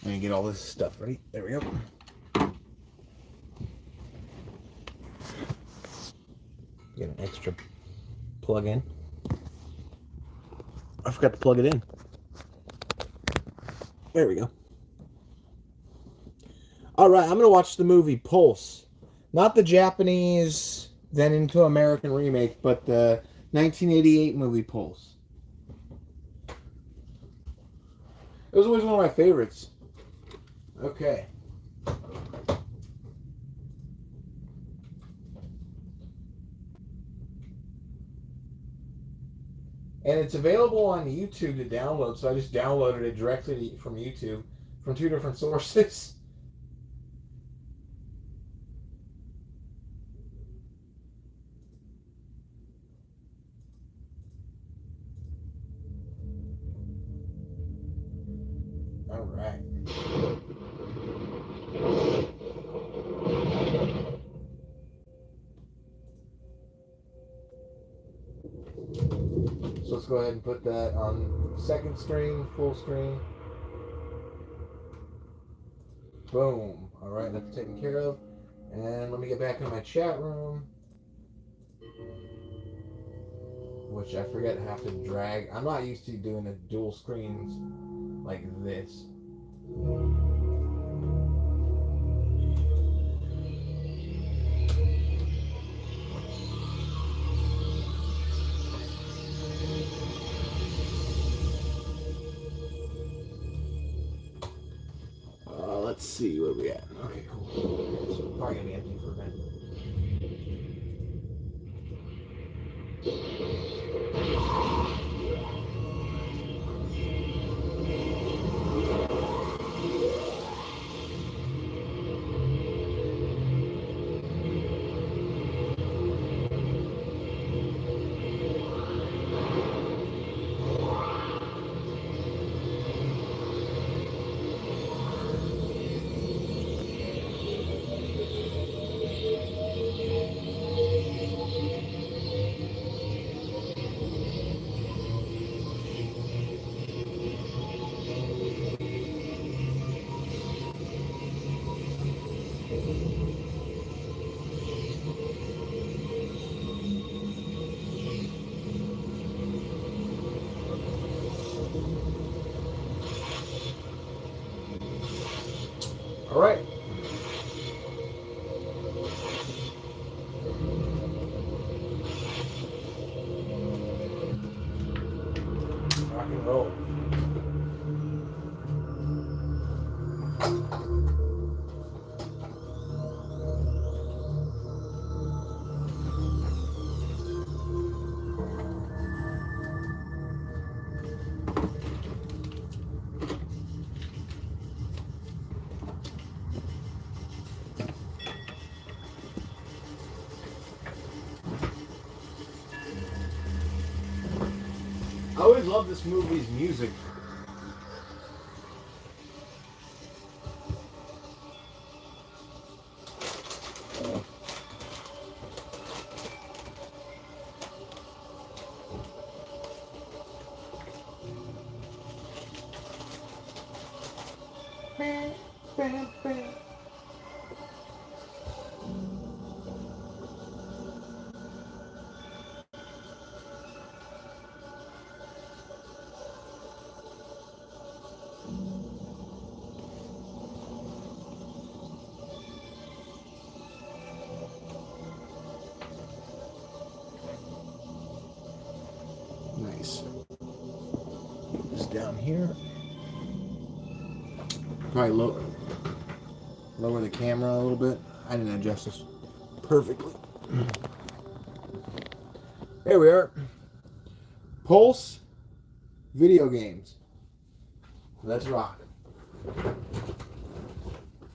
me get all this stuff ready. There we go. Get an extra plug in. I forgot to plug it in. There we go. All right, I'm going to watch the movie Pulse. Not the Japanese, then into American remake, but the 1988 movie Pulse. It was always one of my favorites. Okay. And it's available on YouTube to download, so I just downloaded it directly from YouTube from 2 different sources. All right. So let's go ahead and put that on second screen, full screen. Boom. All right, that's taken care of. And let me get back in my chat room, which I forget to have to drag. I'm not used to doing the dual screens like this. Let's see where we at. Okay, cool. So probably gonna be empty for a minute. All right. Rock and roll. I always love this movie's music. Nice. Just down here. Probably lower the camera a little bit. I didn't adjust this perfectly. There we are. Pulse video games. Let's rock.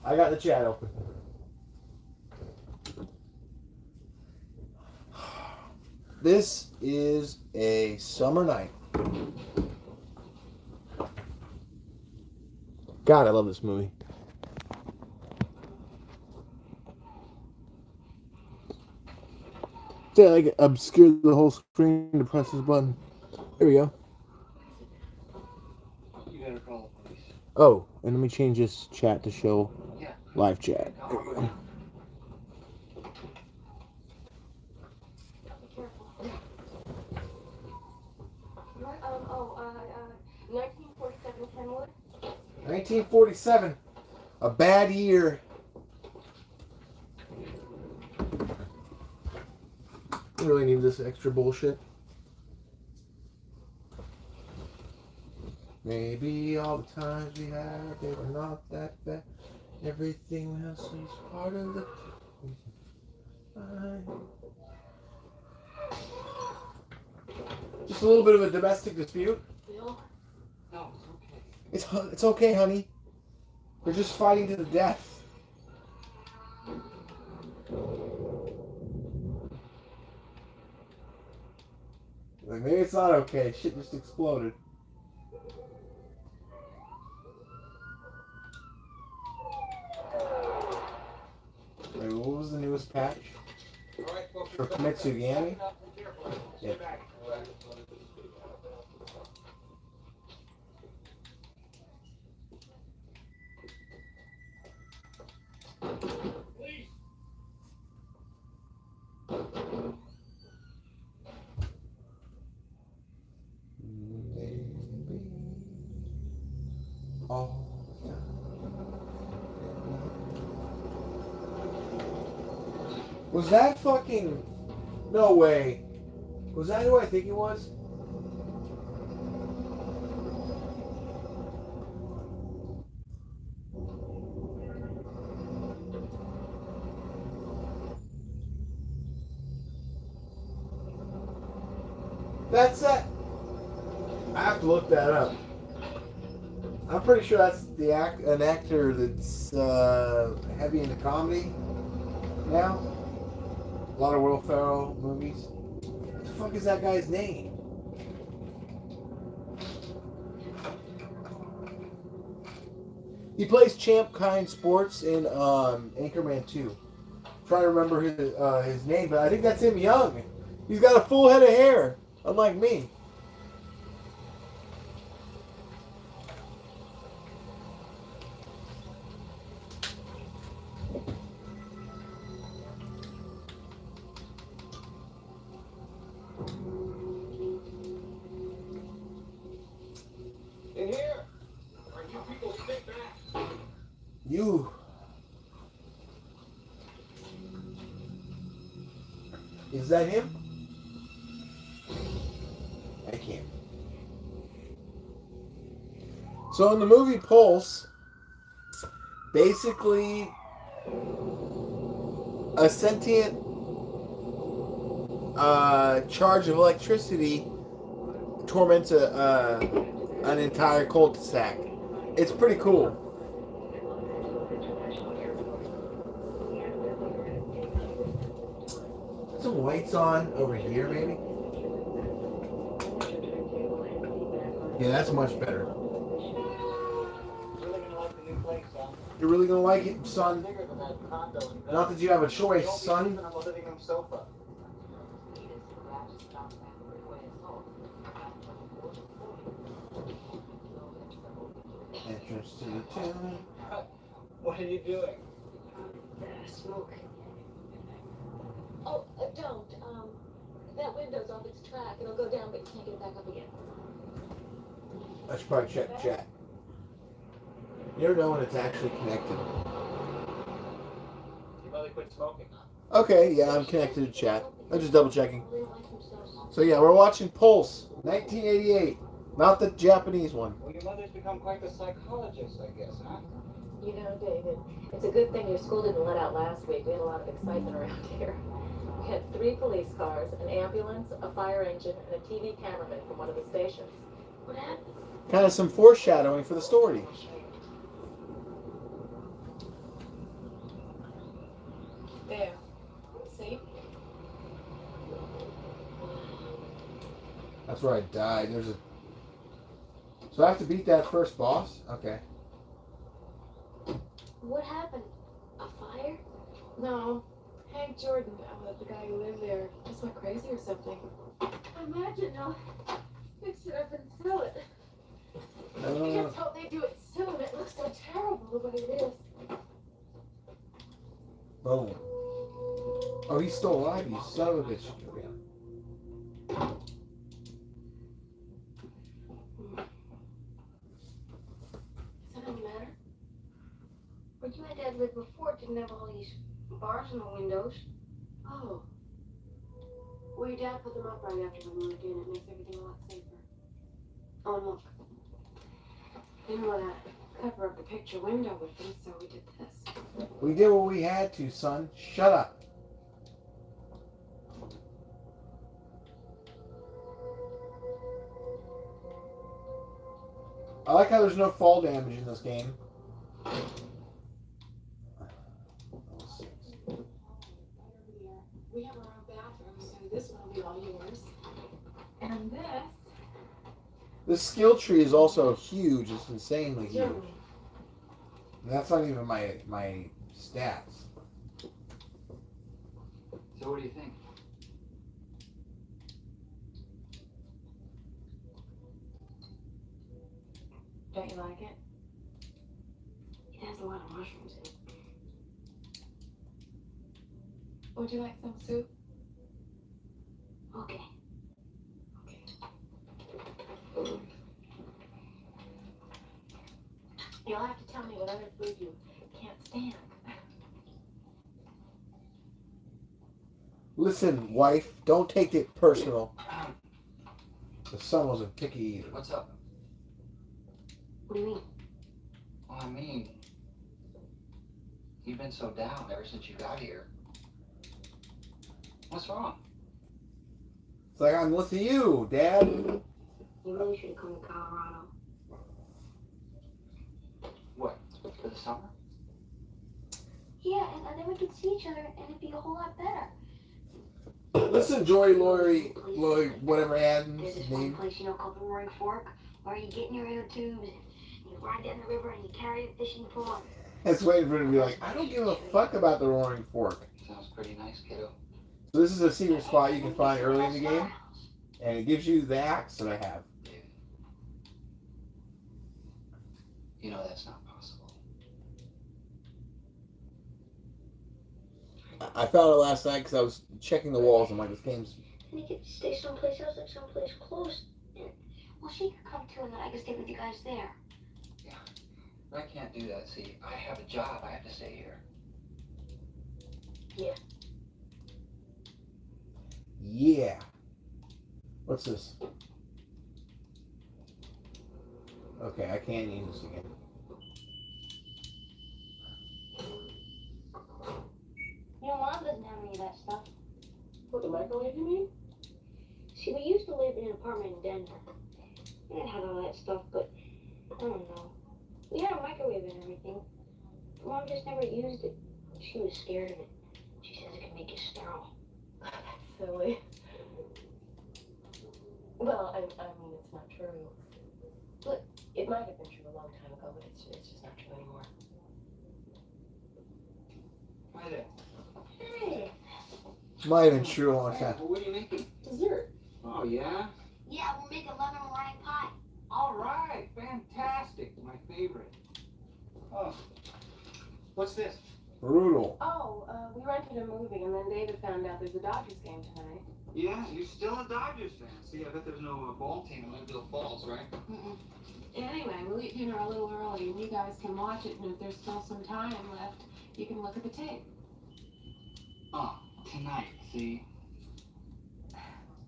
I got the chat open. This is a summer night. God, I love this movie. Yeah, like obscure the whole screen to press this button. There we go. gotta call the police. Oh, and let me change this chat to show live chat. There we go. Be careful. 1947 Kenwood. 1947, a bad year. You really need this extra bullshit. Maybe all the times we had, they were not that bad. Everything else is part of the. Just a little bit of a domestic dispute. Bill? No, it's okay. It's okay, honey. We're just fighting to the death. Like, maybe it's not okay. Shit just exploded. Wait, what was the newest patch? For Mitsugami? Yeah. Was that fucking... No way. Was that who I think it was? That's that. I have to look that up. I'm pretty sure that's an actor that's heavy into comedy now. A lot of Will Ferrell movies. What the fuck is that guy's name? He plays Champ Kind Sports in Anchorman 2. I'm trying to remember his name, but I think that's him young. He's got a full head of hair, unlike me. In here! Or you people sit back! You. Is that him? I can't. So in the movie Pulse, basically a sentient charge of electricity torments an entire cul-de-sac. It's pretty cool. Some lights on over here, maybe. Yeah, that's much better. You're really gonna like it, son? Not that you have a choice, son. Entrance to the tomb. What are you doing? Smoke. Oh, don't. That window's off its track. It'll go down, but you can't get it back up again. I should probably check the chat. You never know when it's actually connected. Your mother quit smoking, huh? Okay, yeah, I'm connected to chat. I'm just double checking. So yeah, we're watching Pulse, 1988. Not the Japanese one. Well, your mother's become quite the psychologist, I guess, huh? You know, David, it's a good thing your school didn't let out last week. We had a lot of excitement around here. We had 3 police cars, an ambulance, a fire engine, and a TV cameraman from one of the stations. What happened? Kind of some foreshadowing for the story. There. See? That's where I died. So I have to beat that first boss? Okay. What happened? A fire? No. Hank Jordan, the guy who lived there, just went crazy or something. Imagine, I'll fix it up and sell it. I just hope they do it soon. It looks so terrible the way it is. Boom. Oh, he's still alive, you son of a bitch. Does that matter? Where you and Dad lived before, it didn't have all these bars in the windows. Oh. Well, your dad put them up right after we moved in. It makes everything a lot safer. Oh, and look. Didn't want to cover up the picture window with them, so we did this. We did what we had to, son. Shut up. I like how there's no fall damage in this game. We have our own bathroom, so this one will be all yours. And this. This skill tree is also huge. It's insanely huge. And that's not even my stats. So what do you think? Don't you like it? It has a lot of mushrooms in it. Would you like some soup? Okay. You'll have to tell me what other food you can't stand. Listen, wife, don't take it personal. The son wasn't picky either. What's up? What do you mean? Well, I mean, you've been so down ever since you got here. What's wrong? It's like I'm with you, Dad. You really should have come to Colorado. What? For the summer? Yeah, and then we could see each other, and it'd be a whole lot better. Listen, Joy, Lori, whatever There's Adam's this one name. place, called the Roaring Fork, where you get in your inner tubes, and you ride down the river, and you carry a fishing pole. It's waiting for him to be like, I don't give a fuck about the Roaring Fork. Sounds pretty nice, kiddo. So this is a secret spot you can find early in the game, and it gives you the axe that I have. You know that's not possible. I found it last night because I was checking the walls. I'm like, this game's... And you could stay someplace else, like someplace close. And, well, she could come too, and then I could stay with you guys there. Yeah, but I can't do that. See, I have a job. I have to stay here. Yeah. What's this? Okay, I can't use this again. You know, Mom doesn't have any of that stuff. What, the microwave, you mean? See, we used to live in an apartment in Denver. We didn't have all that stuff, but I don't know. We had a microwave and everything. But Mom just never used it. She was scared of it. She says it can make you sterile. That's silly. Well, I mean, it's not true. But it might have been true a long time ago, but it's just not true anymore. Hi there. Hey, Might have been true a long Hey, time. well, what are you making? dessert. Oh, yeah? Yeah, we'll make a lemon meringue pie. All right. Fantastic. My favorite. Oh. What's this? Brutal. Oh, we rented a movie, and then David found out there's a Dodgers game tonight. Yeah, you're still a Dodgers fan. See, I bet there's no ball team in Lakeville Falls, right? Mm-mm. Anyway, we'll eat dinner a little early, and you guys can watch it, and if there's still some time left, you can look at the tape. Oh, tonight, see?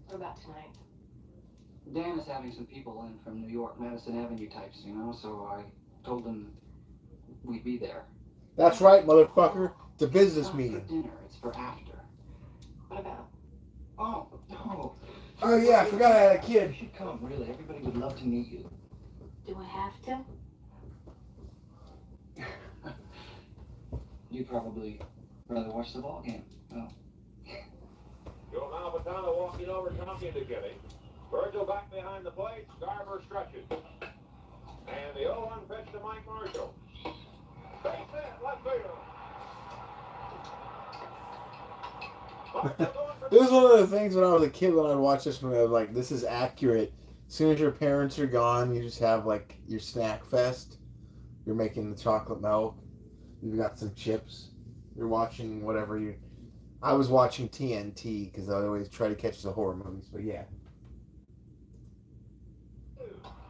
What about tonight? Dan is having some people in from New York, Madison Avenue types, you know, so I told them we'd be there. That's right, motherfucker. It's a business It's not meeting. for dinner, it's for after. What about? Oh, no. Oh yeah, I forgot I had a You kid. should come, really. Everybody would love to meet you. Do I have to? You'd probably rather watch the ball game. Oh. Joe Malvitano walking over Tompkins to get him. Virgil back behind the plate. Garver stretches. And the 0-1 pitch to Mike Marshall. Base hit, left field. This is one of the things when I was a kid when I'd watch this movie, I was like, this is accurate As soon as your parents are gone, you just have like your snack fest. You're making the chocolate milk. You've got some chips. You're watching whatever you. I was watching TNT because I always try to catch the horror movies. But yeah.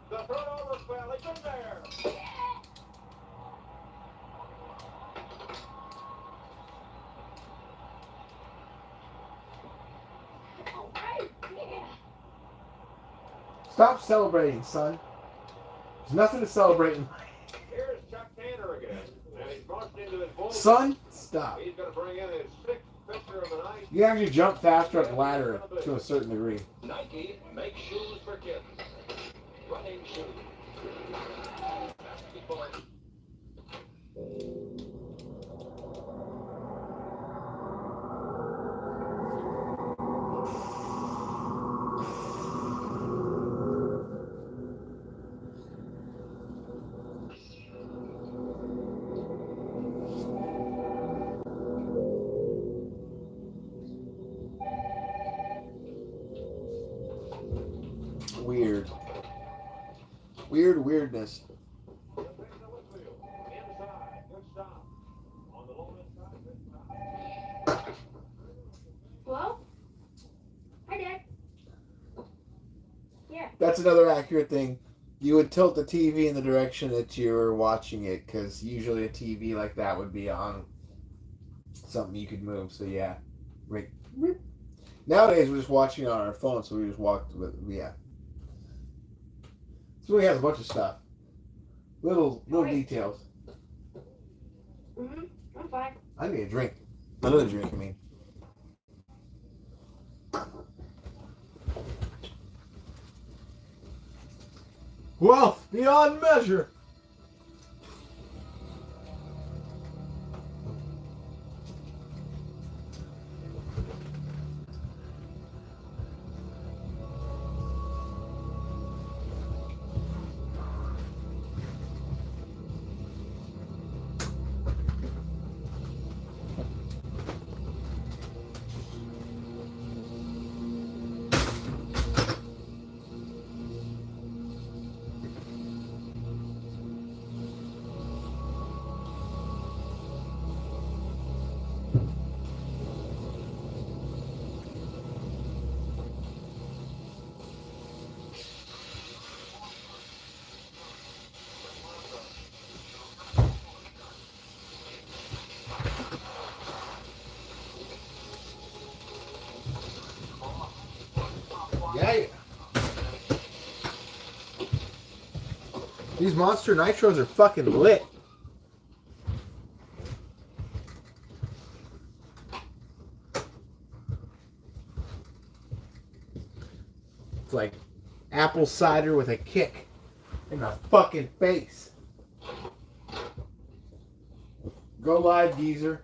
The turnover spell, it's in there. All right, yeah. Stop celebrating, son. There's nothing to celebrate in life. Here's Chuck Tanner again, and he's marched into his bullpen. Son, stop. He's going to bring in his sixth pitcher of the night. You can actually jump faster up the ladder to a certain degree. Nike makes shoes for kids. Running shoes. Basketball. Weird. Weird weirdness. Inside, good stop. On the low inside, good stop. Well, hi, Dad. Yeah. That's another accurate thing. You would tilt the TV in the direction that you're watching it, because usually a TV like that would be on something you could move. So yeah, right. Nowadays we're just watching it on our phone, so we just walked with yeah. So he has a bunch of stuff, little Right. details. I'm fine. I need a drink, another drink. I mean. Wealth beyond measure. Yeah. These Monster Nitros are fucking lit. It's like apple cider with a kick in the fucking face. Go live, geezer.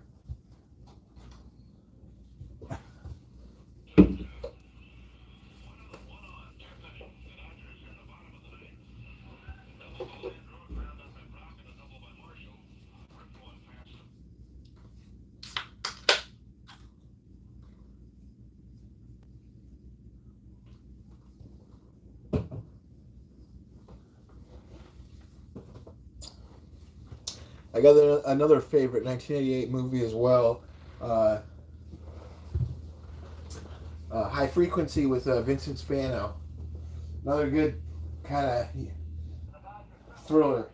I got another favorite 1988 movie as well. High Frequency with Vincent Spano. Another good kind of thriller.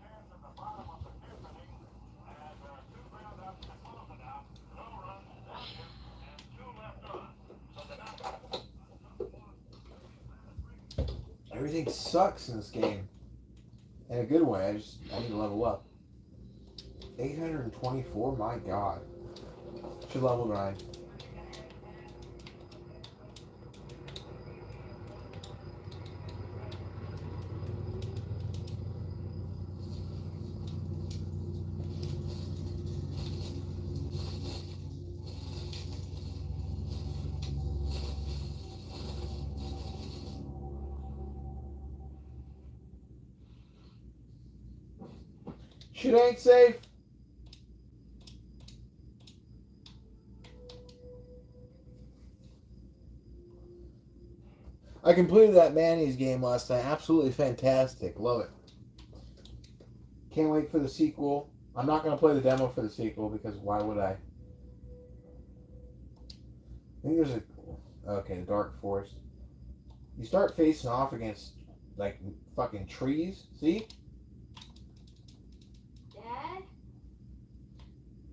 Everything sucks in this game. In a good way. I need to level up. 824, my god. Should level grind. Shit ain't safe. I completed that Manny's game last night. Absolutely fantastic. Love it. Can't wait for the sequel. I'm not going to play the demo for the sequel because why would I? I think there's a... Okay, the Dark Forest. You start facing off against, like, fucking trees. See? Dad?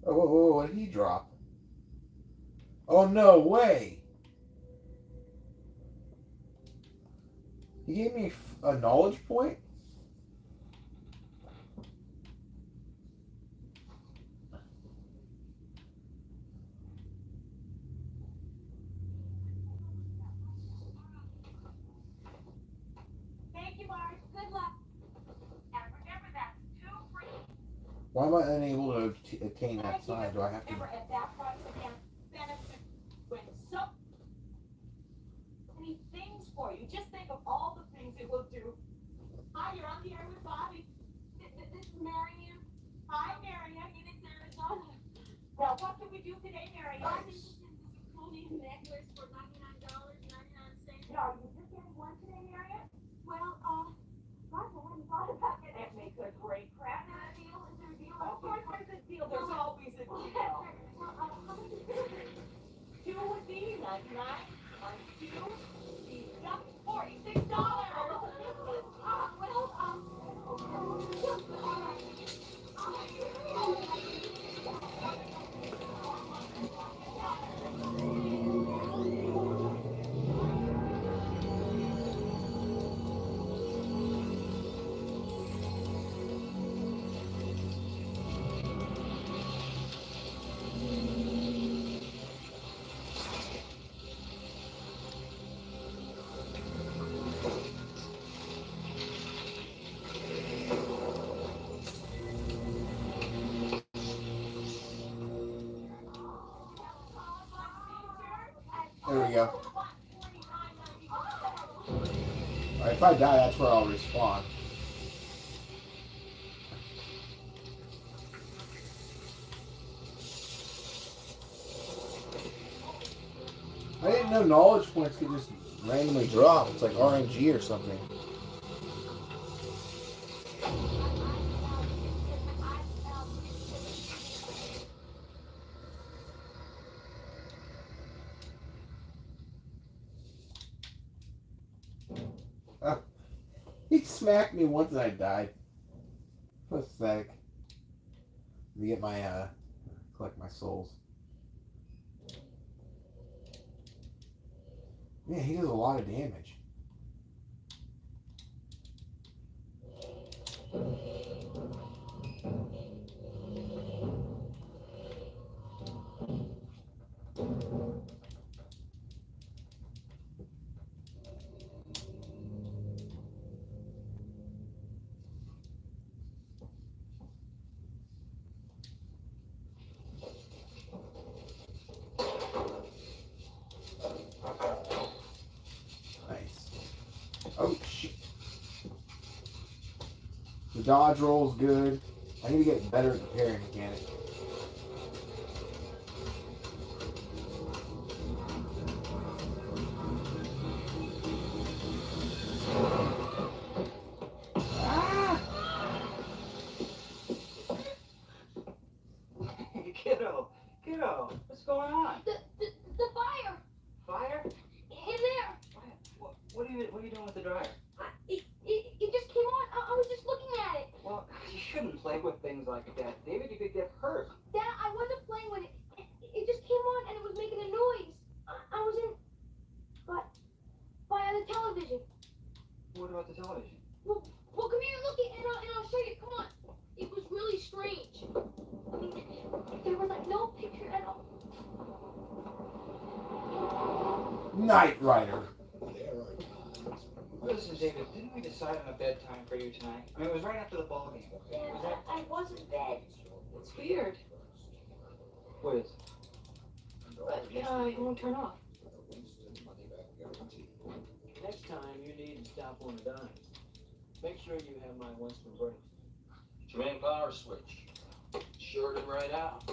Oh, whoa, whoa, what did he drop? Oh, no way! He gave me a knowledge point? Thank you, Mark. Good luck. And remember that's 2 free. Why am I unable to attain that sign? Do I have to... Remember at that price again, benefit when so many things for you. Just think of all the things it will do. Hi, you're on the air with Bobby. This is Mariam. Hi, Mariam. Phoenix, Arizona. Well, what can we do today, Mariam? I think this is a zirconia necklace for $99.99. No, you just getting one today, Mariam? Well, gosh, I hadn't thought about it. That makes a great craft. Is there a deal? Is there a deal? Of course there's a deal. There's always a deal. Well, how much is it? 2 would be 99. 2 would be just $46. There we go. Alright, if I die, that's where I'll respawn. I didn't know knowledge points could just randomly drop. It's like RNG or something. He smacked me once and I died. Pathetic. Let me get my, collect my souls. Yeah, he does a lot of damage. Nice. Oh, shit. The dodge roll's good. I need to get better at the parry mechanic. Kiddo, what's going on? The fire! Fire? In there! What are you doing with the dryer? It just came on. I was just looking at it. Well, you shouldn't play with things like that, David. You could get hurt. Dad, I wasn't playing with it. It just came on and it was making a noise. I was in... But... By the television. What about the television? Well, come here, look it, and I'll show you. Come on. It was really strange. I mean, there was like no picture at all. Knight Rider. Listen, David, didn't we decide on a bedtime for you tonight? I mean, it was right after the ball game. Yeah, I was in bed. It's weird, What is? but it won't turn off. Next time you need to stop on a dime, make sure you have my Winston break. Main power switch. Shorted right out.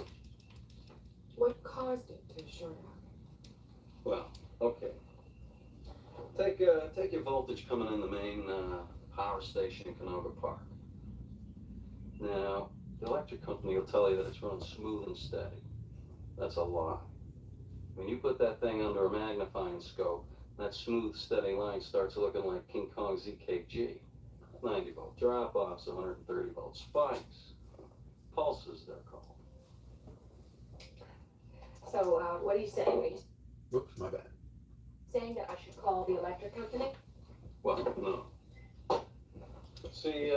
What caused it to short out? Well, okay. Take your voltage coming in the main power station in Canoga Park. Now, the electric company will tell you that it's run smooth and steady. That's a lie. When you put that thing under a magnifying scope, that smooth, steady line starts looking like King Kong's EKG. 90 volt drop-offs, 130 volt spikes. Pulses, they're called. So, what are you saying? Are you Whoops, my bad. saying that I should call the electric company? Well, no. See,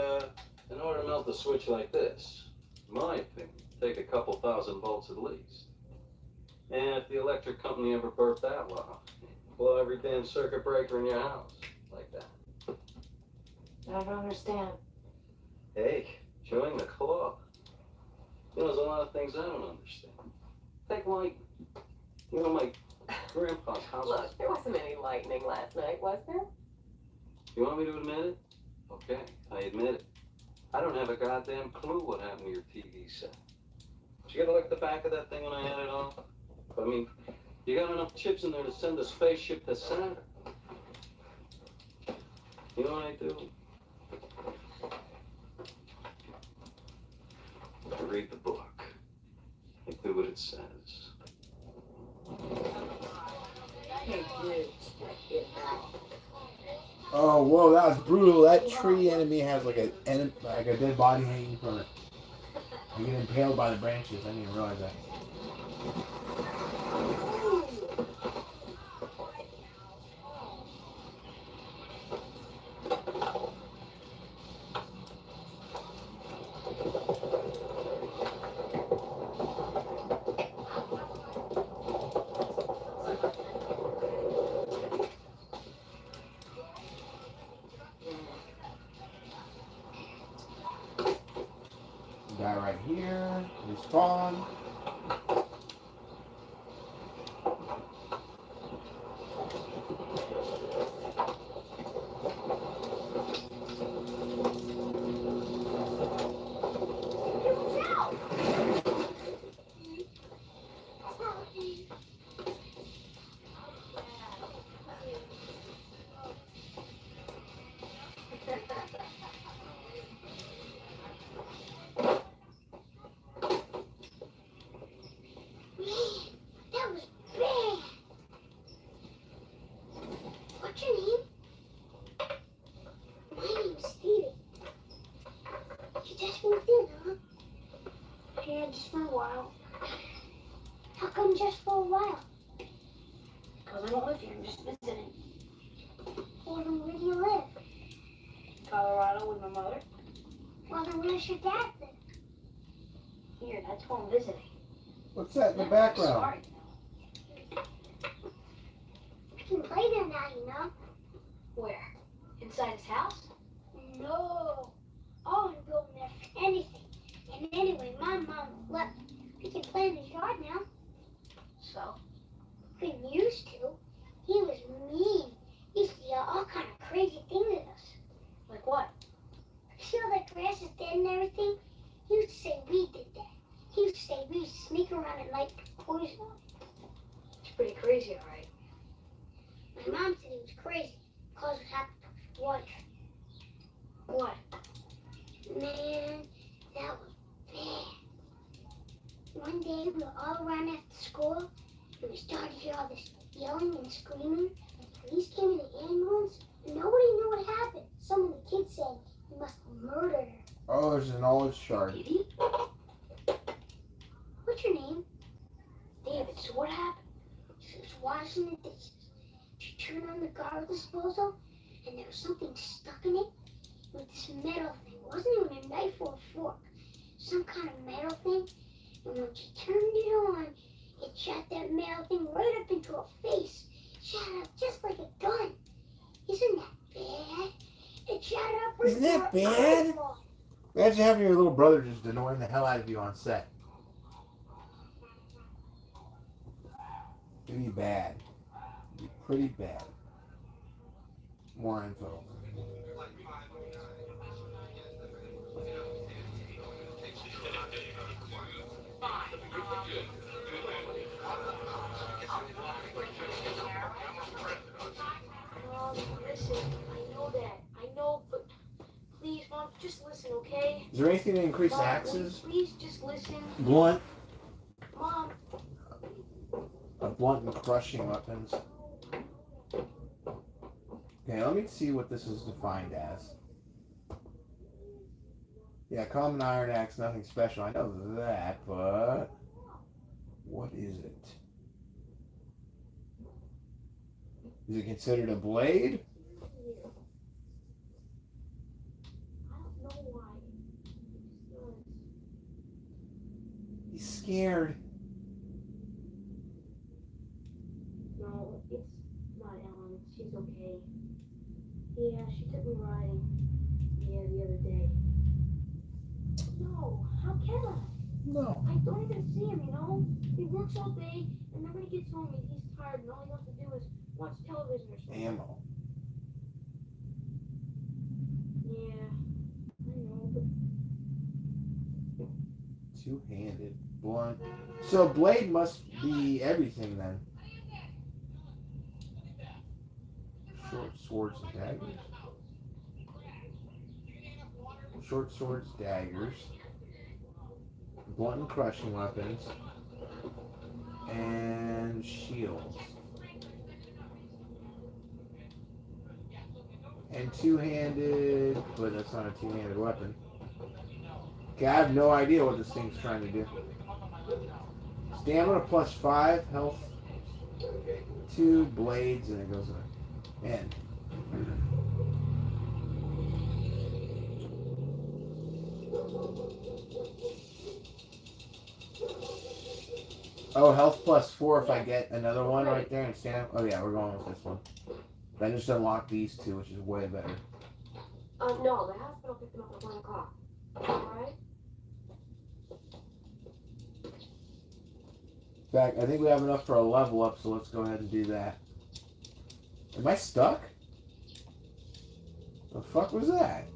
in order to melt a switch like this, in my opinion, take a couple thousand volts at least. And if the electric company ever burped that loud, blow every damn circuit breaker in your house like that. I don't understand. Hey, join the club. You know, there's a lot of things I don't understand. Take lightning. You know, my grandpa's house was... Look, there wasn't any lightning last night, was there? You want me to admit it? Okay, I admit it. I don't have a goddamn clue what happened to your TV set. Did you get a look at the back of that thing when I had it on? I mean, you got enough chips in there to send a spaceship to Saturn. You know what I do? I read the book. I do what it says. Hey, dude. Oh, whoa, that was brutal. That tree enemy has like a dead body hanging from it. You get impaled by the branches. I didn't even realize that. Guy right here. Respawn. That was bad. What's your name? My name's Steven. You just moved in, huh? Yeah, just for a while. How come just for a while? Because I don't live here, I'm just visiting. Well, then where do you live? Colorado with my mother. Well, then where's your dad then? Here, that's where I'm visiting. What's that in the background? Sorry. We can play there now, you know. Where? Inside his house? No. I wouldn't go in there for anything. And anyway, my mom left. We can play in his yard now. So? We used to. He was mean. He used to yell all kind of crazy things at us. Like what? See all that grass is dead and everything? He used to say we did that. He used to say we used to sneak around and light poison. It's pretty crazy, all right. My mom said he was crazy because it happened to his wife. What? Man, that was bad. One day we were all around after school and we started to hear all this yelling and screaming. The police came in the ambulance and nobody knew what happened. Some of the kids said he must have murdered her. Oh, there's an old shard. Did he? What's your name? David. So what happened? She was washing the dishes. She turned on the garbage disposal, and there was something stuck in it with this metal thing. It wasn't even a knife or a fork. Some kind of metal thing. And when she turned it on, it shot that metal thing right up into her face. Shot up just like a gun. Isn't that bad? It shot up right Isn't that into her bad? eyeball. Imagine having your little brother just annoying the hell out of you on set. It'd be bad. It'd be pretty bad. More info. Is there anything to increase Mom, axes? please just listen. Blunt. Mom. Blunt and crushing weapons. Okay, let me see what this is defined as. Yeah, common iron axe, nothing special. I know that, but what is it? Is it considered a blade? I don't know why. He's scared. No, it's not Ellen. She's okay. Yeah, she took me riding. Yeah, the other day. No, how can I? No. I don't even see him, you know? He works all day, and then when he gets home, he's tired, and all he wants to do is watch television or something. Ammo. Yeah, I know, but Two-handed. Blunt. So blade must be everything then. Short swords and daggers. Short swords, daggers. Blunt and crushing weapons. And shields. And two-handed, but that's not a two-handed weapon. Okay, I have no idea what this thing's trying to do. Stamina plus 5, health 2, blades, and it goes in. Oh, health plus 4 if I get another one right there and stamina. Oh yeah, we're going with this one. I just unlocked these two, which is way better. No, the hospital picked them up at 1 o'clock. Alright? In fact, I think we have enough for a level up, so let's go ahead and do that. Am I stuck? The fuck was that?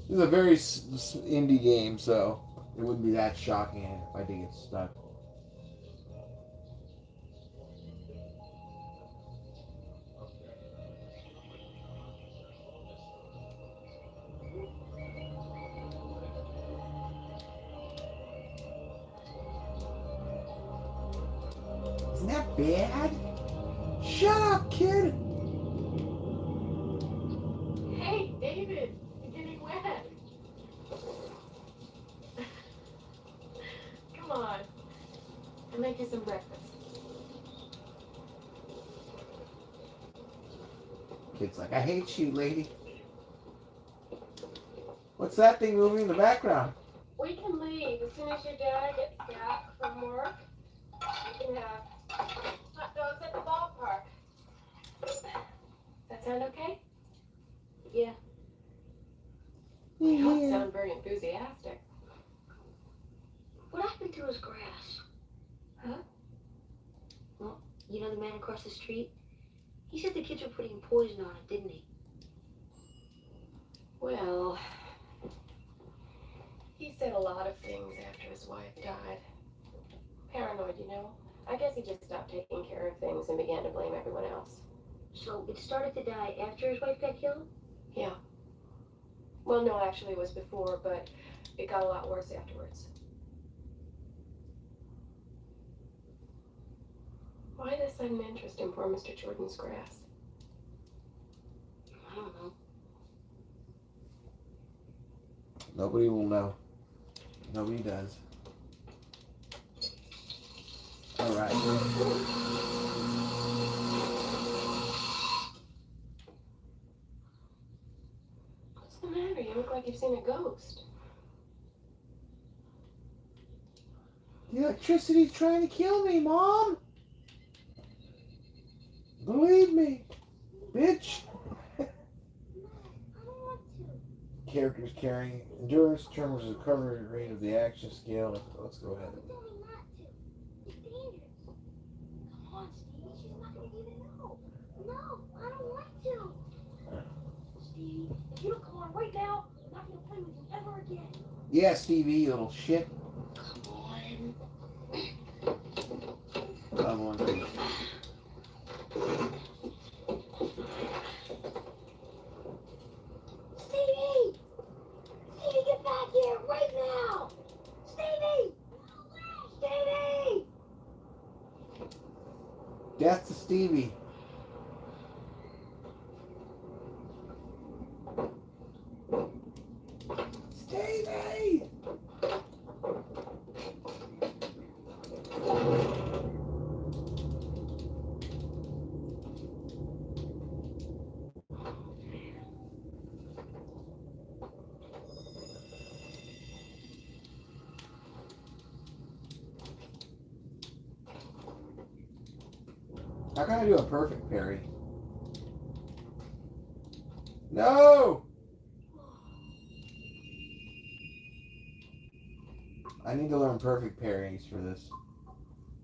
This is a very indie game, so it wouldn't be that shocking if I did get stuck. Isn't that bad? Shut up, kid! Hey, David, you're getting wet. Come on. I'll make you some breakfast. Kid's like, I hate you, lady. What's that thing moving in the background? We can leave as soon as your dad gets back from work. We can have hot dogs at the ballpark. Does that sound okay? yeah. You don't sound very enthusiastic. What happened to his grass? Huh? Well, you know the man across the street? He said the kids were putting poison on it, didn't he? Well, he said a lot of things after his wife died. Paranoid, you know? I guess he just stopped taking care of things and began to blame everyone else. So it started to die after his wife got killed? Yeah. Well, no, actually it was before, but it got a lot worse afterwards. Why the sudden interest in poor Mr. Jordan's grass? I don't know. Nobody will know. Nobody does. Alright. What's the matter? You look like you've seen a ghost. The electricity's trying to kill me, Mom! Believe me, bitch! Characters carrying endurance determines the recovery rate of the action scale. Let's go ahead. It's dangerous. Come on, Stevie. She's not going to even know. No, I don't want to. Stevie, if you don't come on right now, I'm not going to play with you ever again. Yeah, Stevie, you little shit. Come on. Level 1, please. Stevie! Stevie, get back now! Stevie! Stevie! Death to Stevie. Stevie! How can I do a perfect parry? No! I need to learn perfect parries for this.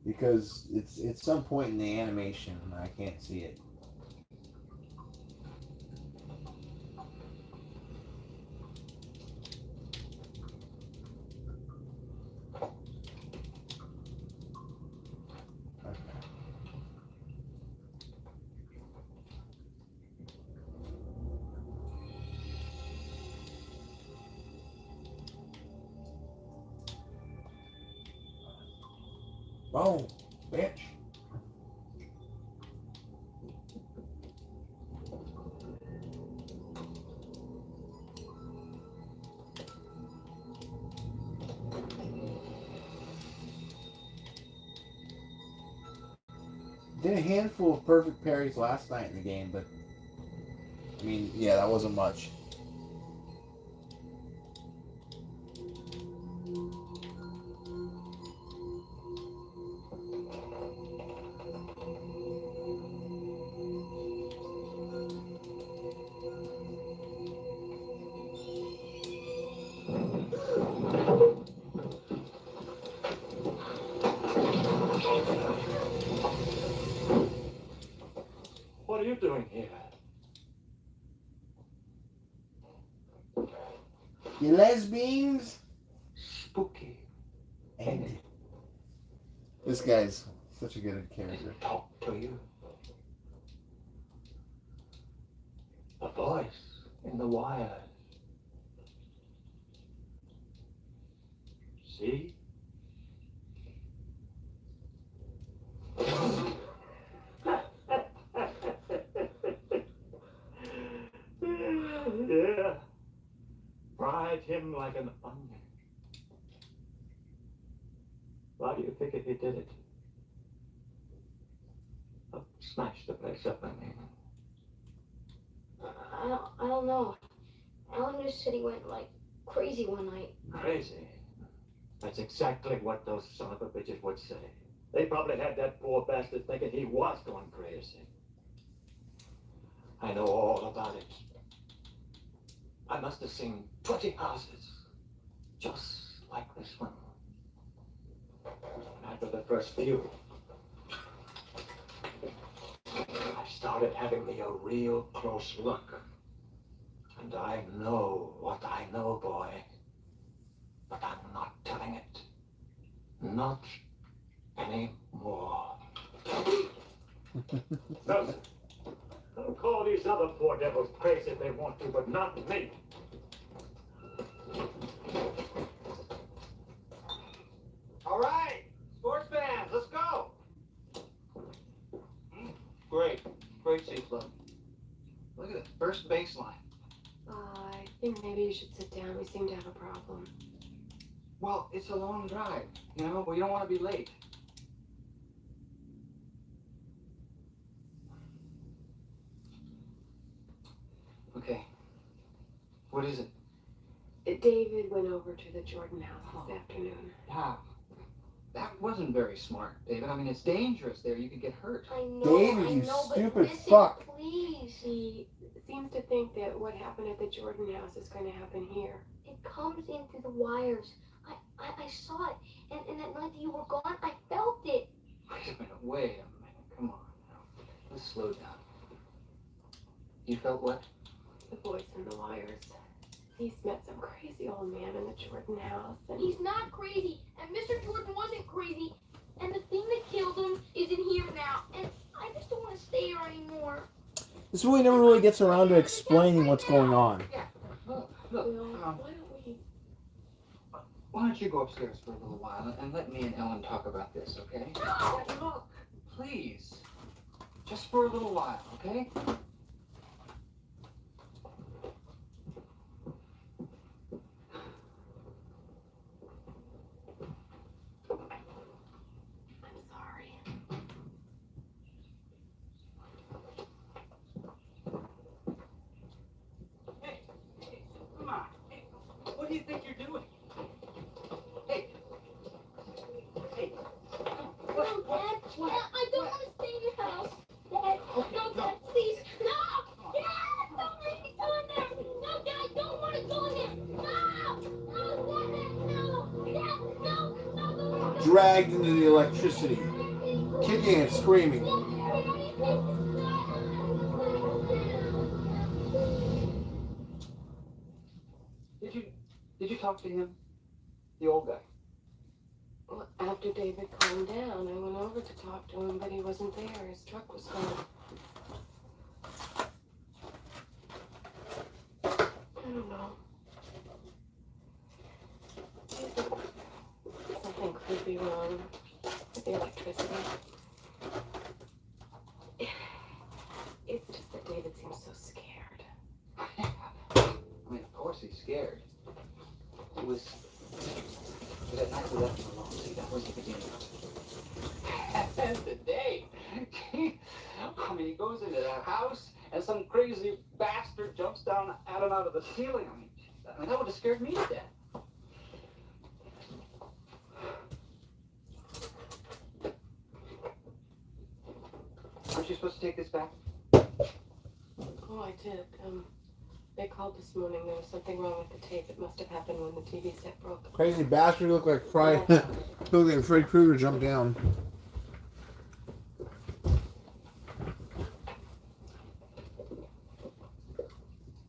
Because it's some point in the animation and I can't see it. Boom, bitch. Did a handful of perfect parries last night in the game, but I mean, yeah, that wasn't much. What are you doing here? You lesbians? Spooky. And this guy's such a good character. Talk to you. A voice in the wires. See? Yeah. Fried him like an onion. Why do you think he did it? Smash the place up, I mean. I don't know. Alan just said he went like crazy one night. Crazy. That's exactly what those son of a bitches would say. They probably had that poor bastard thinking he was going crazy. I know all about it. I must have seen 20 houses just like this one. And after the first few, I started having me a real close look. And I know what I know, boy. But I'm not telling it. Not anymore. Nelson, they'll call these other poor devils crazy if they want to, but not me. All right, sports fans, let's go. Great seats, love. Look at the first baseline. I think maybe you should sit down. We seem to have a problem. Well, it's a long drive, you know. We don't want to be late. Okay. What is it? David went over to the Jordan house this afternoon. Wow. That wasn't very smart, David. I mean, it's dangerous there. You could get hurt. I know, David, I you know, but stupid listen, fuck. please. He seems to think that what happened at the Jordan house is going to happen here. It comes in through the wires. I saw it. And that night that you were gone, I felt it. Wait a minute. Come on now. Let's slow down. You felt what? The voice in the wires. He's met some crazy old man in the Jordan house, and He's not crazy. And Mr. Jordan wasn't crazy. And the thing that killed him is in here now. And I just don't want to stay here anymore. This movie never really gets around to explaining what's going on. Yeah. Look. Will, Come on. why don't we Why don't you go upstairs for a little while and let me and Ellen talk about this, okay? No! Look, please. Just for a little while, okay? I'm sorry. Hey, come on. Hey, what do you think you're doing? Hey. Hey. No, Dad. Dad, I don't want to stay in your house. Dad, no, Dad, please. No! Dad, don't let me go in there. No, Dad, I don't want to go in there. No! No, Dad, no. Dragged into the electricity, kicking and screaming. Did you talk to him? The old guy? Well, after David calmed down, I went over to talk to him, but he wasn't there. His truck was gone. I don't know. Something could be wrong with the electricity. It's just that David seems so scared. I mean, of course he's scared. It was that night we left him alone. See, that was the beginning of it. And today, I mean, he goes into that house and some crazy bastard jumps down out of the ceiling. I mean, that would have scared me to death. Aren't you supposed to take this back? Oh, I did. They called this morning. There was something wrong with the tape. It must have happened when the TV set broke. Crazy bastard looked like Freddy. Looked like Freddy Krueger jumped down.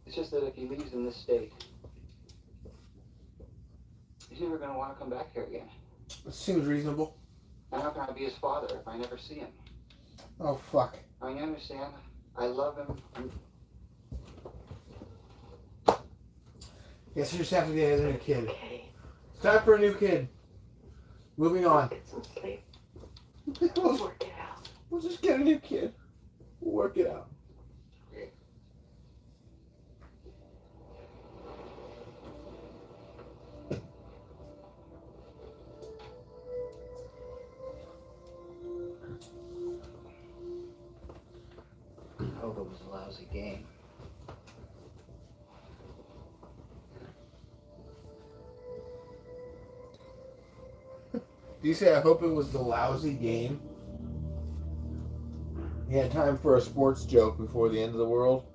It's just that if he leaves in this state, he's never going to want to come back here again. It seems reasonable. And how can I be his father if I never see him? Oh fuck. I mean, you understand? I love him. Guess you just have to get a new kid. Okay. It's time for a new kid. Moving on. Get some sleep. we'll, We'll work it out. we'll just get a new kid. We'll work it out. I hope it was a lousy game. Do you say I hope it was the lousy game? He had time for a sports joke before the end of the world.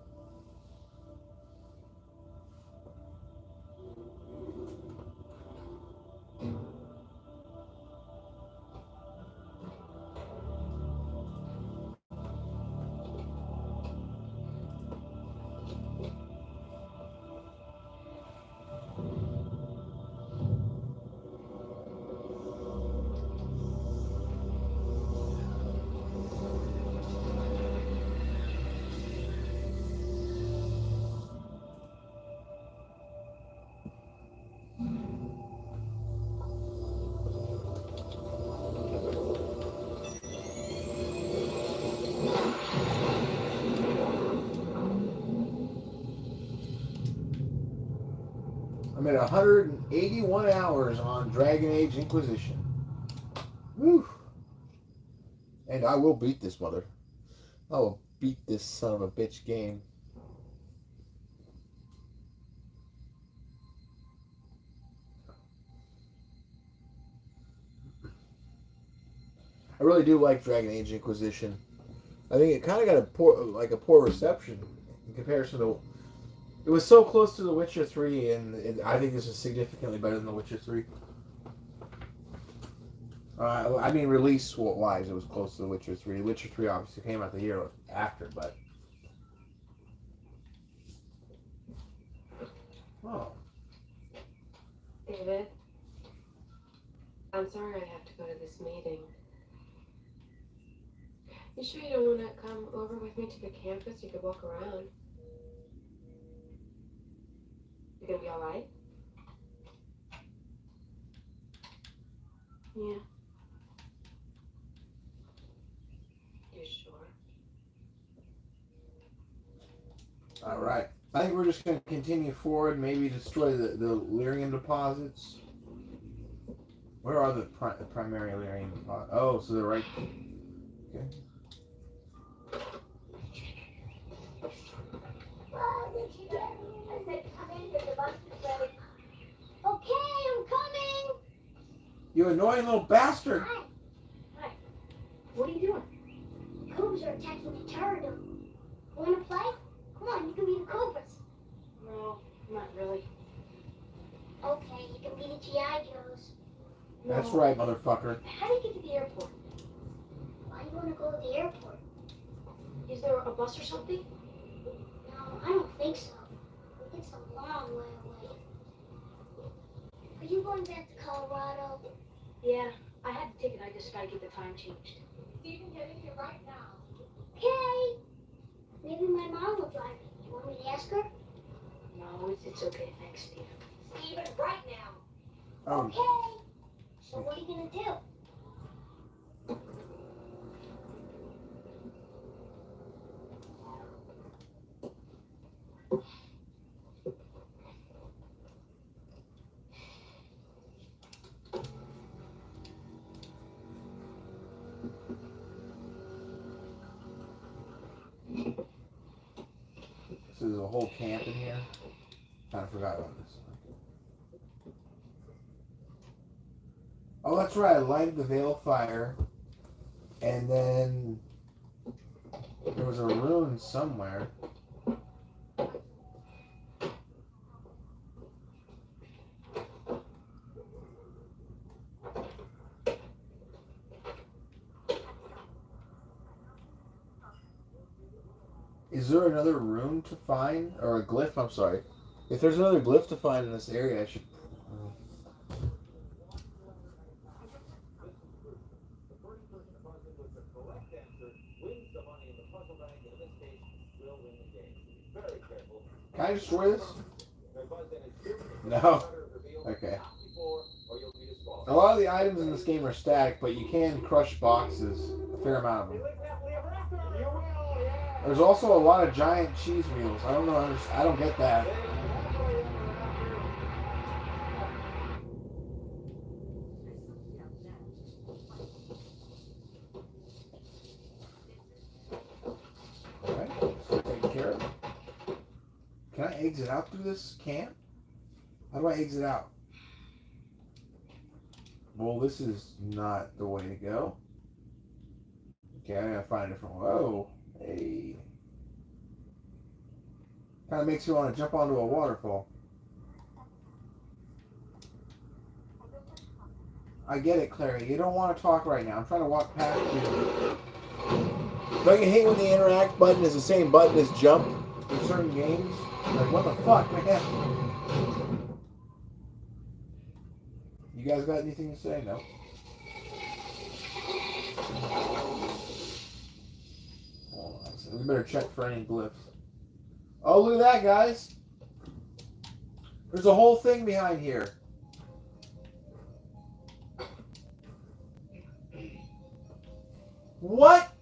I'm at 181 hours on Dragon Age Inquisition. Woo! And I will beat this mother. I will beat this son of a bitch game. I really do like Dragon Age Inquisition. I think it kind of got a poor reception in comparison to. It was so close to The Witcher 3, and I think this is significantly better than The Witcher 3. I mean, release-wise, it was close to The Witcher 3. The Witcher 3 obviously came out the year after, but... Oh. David, I'm sorry I have to go to this meeting. You sure you don't want to come over with me to the campus? You could walk around. You gonna be all right? Yeah. You sure? All right. I think we're just going to continue forward, maybe destroy the lyrium deposits. Where are the primary lyrium deposits? Oh, so they're right. Okay. What did you get? I said, come in, get the bus is ready. Okay, I'm coming. You annoying little bastard! Hi. Hi. What are you doing? Cobras are attacking the tower dome. Want to play? Come on, you can be the Cobras. No, not really. Okay, you can be the G.I. Joes. That's right, motherfucker. How do you get to the airport? Why do you want to go to the airport? Is there a bus or something? No, I don't think so. It's a long way away. Are you going back to Colorado? Yeah, I had the ticket. I just gotta get the time changed. Stephen, get in here right now. Okay. Maybe my mom will drive me. You want me to ask her? No, it's okay. Thanks, Steve. Stephen, right now. Okay. So what are you going to do? So there's a whole camp in here. Kind of forgot about this. Oh, that's right. I lighted the veil fire, and then there was a rune somewhere. Is there another rune to find? Or a glyph? I'm sorry. If there's another glyph to find in this area, I should... Can I destroy this? No. Okay. A lot of the items in this game are static, but you can crush boxes. A fair amount of them. There's also a lot of giant cheese wheels. I don't know. I don't get that. Alright, so taken care of. Can I exit out through this camp? How do I exit out? Well, this is not the way to go. Okay, I gotta find a different one. Whoa. Hey. Kind of makes you want to jump onto a waterfall. I get it, Clary. You don't want to talk right now. I'm trying to walk past you. Don't you hate when the interact button is the same button as jump in certain games? Like, what the fuck, man? You guys got anything to say? No? Hold on a second. We better check for any glyphs. Oh, look at that, guys. There's a whole thing behind here. What?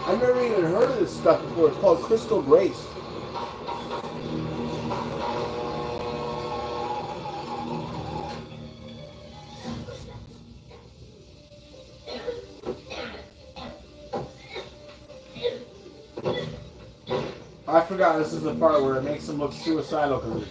I've never even heard of this stuff before. It's called Crystal Grace. I forgot this is the part where it makes them look suicidal because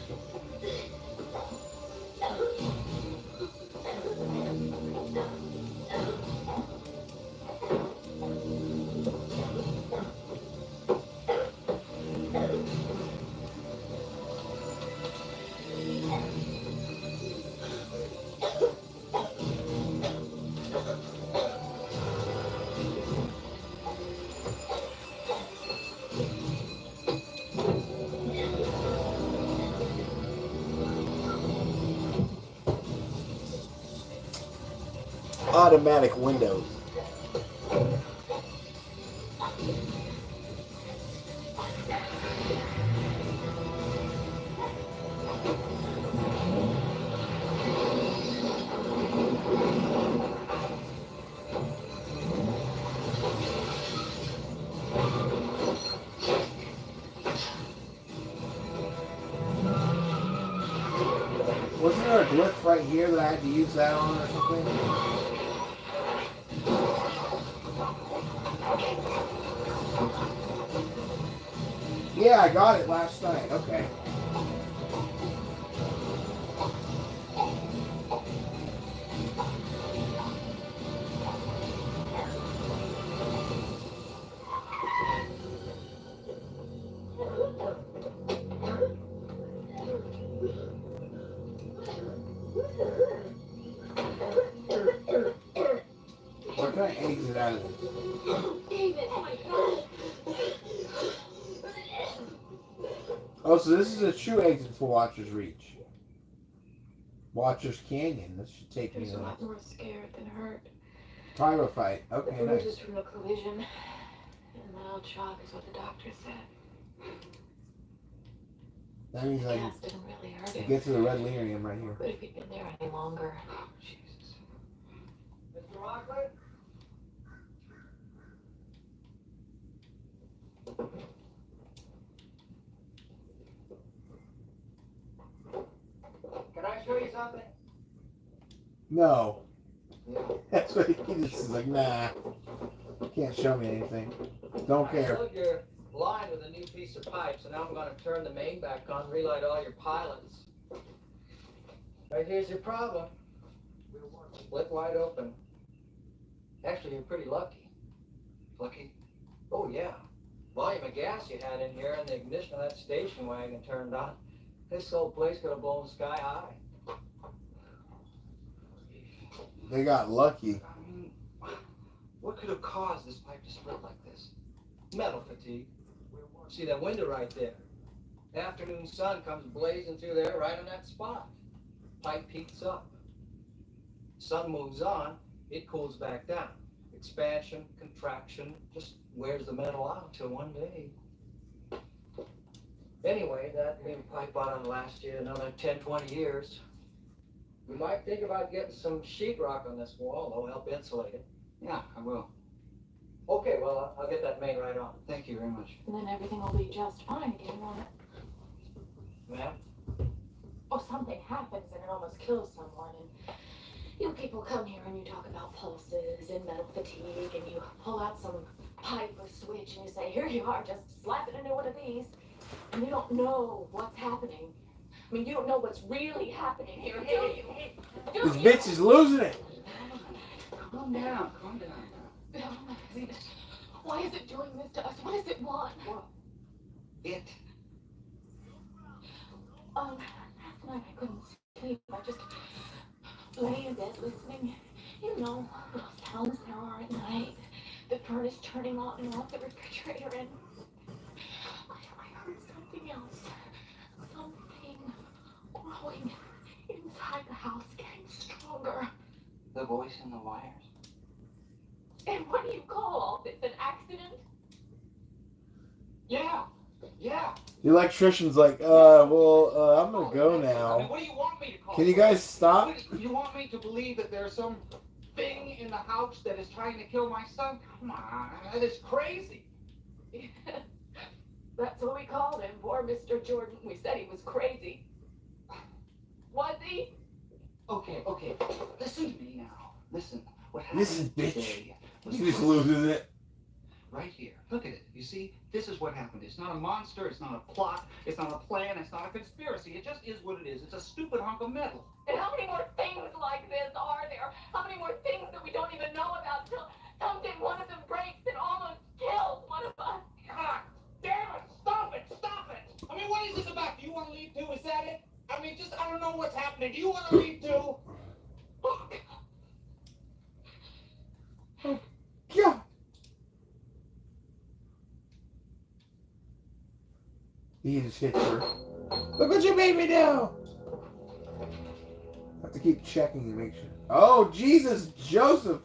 automatic windows. glyph right here that I had to use that on or something? Yeah, I got it last night. Okay. Where can I exit out of this? David, oh my God. Oh, so this is a true exit for Watcher's Reach. Watcher's Canyon. This should take me There's to a lot more scared than hurt. Pyro fight. The Okay, bruises nice. from the collision and mild shock is what the doctor said. That means The I gas didn't really hurt can him. get to the red lyrium right here. But if he'd been there any longer, oh, Jesus. Mr. Rockland? Can I show you something? No. Yeah. That's what he just is like, nah. Can't show me anything. Don't I care. filled your line with a new piece of pipe, so now I'm going to turn the main back on, relight all your pilots. Right here's your problem. Split wide open. Actually, you're pretty lucky. Lucky? Oh, yeah. Volume of gas you had in here and the ignition of that station wagon turned on. This whole place could have blown sky high. They got lucky. I mean, what could have caused this pipe to split like this? Metal fatigue. See that window right there? Afternoon sun comes blazing through there right on that spot. Pipe heats up. Sun moves on, it cools back down. Expansion, contraction, just wears the metal out till one day. Anyway, that new pipe ought to last you another 10, 20 years. You might think about getting some sheetrock on this wall, though, help insulate it. Yeah, I will. Okay, well, I'll get that main right on. Thank you very much. And then everything will be just fine again, won't it? Ma'am? Or something happens and it almost kills someone, and you people come here and you talk about pulses and metal fatigue, and you pull out some pipe or switch and you say, here you are, just slap it into one of these. And you don't know what's happening. I mean, you don't know what's really happening here, do you? This bitch is losing it. Calm down, calm down. Why is it doing this to us? What does it want? It. Last night I couldn't sleep. I just lay in bed listening. You know, those sounds there are at night. The furnace turning on and off, the refrigerator, and I heard something else. Something growing inside the house, getting stronger. The voice in the wires. And what do you call all this? An accident? Yeah. Yeah. The electrician's like, I'm gonna go I mean, now. what do you want me to call Can you it? guys stop? You want me to believe that there's some thing in the house that is trying to kill my son? Come on, that is crazy. That's what we called him, poor Mr. Jordan. We said he was crazy. Was he? Okay. Listen to me now. Listen. What happened Listen, bitch. today was He just loses it. right here. Look at it. You see, this is what happened. It's not a monster. It's not a plot. It's not a plan. It's not a conspiracy. It just is what it is. It's a stupid hunk of metal. And how many more things like this are there? How many more things that we don't even know about till someday one of them breaks and almost kills one of us? God damn it! Stop it! Stop it! I mean, what is this about? Do you want to leave too? Is that it? I mean, just, I don't know what's happening. Do you want to leave too? Look. Yeah. He just hits her. Look what you made me do! I have to keep checking to make sure. Oh, Jesus, Joseph!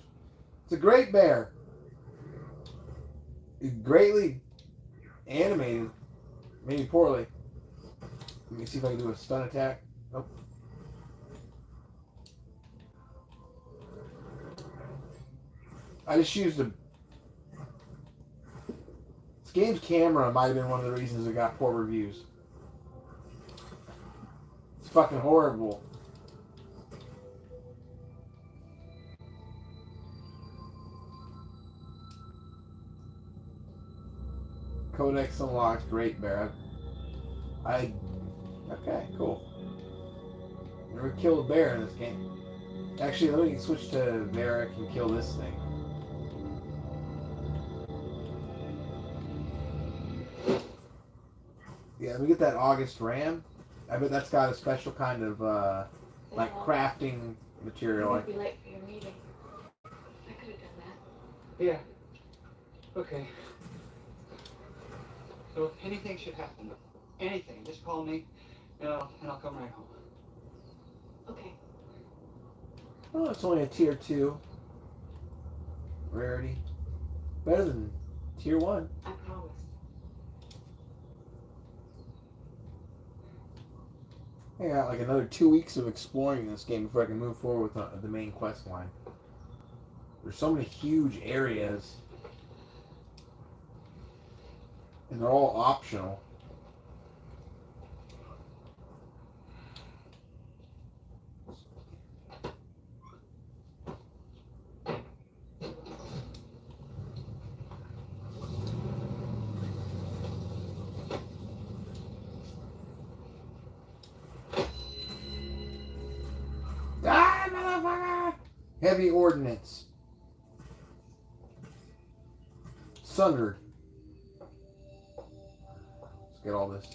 It's a great bear. He's greatly animated. Maybe poorly. Let me see if I can do a stun attack. Nope. I just used a... This game's camera might have been one of the reasons it got poor reviews. It's fucking horrible. Codex unlocked. Great, Barrett. Okay, cool. Never killed a bear in this game. Actually, let me switch to Varric and kill this thing. Yeah, let me get that August Ram. I bet that's got a special kind of like crafting material. You're gonna be late for your meeting. I could have done that. Yeah. Okay. So if anything should happen, anything, just call me, and I'll come right home. Okay. Oh, it's only a tier 2 rarity. Better than tier 1. I promise. I got like another 2 weeks of exploring this game before I can move forward with the main quest line. There's so many huge areas. And they're all optional. Die, motherfucker! Heavy ordnance. Sundered. Let's get all this.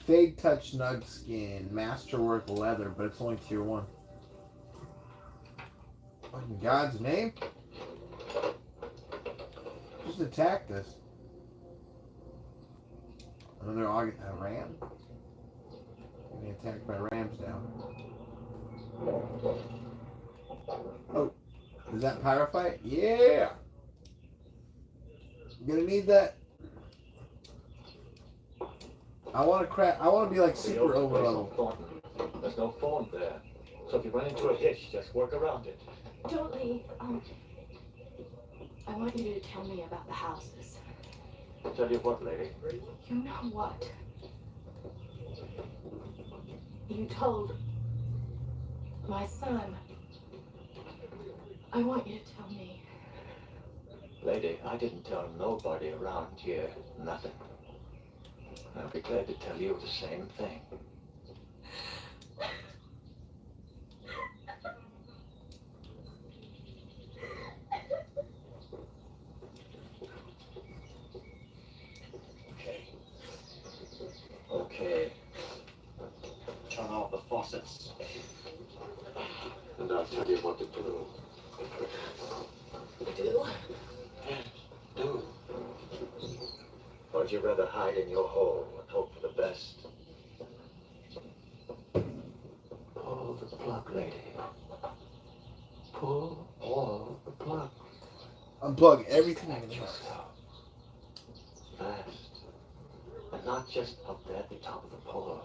Fade touch nug skin. Masterwork leather, but it's only tier 1. What in God's name? Just attack this. Another ram? Getting attacked by rams down. Oh, is that pyrophyte? Yeah! I'm gonna need that. I want to be like super over level. There's no phone there. So if you run into a hitch, just work around it. Don't leave. I want you to tell me about the houses. Tell you what, lady? You know what? You told my son. I want you to tell me. Lady, I didn't tell nobody around here nothing. I'll be glad to tell you the same thing. Okay. Turn off the faucets. And I'll tell you what to do. Do? Do. Or would you rather hide in your hole and hope for the best? Pull the plug, lady. Pull all the plug. Unplug everything in the house. Fast. And not just up there at the top of the pole.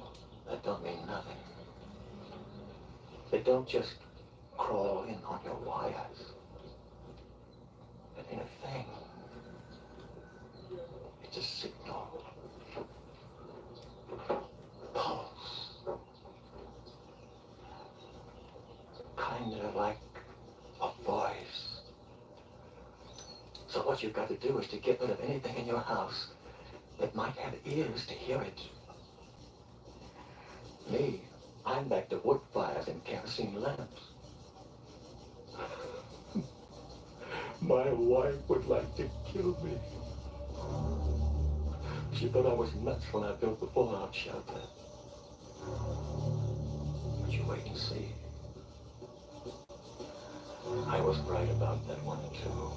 That don't mean nothing. They don't just crawl in on your wires. It ain't a thing. It's a signal. Pulse. Kinda like a voice. So what you've got to do is to get rid of anything in your house that might have ears to hear it. Me, I'm back to wood fires and kerosene lamps. My wife would like to kill me. She thought I was nuts when I built the fallout shelter. But you wait and see. I was right about that one, too.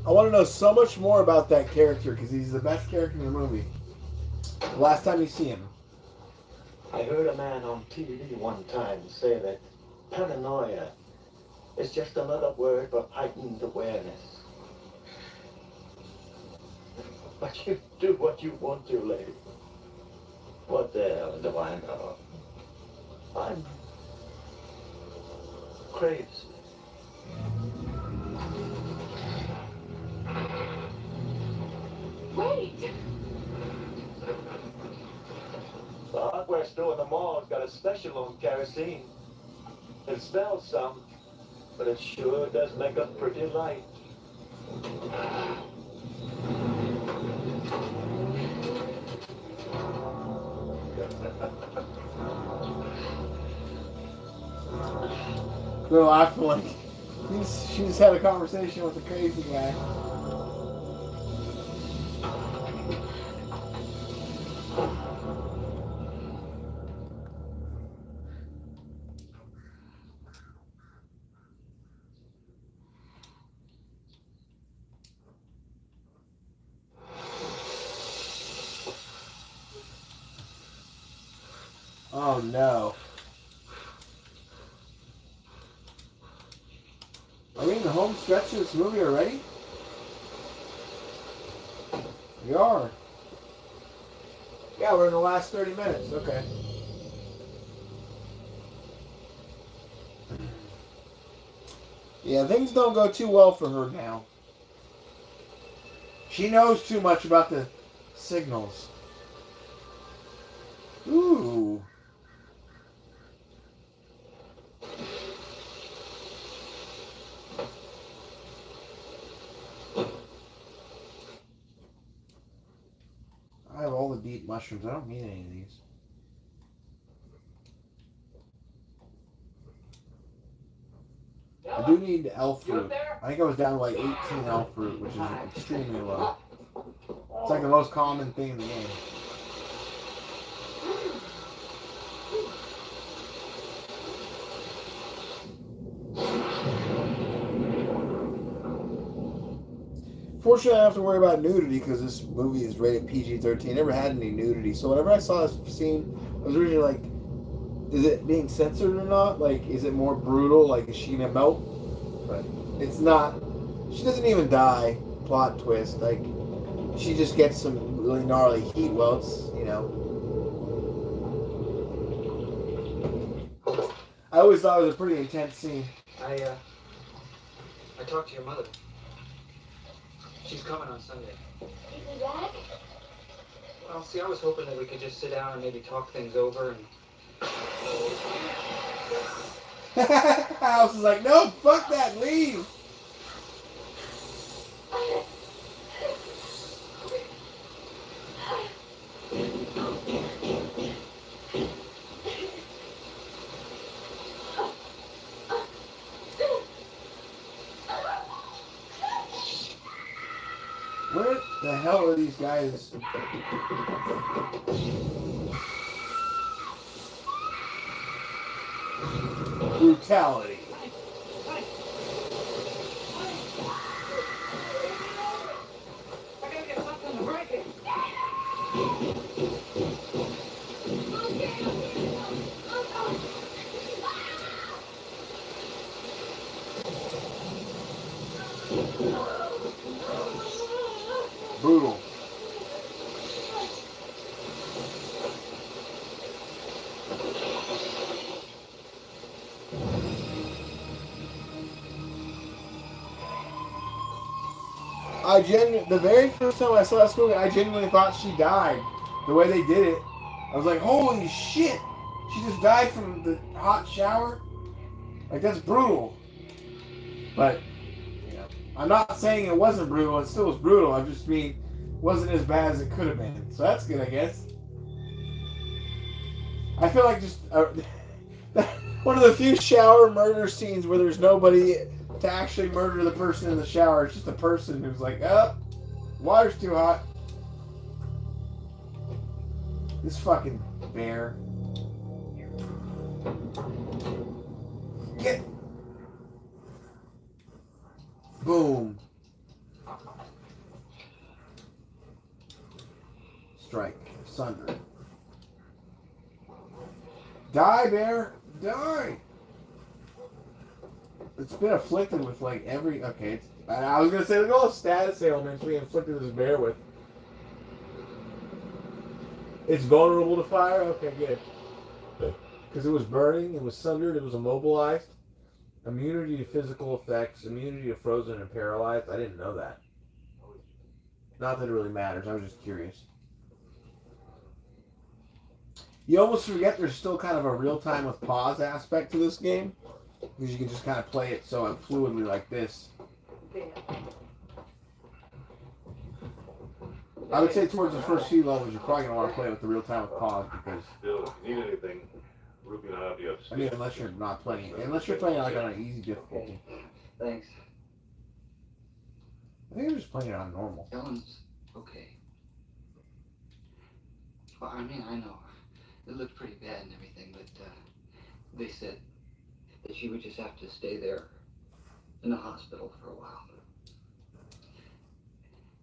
I want to know so much more about that character because he's the best character in the movie. The last time you see him. I heard a man on TV one time say that paranoia is just another word for heightened awareness. But you do what you want to, lady. What the hell do I know? I'm crazy. Wait! The hardware store in the mall's got a special on kerosene. It smells some, but it sure does make a pretty light. No, I feel like she just had a conversation with the crazy guy. Oh no. Are we in the home stretch of this movie already? We are. Yeah, we're in the last 30 minutes. Okay. Yeah, things don't go too well for her now. She knows too much about the signals. Ooh. I have all the deep mushrooms. I don't need any of these. I do need elf fruit. I think I was down to like 18 elf fruit, which is extremely low. It's like the most common thing in the game. Fortunately, I don't have to worry about nudity because this movie is rated PG-13. Never had any nudity, so whenever I saw this scene, I was originally like, is it being censored or not? Like, is it more brutal? Like, is she gonna melt? But it's not. She doesn't even die. Plot twist. Like, she just gets some really gnarly heat welts, you know. I always thought it was a pretty intense scene. I talked to your mother. She's coming on Sunday. Is he back? Well, see, I was hoping that we could just sit down and maybe talk things over and... House is like, no, fuck that, leave. Where the hell are these guys? Brutality. I gotta get something to break it. Brutal. The very first time I saw this movie, I genuinely thought she died. The way they did it, I was like, holy shit! She just died from the hot shower? Like, that's brutal. But, you know, I'm not saying it wasn't brutal, it still was brutal. I just mean, wasn't as bad as it could have been. So that's good, I guess. I feel like just one of the few shower murder scenes where there's nobody to actually murder the person in the shower. It's just a person who's like, oh, water's too hot. This fucking bear. Get. Boom. Strike. Sunder. Die, bear. Die. It's been afflicted with like every. Okay, it's, I was gonna say look at all the status ailments we inflicted this bear with. It's vulnerable to fire. Okay, good. Because it was burning, it was sundered, it was immobilized. Immunity to physical effects, immunity to frozen and paralyzed. I didn't know that. Not that it really matters. I was just curious. You almost forget there's still kind of a real time with pause aspect to this game, because you can just kind of play it so fluidly like this. I would say towards the first few levels, you're probably gonna want to play it with the real time with pause because. Still, if you need anything, Ruby and I'll be upstairs. I mean, unless you're not playing it, unless you're playing like on an easy difficulty. Thanks. I think I'm just playing it on normal. Ellen's okay. Well, I mean, I know. It looked pretty bad and everything, but they said that she would just have to stay there in the hospital for a while.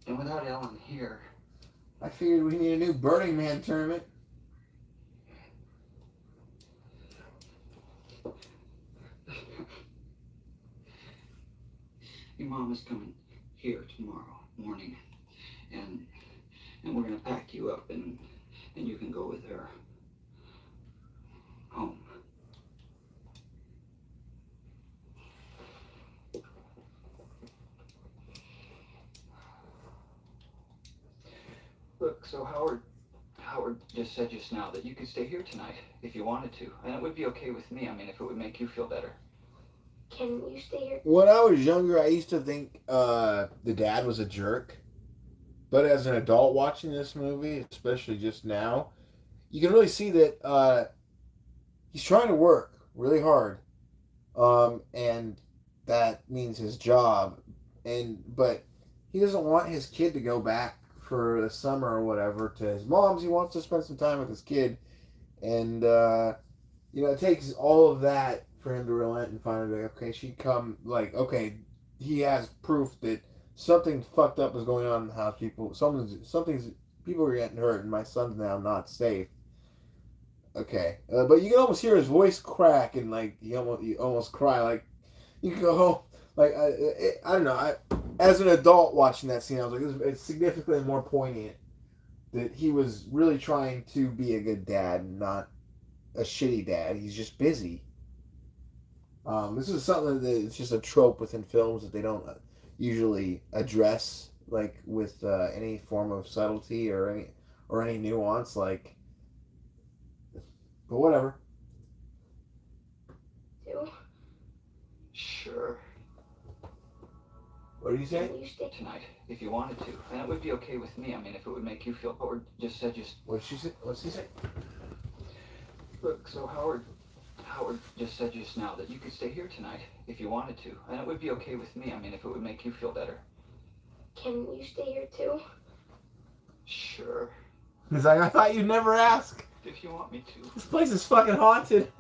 And without Ellen here... I figured we need a new Burning Man tournament. Your mom is coming here tomorrow morning, and we're gonna pack you up, and you can go with her home. Look, so Howard just said just now that you could stay here tonight if you wanted to, and it would be okay with me. I mean, if it would make you feel better. Can you stay here? When I was younger, I used to think the dad was a jerk. But as an adult watching this movie, especially just now, you can really see that he's trying to work really hard. And that means his job. But he doesn't want his kid to go back for the summer or whatever to his mom's. He wants to spend some time with his kid. And, it takes all of that for him to relent and finally be like, okay, okay, he has proof that something fucked up is going on in the house. People are getting hurt, and my son's now not safe. Okay, but you can almost hear his voice crack, and like you almost cry. Like you can go, like I don't know. As an adult watching that scene, I was like, it's significantly more poignant that he was really trying to be a good dad, not a shitty dad. He's just busy. This is something that it's just a trope within films that they don't usually address, like with any form of subtlety or any nuance. Like, but whatever. Too? Sure. What did you say? Can you stay Tonight, if you wanted to, and it would be okay with me. I mean, if it would make you feel, or just said just. What did she say? What's she say? Look, so Howard just said just now that you could stay here tonight if you wanted to, and it would be okay with me. I mean, if it would make you feel better. Can you stay here too? Sure. He's like, I thought you'd never ask. If you want me to. This place is fucking haunted.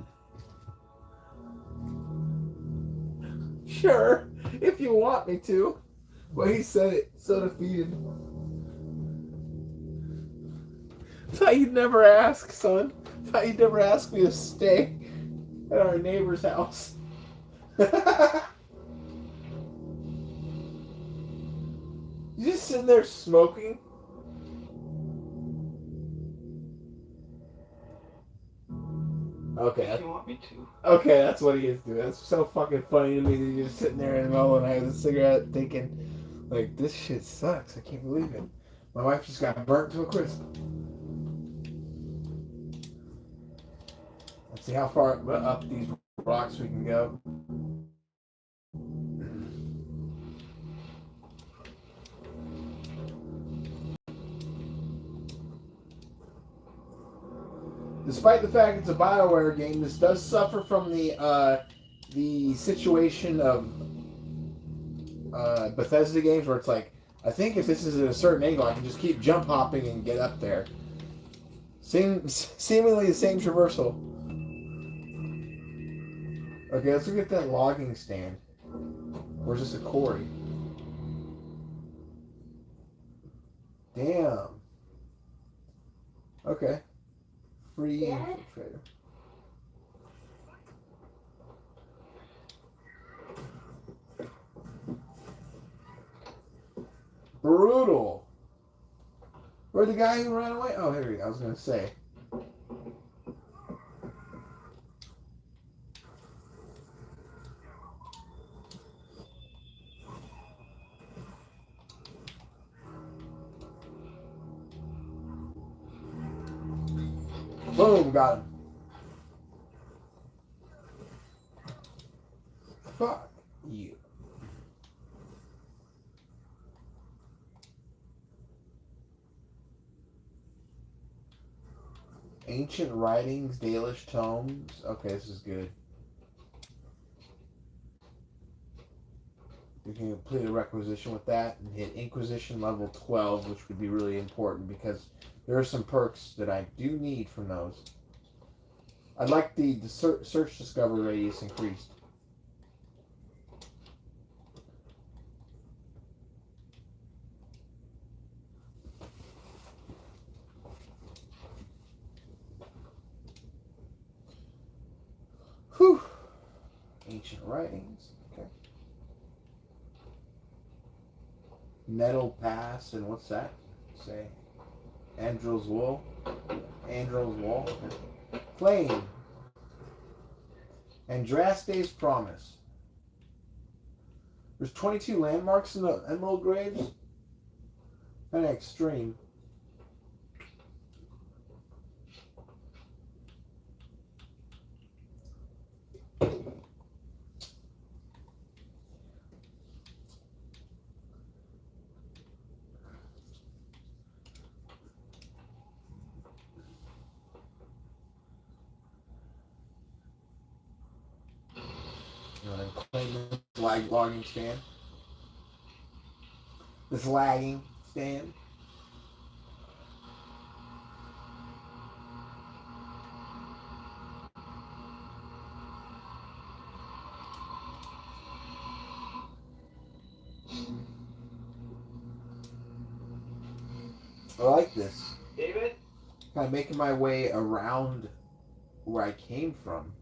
Sure, if you want me to. Well, he said it so defeated. Thought you'd never ask, son. Thought you'd never ask me to stay at our neighbor's house. You just sitting there smoking? Okay. If you want me to. Okay, that's what he is doing. That's so fucking funny to me that you're just sitting there in the middle of the night with a cigarette thinking, like, this shit sucks. I can't believe it. My wife just got burnt to a crisp. Let's see how far up these rocks we can go. Despite the fact it's a BioWare game, this does suffer from the situation of Bethesda games where it's like, I think if this is at a certain angle, I can just keep jump hopping and get up there. Seemingly the same traversal. Okay, let's look at that logging stand. Or is this a quarry? Damn. Okay. Free infiltrator. Brutal. Where'd the guy who ran away? Oh, here we go. I was gonna say. Boom, got him. Fuck you. Ancient Writings, Dalish Tomes. Okay, this is good. We can complete a requisition with that and hit Inquisition level 12, which would be really important because there are some perks that I do need from those. I'd like the search discovery radius increased. Whew. Ancient Writings. Okay. Nettle Pass, and what's that? Say. Andrel's Wall. Andrel's Wall. Okay. Claim. Andraste's Promise. There's 22 landmarks in the Emerald Graves. Kind of extreme. You want to claim this logging stand? This lagging stand? I like this. David? Kind of making my way around where I came from.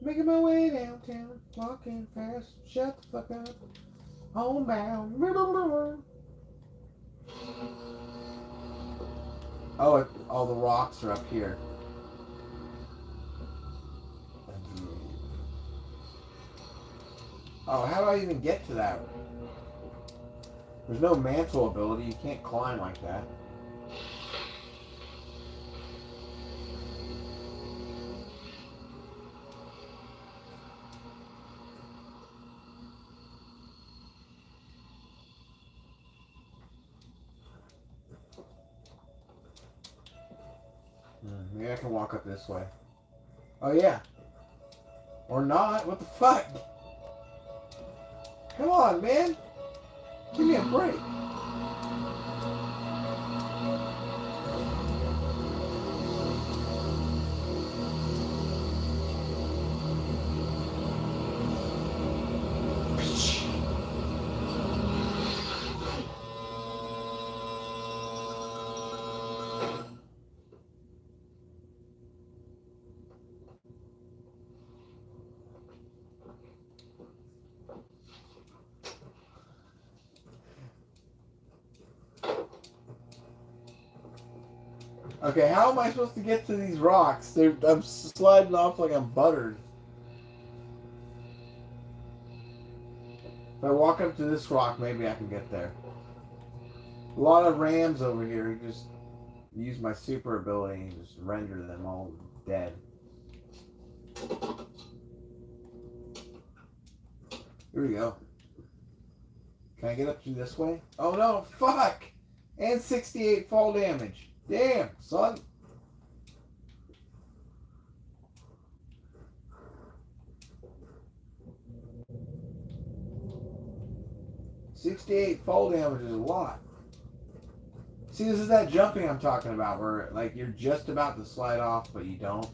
Making my way downtown, walking fast, shut the fuck up, homebound. Oh, all the rocks are up here. Oh, how do I even get to that? There's no mantle ability, you can't climb like that. Maybe I can walk up this way. Oh yeah. Or not, what the fuck? Come on, man. Give me a break. Okay, how am I supposed to get to these rocks? I'm sliding off like I'm buttered. If I walk up to this rock, maybe I can get there. A lot of rams over here. You just use my super ability and just render them all dead. Here we go. Can I get up through this way? Oh no, fuck! And 68 fall damage. Damn, son. $68 fall damage is a lot. See, this is that jumping I'm talking about, where like you're just about to slide off, but you don't.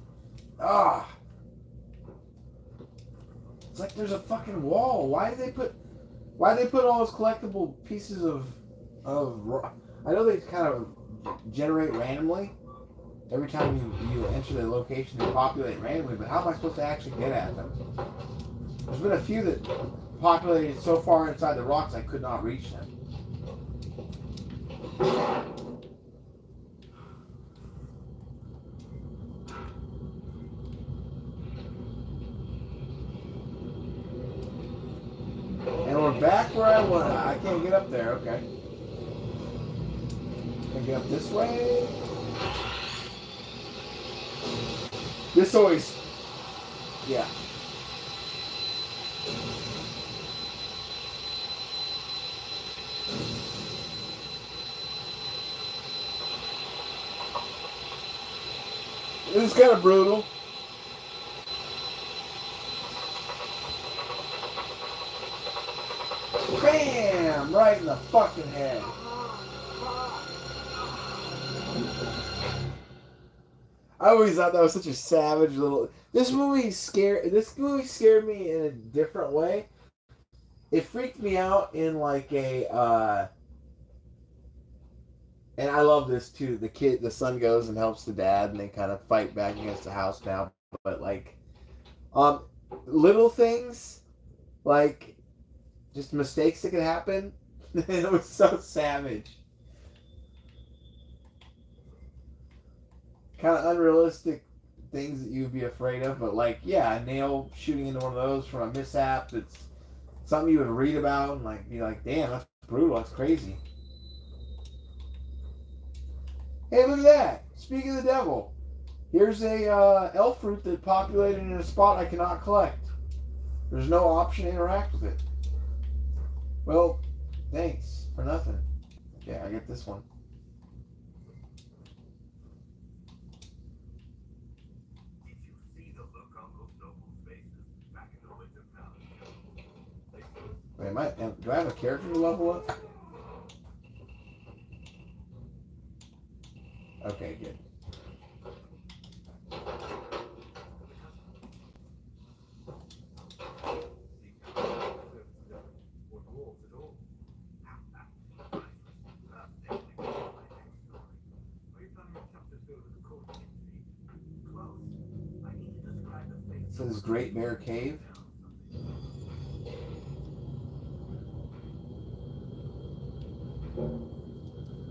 Ah, it's like there's a fucking wall. Why do they put all those collectible pieces of rock? I know they kind of generate randomly. Every time you enter the location, they populate randomly, but how am I supposed to actually get at them? There's been a few that populated so far inside the rocks I could not reach them. And we're back where I was. I can't get up there, okay. Maybe up this way? This always... Yeah. This is kind of brutal. Bam! Right in the fucking head. I always thought that was such a savage little... This movie scared me in a different way. It freaked me out in like a... And I love this too. The son goes and helps the dad, and they kind of fight back against the house now. But like, little things, like just mistakes that could happen. It was so savage. Kind of unrealistic things that you'd be afraid of, but like, yeah, a nail shooting into one of those from a mishap. That's something you would read about and like be like, damn, that's brutal. That's crazy. Hey, look at that! Speaking of the devil, here's a elf fruit that populated in a spot I cannot collect. There's no option to interact with it. Well, thanks for nothing. Okay, I get this one. Wait, do I have a character to level up? Okay, good. So this Great Bear Cave.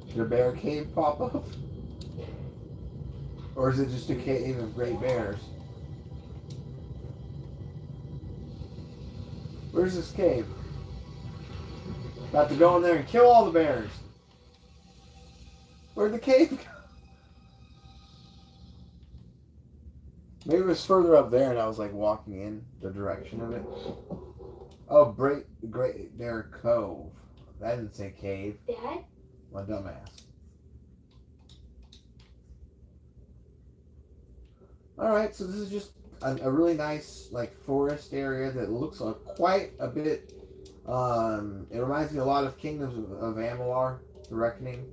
Did a bear cave pop up? Or is it just a cave of great bears? Where's this cave? About to go in there and kill all the bears. Where'd the cave go? Maybe it was further up there and I was like walking in the direction of it. Oh, Great Bear Cove. That didn't say cave. Dad? My dumbass. Alright, so this is just a really nice like forest area that looks like quite a bit. It reminds me a lot of Kingdoms of Amalur, The Reckoning.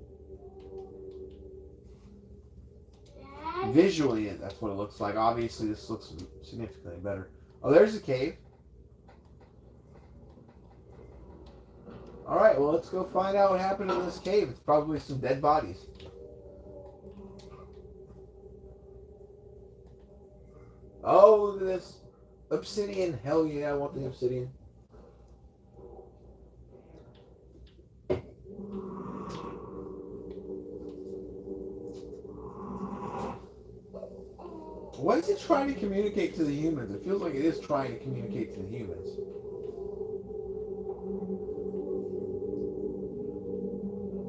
Dad? Visually, that's what it looks like. Obviously, this looks significantly better. Oh, there's a cave. Alright, well, let's go find out what happened in this cave. It's probably some dead bodies. Oh, look at this. Obsidian. Hell yeah, I want the obsidian. What is it trying to communicate to the humans? It feels like it is trying to communicate to the humans.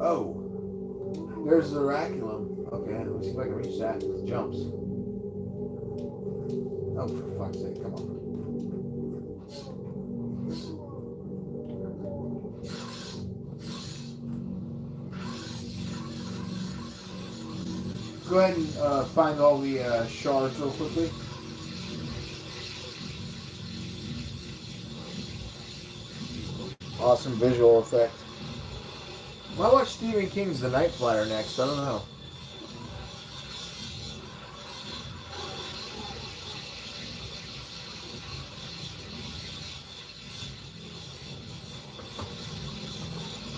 Oh. There's the Oraculum. Okay, let me see if I can reach that. It jumps. Oh, for fuck's sake, come on. Go ahead and find all the shards real quickly. Awesome visual effect. Might watch Stephen King's The Night Flyer next. I don't know.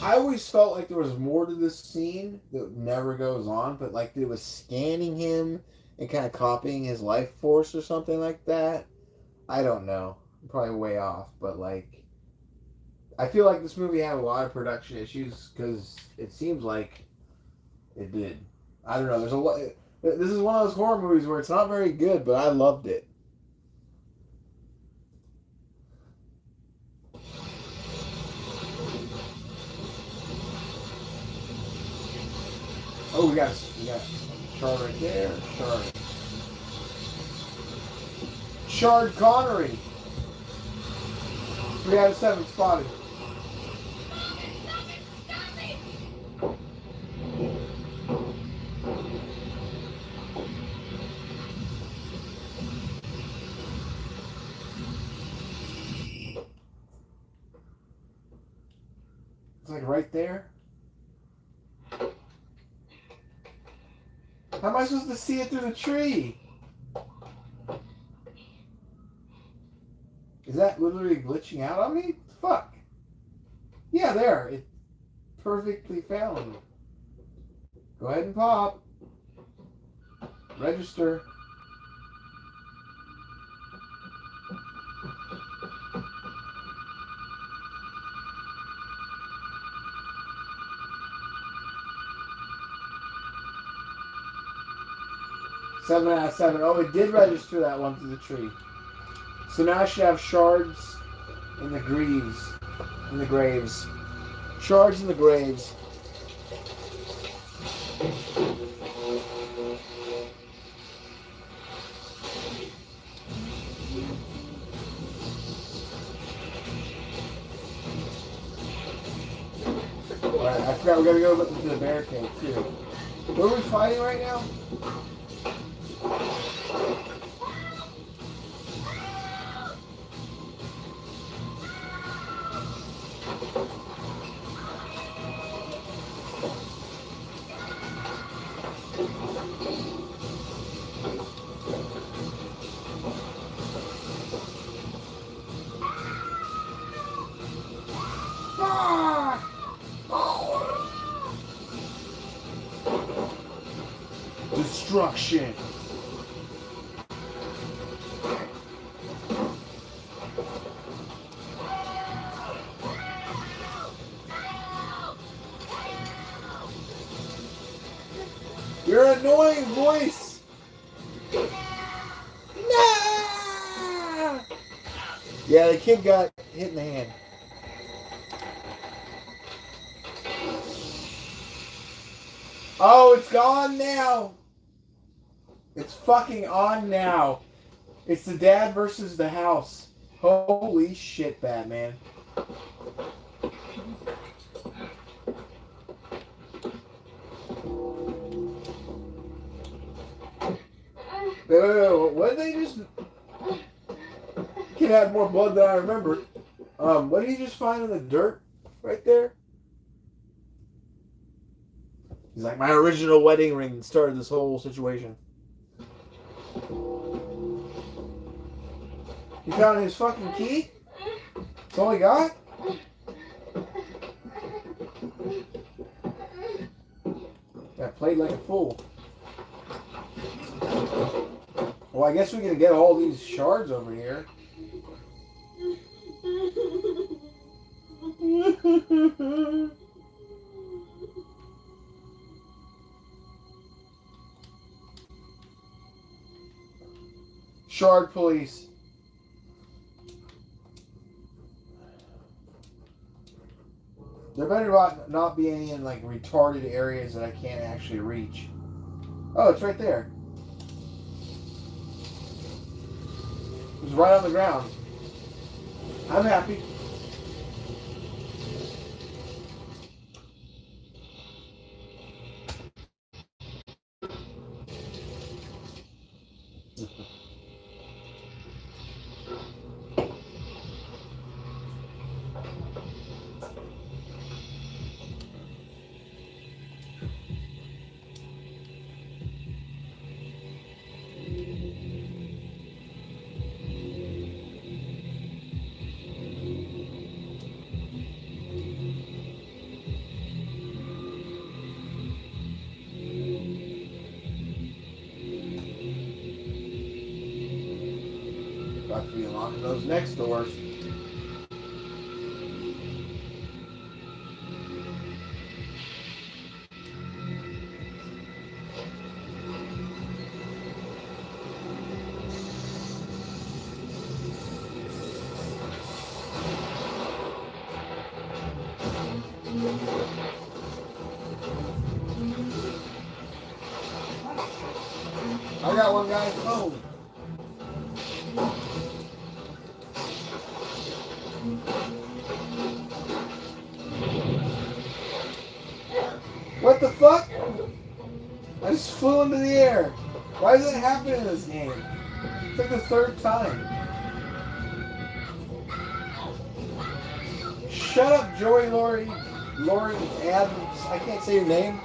I always felt like there was more to this scene that never goes on, but like it was scanning him and kind of copying his life force or something like that. I don't know. I'm probably way off, but like I feel like this movie had a lot of production issues because it seems like it did. I don't know. There's a lot. This is one of those horror movies where it's not very good, but I loved it. Oh, we got Shard right there. Shard Connery. 3 out of 7 spotted. It's like right there. How am I supposed to see it through the tree? Is that literally glitching out on me? Fuck. Yeah, there. It perfectly found. Go ahead and pop. Register. Seven out of 7. Oh, it did register that one to the tree. So now I should have shards in the graves. Shards in the graves. Alright, I forgot we gotta go look into the barricade too. What are we fighting right now? Destruction. Your annoying voice. No. Yeah, the kid got hit in the hand. Oh, it's gone now. It's fucking on now. It's the dad versus the house. Holy shit, Batman. Wait, what did they just... Kid had more blood than I remember. What did he just find in the dirt right there? He's like, my original wedding ring started this whole situation. He found his fucking key? That's all he got? Got played like a fool. Well, I guess we can get all these shards over here. Shard police. There better not be any in like retarded areas that I can't actually reach. Oh, it's right there. It's right on the ground. I'm happy. About to be unlocking those next doors. I got one guy's phone. What the fuck? I just flew into the air. Why does it happen in this game? It's like the third time. Shut up, Joey Laurie Adams. I can't say your name.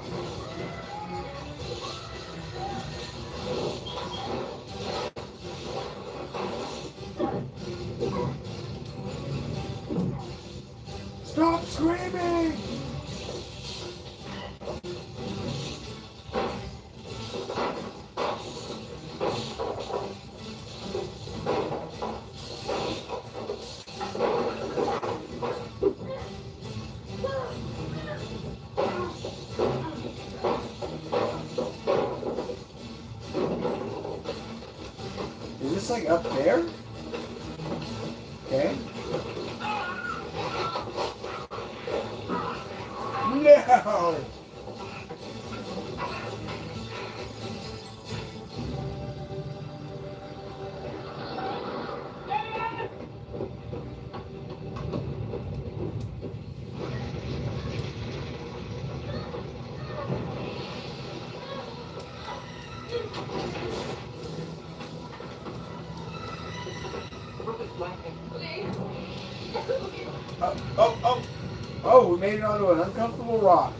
Stop screaming! Is this like up there? Okay. No! Oh, we made it onto an uncomfortable rock.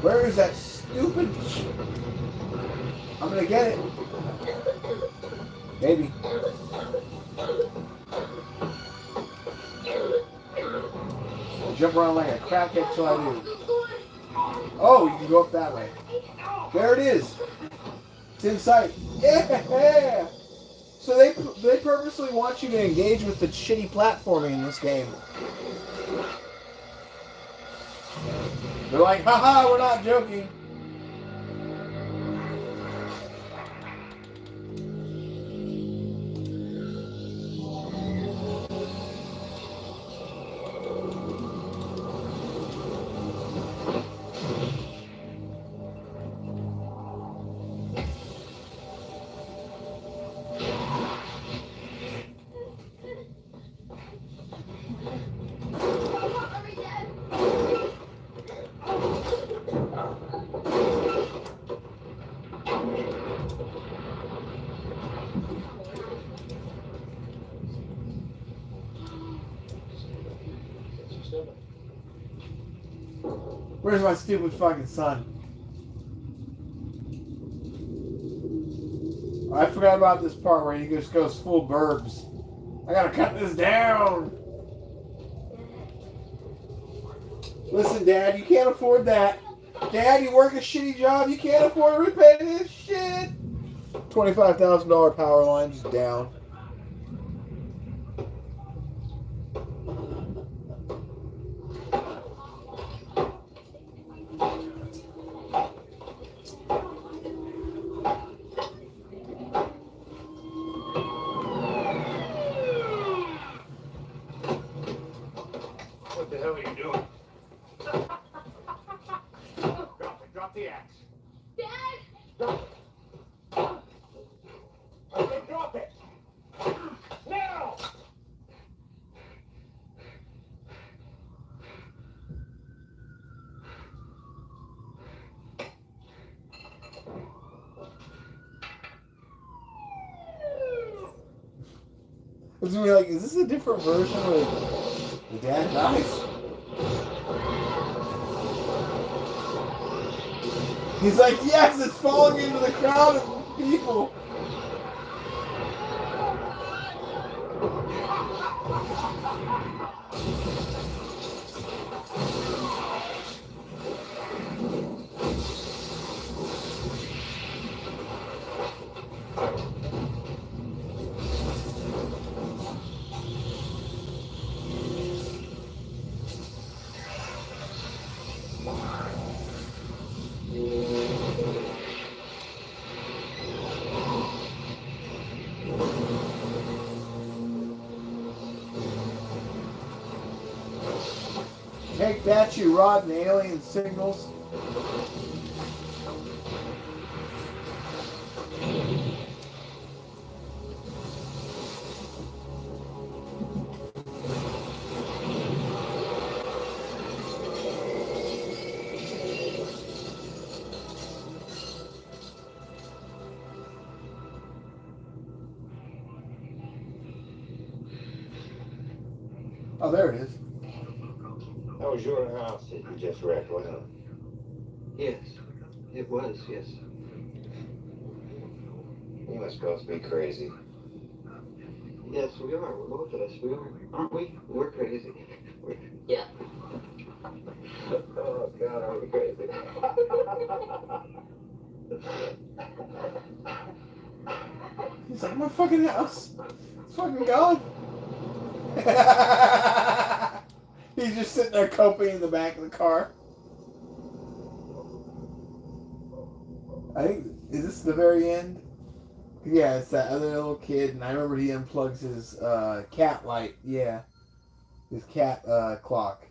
Where is that stupid I'm gonna get it. Maybe. I'll jump around like a crackhead till I do. Oh, you can go up that way. There it is. It's in sight. Yeah! So they purposely want you to engage with the shitty platforming in this game. They're like, haha, we're not joking. Where's my stupid fucking son? I forgot about this part where he just goes full burbs. I gotta cut this down. Listen, Dad, you can't afford that. Dad, you work a shitty job. You can't afford to repay this shit. $25,000 power line just down. What the hell are you doing? Drop it. Drop the axe. Dad! Drop it. I said drop it. Now! It's gonna be like, is this a different version where the dad dies? He's like, yes, it's falling into the crowd of people. Take that, you rotten alien signals. Oh, there it is. That was your house that you just wrecked, wasn't it? Yes, it was, yes. You must both be crazy. Yes, we are. Both of us. We are. Aren't we? We're crazy. Yeah. Oh, God, are we crazy? He's like, my fucking house. It's fucking gone. He's just sitting there coping in the back of the car. I think, is this the very end? Yeah, it's that other little kid, and I remember he unplugs his cat light. Yeah. His cat clock.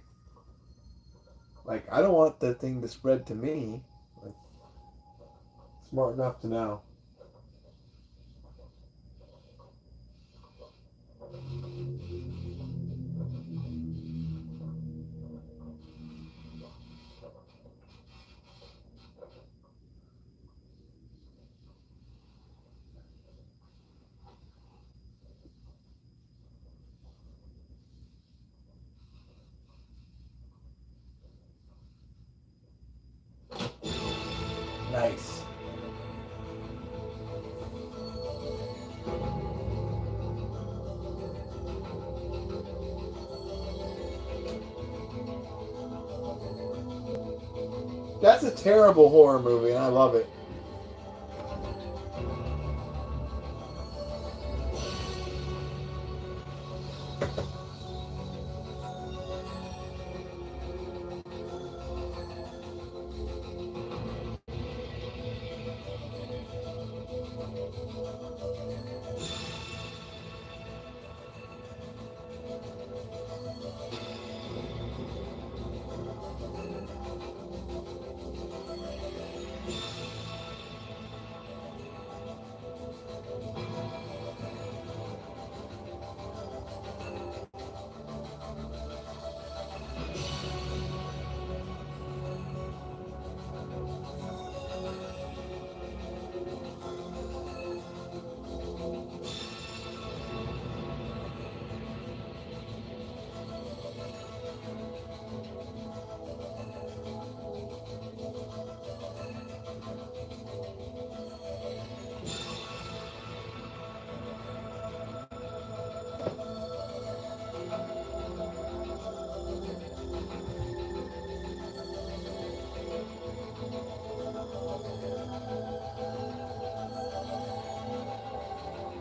Like, I don't want the thing to spread to me. Like, smart enough to know. Nice. That's a terrible horror movie, and I love it.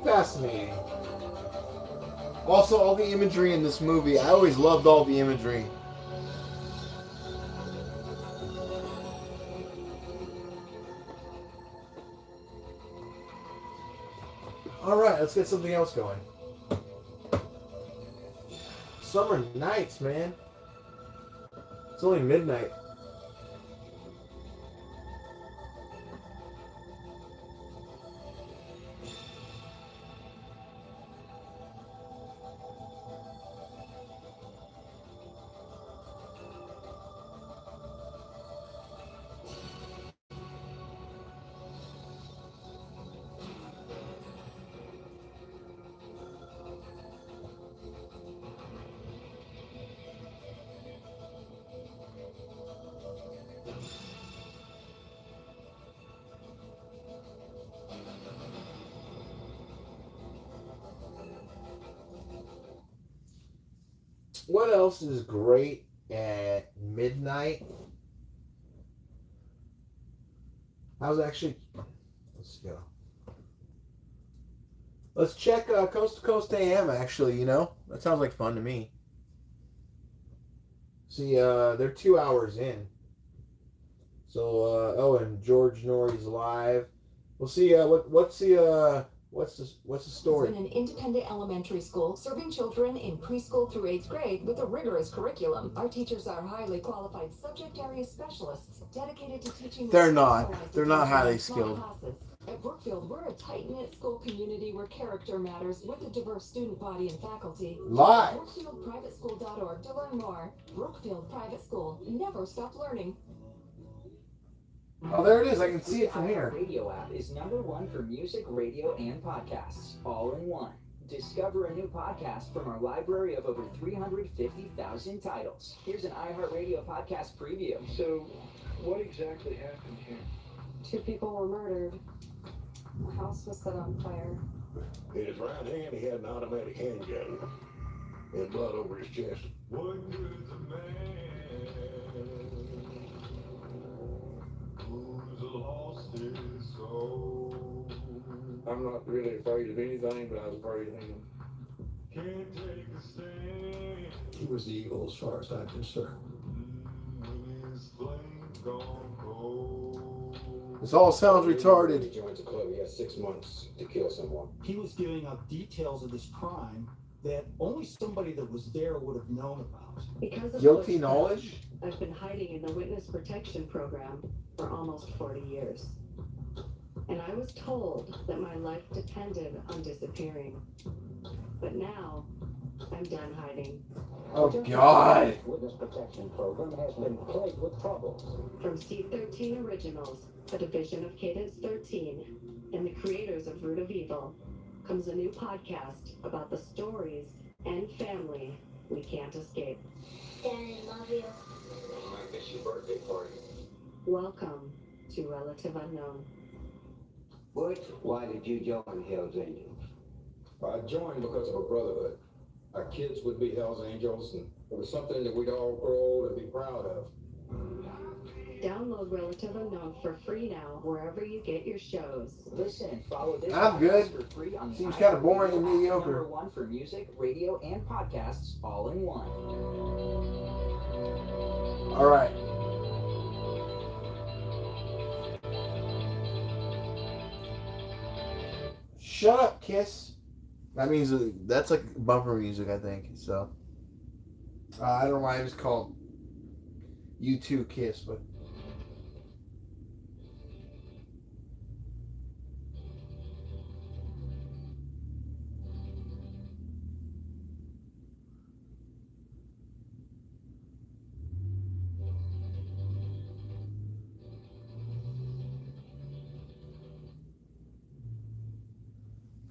Fascinating. Also, all the imagery in this movie, I always loved all the imagery. Alright, let's get something else going. Summer nights, man. It's only midnight. What else is great at midnight? I was actually... Let's go. Let's check Coast to Coast AM, actually, you know? That sounds like fun to me. See, they're 2 hours in. So, oh, and George Norrie's live. We'll see, what's the story? In an independent elementary school, serving children in preschool through 8th grade with a rigorous curriculum. Our teachers are highly qualified subject area specialists dedicated to teaching. They're not highly skilled. Classes. At Brookfield, we're a tight-knit school community where character matters with a diverse student body and faculty. Live. BrookfieldPrivateSchool.org to learn more. Brookfield Private School. Never stop learning. Oh, there it is. I can see it from The here. Radio app is #1 for music, radio, and podcasts, all in one. Discover a new podcast from our library of over 350,000 titles. Here's an iHeartRadio podcast preview. So, what exactly happened here? 2 people were murdered. The house was set on fire. In his right hand, he had an automatic handgun and blood over his chest. What good's a man who's lost his soul? I'm not really afraid of anything, but I was afraid of him. Can't take a stand. He was the evil as far as I'm concerned. When his flame's gone cold. This all sounds retarded. He joins the club. He has 6 months to kill someone. He was giving up details of this crime that only somebody that was there would have known about. Because of Guilty those knowledge? facts, I've been hiding in the witness protection program for almost 40 years. And I was told that my life depended on disappearing. But now, I'm done hiding. Oh, God. Witness protection program has been plagued with troubles. From C13 Originals, a division of Cadence 13, and the creators of Root of Evil, comes a new podcast about the stories and family we can't escape. Daddy, love you. I might miss your birthday party. Welcome to Relative Unknown. Butch, why did you join Hell's Angels? I joined because of a brotherhood. Our kids would be Hell's Angels, and it was something that we'd all grow old and be proud of. Download Relative Unknown for free now wherever you get your shows. Listen and follow this I'm good. podcast for free on the Seems kind of boring and iHeartRadio app, mediocre. #1 for music, radio, and podcasts all in one. All right. Shut up, Kiss. That means that's like bumper music, I think. So I don't know why it was called U2 Kiss, but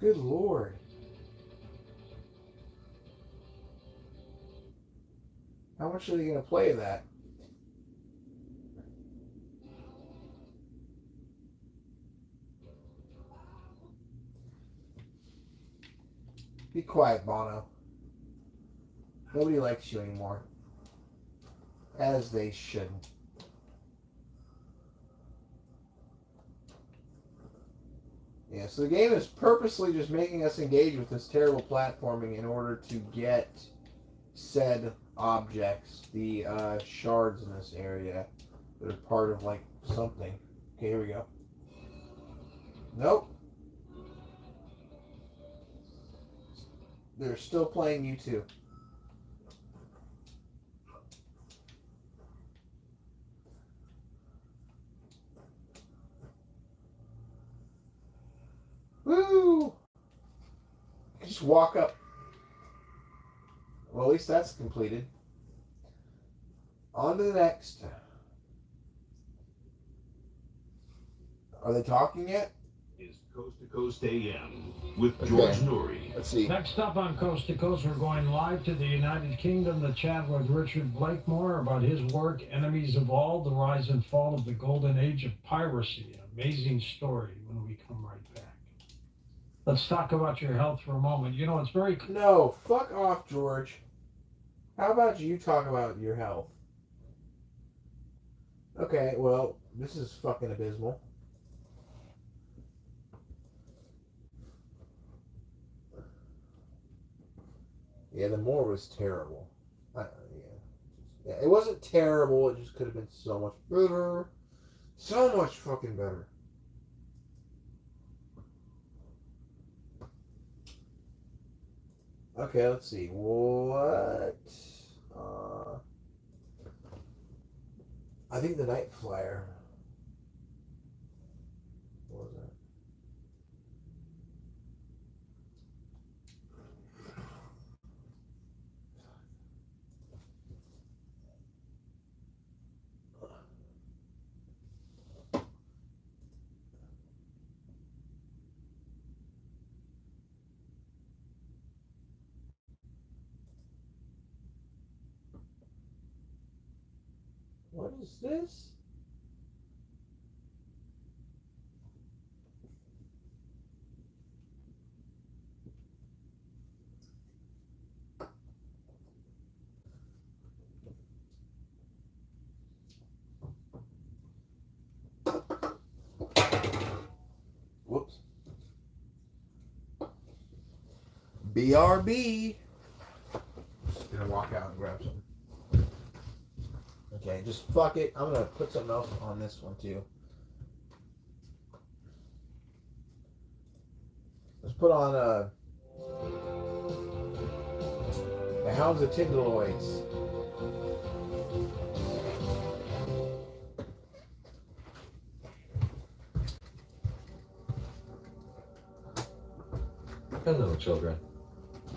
good Lord. How much are they going to play of that? Be quiet, Bono. Nobody likes you anymore. As they shouldn't. Yeah, so the game is purposely just making us engage with this terrible platforming in order to get said objects, the shards in this area that are part of like something. Okay, here we go. Nope. They're still playing U2. Woo! Just walk up. Well, at least that's completed. On to the next. Are they talking yet? Is Coast to Coast AM with George Noory. Let's see. Next up on Coast to Coast, we're going live to the United Kingdom to chat with Richard Blakemore about his work, Enemies of All, the Rise and Fall of the Golden Age of Piracy. An amazing story when we come right back. Let's talk about your health for a moment. You know, it's very... No, fuck off, George. How about you talk about your health? Okay, well, this is fucking abysmal. Yeah, the more was terrible. Yeah, it wasn't terrible. It just could have been so much better. So much fucking better. Okay, let's see. What? I think the Night Flyer. What was that? What is this? Whoops. BRB. Just gonna walk out and grab some. Okay, just fuck it. I'm gonna put something else on this one too. Let's put on the Hounds of Tenderloins. Hello, children.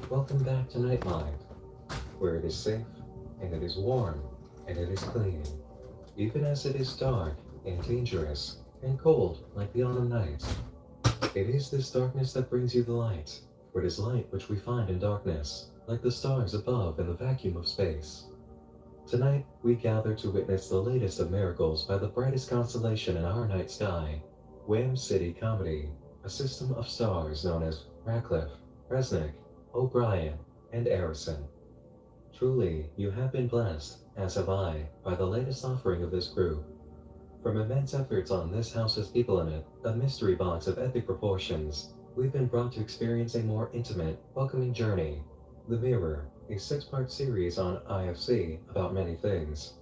Welcome back to Nightmind, where it is safe, and it is warm, and it is clean, even as it is dark, and dangerous, and cold like the autumn nights. It is this darkness that brings you the light, for it is light which we find in darkness, like the stars above in the vacuum of space. Tonight, we gather to witness the latest of miracles by the brightest constellation in our night sky, Wham City Comedy, a system of stars known as Ratcliffe, Resnick, O'Brien, and Harrison. Truly, you have been blessed, as have I, by the latest offering of this group. From immense efforts on this house's people in it, a mystery box of epic proportions, we've been brought to experience a more intimate, welcoming journey. The Mirror, a 6-part series on IFC about many things.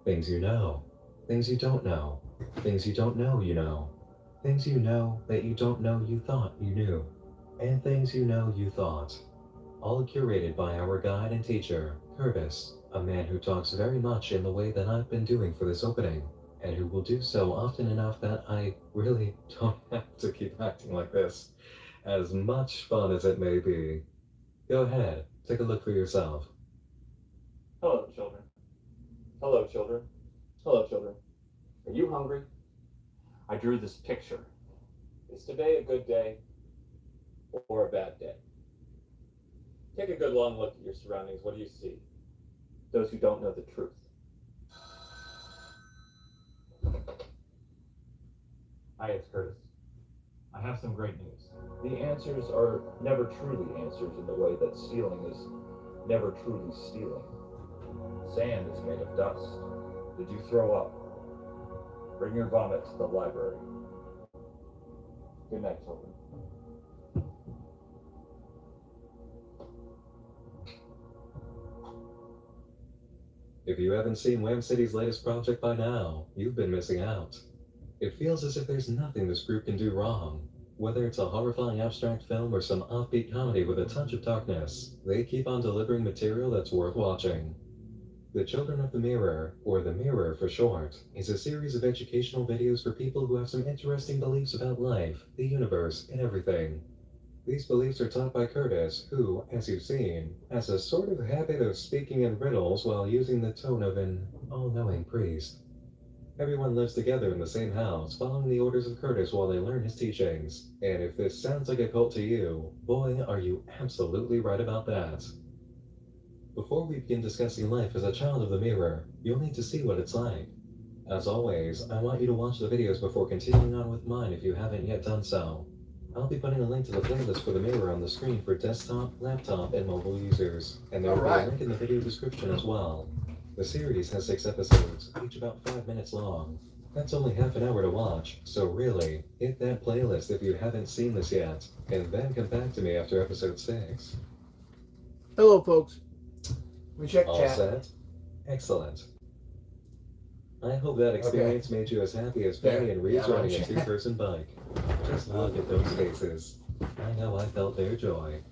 Things you know, things you don't know, things you don't know you know, things you know that you don't know you thought you knew, and things you know you thought. All curated by our guide and teacher, Curtis, a man who talks very much in the way that I've been doing for this opening, and who will do so often enough that I really don't have to keep acting like this, as much fun as it may be. Go ahead, take a look for yourself. Hello, children. Hello, children. Hello, children. Are you hungry? I drew this picture. Is today a good day or a bad day? Take a good long look at your surroundings. What do you see? Those who don't know the truth. Hi, it's Curtis. I have some great news. The answers are never truly answers in the way that stealing is never truly stealing. Sand is made of dust. Did you throw up? Bring your vomit to the library. Good night, children. If you haven't seen Wham City's latest project by now, you've been missing out. It feels as if there's nothing this group can do wrong. Whether it's a horrifying abstract film or some offbeat comedy with a touch of darkness, they keep on delivering material that's worth watching. The Children of the Mirror, or The Mirror for short, is a series of educational videos for people who have some interesting beliefs about life, the universe, and everything. These beliefs are taught by Curtis, who, as you've seen, has a sort of habit of speaking in riddles while using the tone of an all-knowing priest. Everyone lives together in the same house, following the orders of Curtis while they learn his teachings. And if this sounds like a cult to you, boy, are you absolutely right about that. Before we begin discussing life as a child of the Mirror, you'll need to see what it's like. As always, I want you to watch the videos before continuing on with mine if you haven't yet done so. I'll be putting a link to the playlist for the Mirror on the screen for desktop, laptop, and mobile users, and there will be a link in the video description as well. The series has 6 episodes, each about 5 minutes long. That's only half an hour to watch, so really, hit that playlist if you haven't seen this yet, and then come back to me after episode 6. Hello, folks. We check All chat. set? Excellent. I hope that experience made you as happy as Fanny and Reed's riding a 2-person bike. Just look at those faces. I know I felt their joy.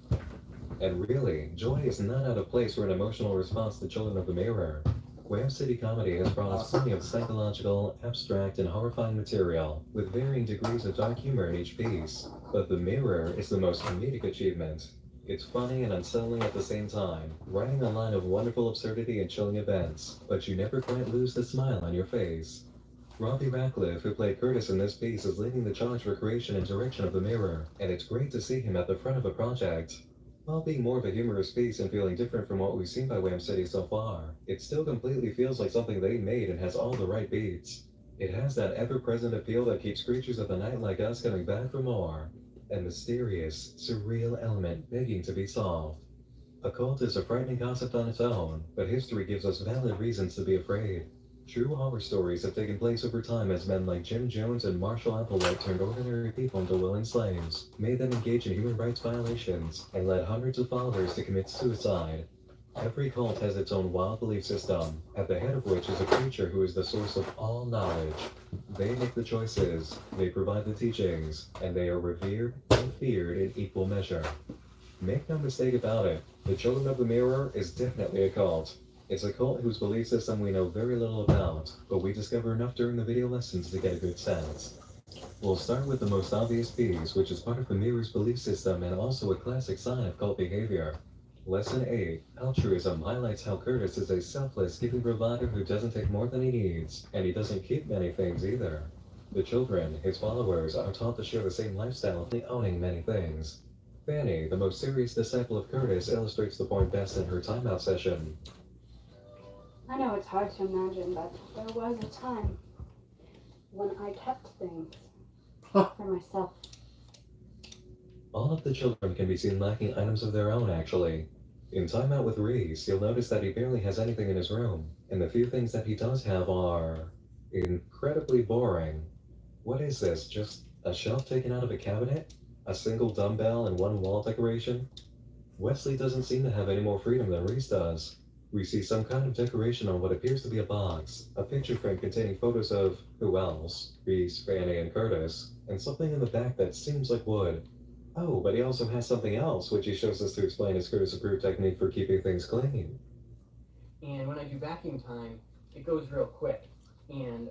And really, joy is not out of place for an emotional response to Children of the Mirror. Wham City Comedy has brought us plenty of psychological, abstract, and horrifying material, with varying degrees of dark humor in each piece. But The Mirror is the most comedic achievement. It's funny and unsettling at the same time, riding a line of wonderful absurdity and chilling events, but you never quite lose the smile on your face. Robbie Ratcliffe, who played Curtis in this piece, is leading the charge for creation and direction of The Mirror, and it's great to see him at the front of a project. While being more of a humorous piece and feeling different from what we've seen by Wham City so far, it still completely feels like something they made and has all the right beats. It has that ever-present appeal that keeps creatures of the night like us coming back for more, a mysterious, surreal element begging to be solved. A cult is a frightening concept on its own, but history gives us valid reasons to be afraid. True horror stories have taken place over time as men like Jim Jones and Marshall Applewhite turned ordinary people into willing slaves, made them engage in human rights violations, and led hundreds of followers to commit suicide. Every cult has its own wild belief system, at the head of which is a creature who is the source of all knowledge. They make the choices, they provide the teachings, and they are revered and feared in equal measure. Make no mistake about it, the Children of the Mirror is definitely a cult. It's a cult whose belief system we know very little about, but we discover enough during the video lessons to get a good sense. We'll start with the most obvious piece, which is part of the Mirror's belief system and also a classic sign of cult behavior. Lesson 8, Altruism, highlights how Curtis is a selfless, giving provider who doesn't take more than he needs, and he doesn't keep many things either. The children, his followers, are taught to share the same lifestyle of owning many things. Fanny, the most serious disciple of Curtis, illustrates the point best in her timeout session. I know it's hard to imagine, but there was a time when I kept things for myself. All of the children can be seen lacking items of their own, actually. In Time Out with Reese, you'll notice that he barely has anything in his room, and the few things that he does have are incredibly boring. What is this, just a shelf taken out of a cabinet? A single dumbbell and one wall decoration? Wesley doesn't seem to have any more freedom than Reese does. We see some kind of decoration on what appears to be a box, a picture frame containing photos of who else? Reese, Fanny, and Curtis, and something in the back that seems like wood. Oh, but he also has something else, which he shows us to explain his Curtis-approved technique for keeping things clean. And when I do vacuum time, it goes real quick, and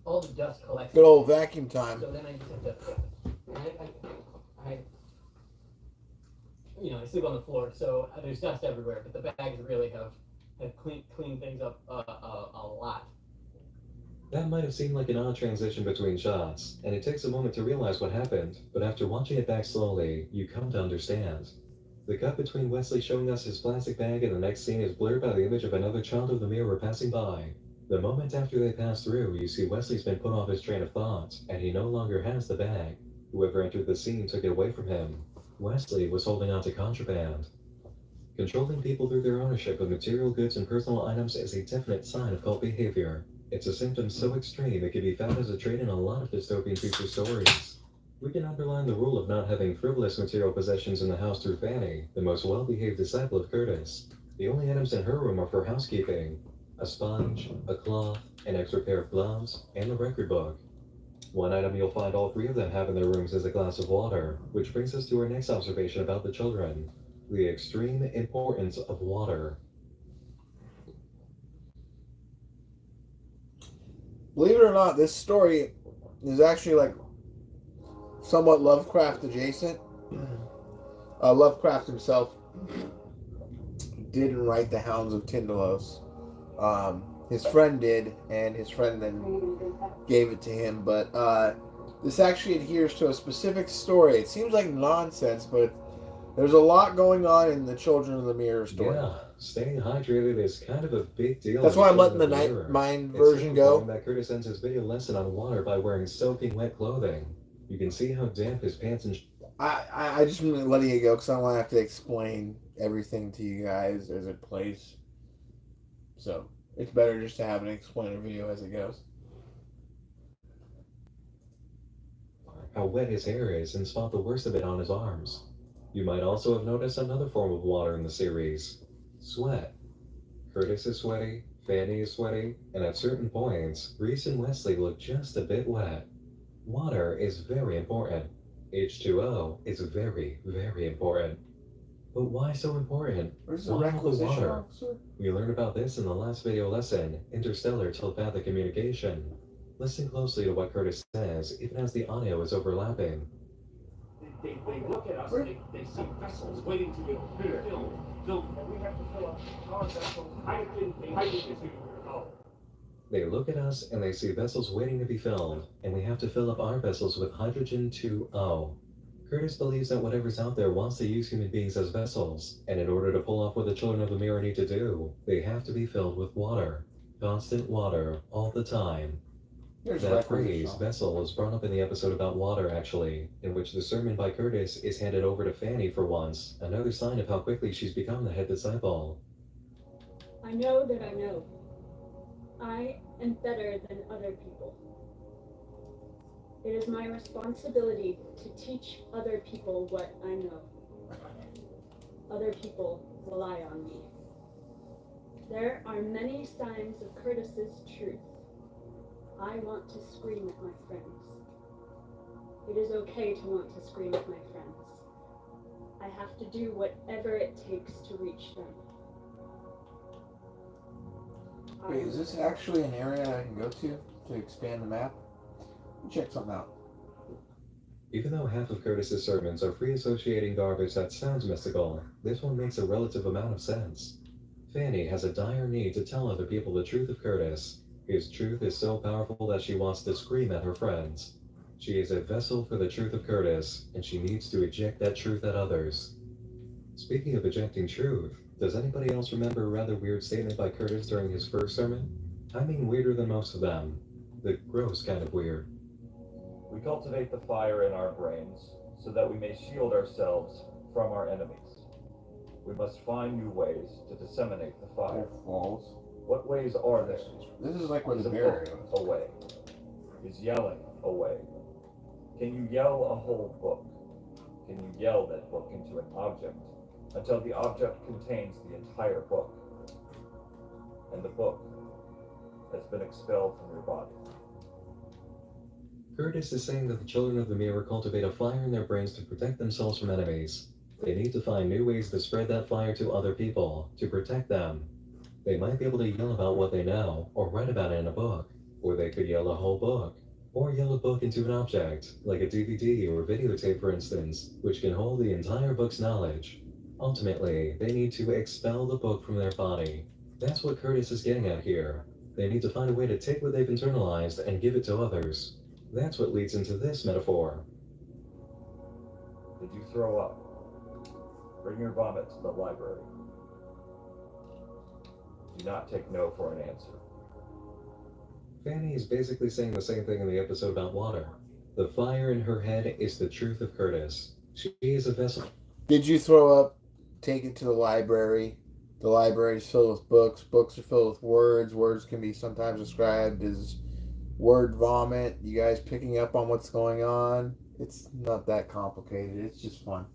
all the dust collects. Good old vacuum time. So then I just have to, I I sleep on the floor, so there's dust everywhere, but the bags really have cleaned things up a lot. That might have seemed like an odd transition between shots, and it takes a moment to realize what happened, but after watching it back slowly, you come to understand. The cut between Wesley showing us his plastic bag and the next scene is blurred by the image of another child of the mirror passing by. The moment after they pass through, you see Wesley's been put off his train of thought, and he no longer has the bag. Whoever entered the scene took it away from him. Wesley was holding on to contraband. Controlling people through their ownership of material goods and personal items is a definite sign of cult behavior. It's a symptom so extreme it can be found as a trait in a lot of dystopian future stories. We can underline the rule of not having frivolous material possessions in the house through Fanny, the most well-behaved disciple of Curtis. The only items in her room are for housekeeping: a sponge, a cloth, an extra pair of gloves, and a record book. One item you'll find all three of them have in their rooms is a glass of water, which brings us to our next observation about the children: the extreme importance of water. Believe it or not, this story is actually like somewhat Lovecraft adjacent. Lovecraft himself didn't write The Hounds of Tindalos. His friend did, and his friend then gave it to him. But this actually adheres to a specific story. It seems like nonsense, but there's a lot going on in the Children of the Mirror story. Yeah, staying hydrated is kind of a big deal. That's why I'm letting the Night Mind version go. That Curtis ends his video lesson on water by wearing soaking wet clothing. You can see how damp his pants and... I just been letting it go because I don't want to have to explain everything to you guys as it plays. So it's better just to have an explainer video as it goes. How wet his hair is and spot the worst of it on his arms. You might also have noticed another form of water in the series: sweat. Curtis is sweaty, Fanny is sweaty, and at certain points, Reese and Wesley look just a bit wet. Water is very important. H2O is very, very important. But why so important? Where's the Why all requisition water? officer? We learned about this in the last video lesson, Interstellar Telepathic Communication. Listen closely to what Curtis says, even as the audio is overlapping. They look at us, they see vessels waiting to be filled, and we have to fill up our vessels, hydrogen is They look at us and they see vessels waiting to be filled, and we have to fill up our vessels with hydrogen 2O. Curtis believes that whatever's out there wants to use human beings as vessels, and in order to pull off what the children of the mirror need to do, they have to be filled with water. Constant water, all the time. That phrase, vessel, was brought up in the episode about water, actually, in which the sermon by Curtis is handed over to Fanny for once, another sign of how quickly she's become the head disciple. I know that I know. I am better than other people. It is my responsibility to teach other people what I know. Other people rely on me. There are many signs of Curtis's truth. I want to scream at my friends. It is okay to want to scream at my friends. I have to do whatever it takes to reach them. Wait, is this actually an area I can go to expand the map? Check something out. Even though half of Curtis's sermons are free associating garbage that sounds mystical, this one makes a relative amount of sense. Fanny has a dire need to tell other people the truth of Curtis. His truth is so powerful that she wants to scream at her friends. She is a vessel for the truth of Curtis, and she needs to eject that truth at others. Speaking of ejecting truth, does anybody else remember a rather weird statement by Curtis during his first sermon? I mean weirder than most of them. The gross kind of weird. We cultivate the fire in our brains so that we may shield ourselves from our enemies. We must find new ways to disseminate the fire. Falls. What ways are there? This is like where Is the a bear book a way? Is yelling a way? Can you yell a whole book? Can you yell that book into an object until the object contains the entire book? And the book has been expelled from your body. Curtis is saying that the children of the mirror cultivate a fire in their brains to protect themselves from enemies. They need to find new ways to spread that fire to other people, to protect them. They might be able to yell about what they know, or write about it in a book, or they could yell a whole book, or yell a book into an object, like a DVD or videotape for instance, which can hold the entire book's knowledge. Ultimately, they need to expel the book from their body. That's what Curtis is getting at here. They need to find a way to take what they've internalized and give it to others. That's what leads into this metaphor. Did you throw up? Bring your vomit to the library. Do not take no for an answer. Fanny is basically saying the same thing in the episode about water. The fire in her head is the truth of Curtis. She is a vessel. Did you throw up? Take it to the library. The library is filled with books. Books are filled with words. Words can be sometimes described as word vomit. You guys picking up on what's going on? It's not that complicated. It's just fun.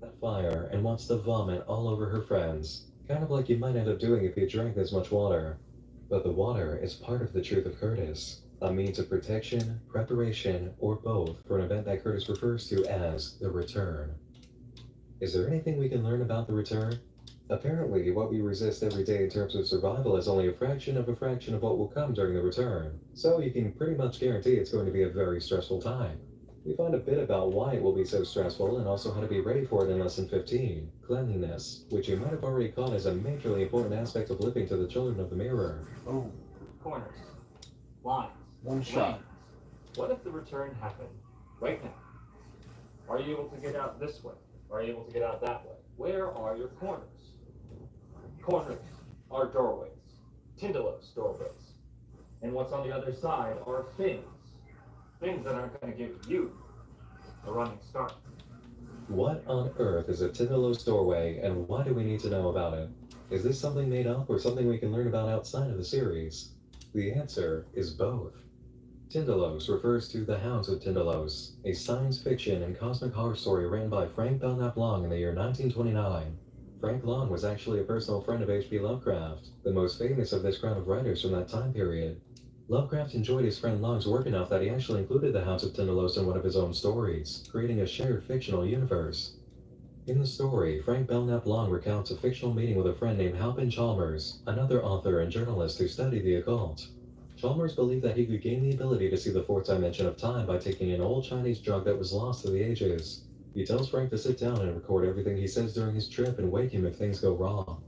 That fire and wants to vomit all over her friends. Kind of like you might end up doing if you drank this much water. But the water is part of the truth of Curtis. A means of protection, preparation, or both for an event that Curtis refers to as the return. Is there anything we can learn about the return? Apparently, what we resist every day in terms of survival is only a fraction of what will come during the return. So you can pretty much guarantee it's going to be a very stressful time. We find a bit about why it will be so stressful and also how to be ready for it in Lesson 15, Cleanliness, which you might have already caught as a majorly important aspect of living to the children of the mirror. Oh. Corners. Lines. One shot. What if the return happened right now? Are you able to get out this way? Are you able to get out that way? Where are your corners? Corners are doorways. Tindalos doorways. And what's on the other side are things. Things that aren't going to give you a running start. What on earth is a Tindalos doorway, and why do we need to know about it? Is this something made up or something we can learn about outside of the series? The answer is both. Tindalos refers to The Hounds of Tindalos, a science fiction and cosmic horror story written by Frank Belknap Long in the year 1929. Frank Long was actually a personal friend of H.P. Lovecraft, the most famous of this crowd of writers from that time period. Lovecraft enjoyed his friend Long's work enough that he actually included the Hounds of Tindalos in one of his own stories, creating a shared fictional universe. In the story, Frank Belknap Long recounts a fictional meeting with a friend named Halpin Chalmers, another author and journalist who studied the occult. Chalmers believed that he could gain the ability to see the fourth dimension of time by taking an old Chinese drug that was lost to the ages. He tells Frank to sit down and record everything he says during his trip and wake him if things go wrong.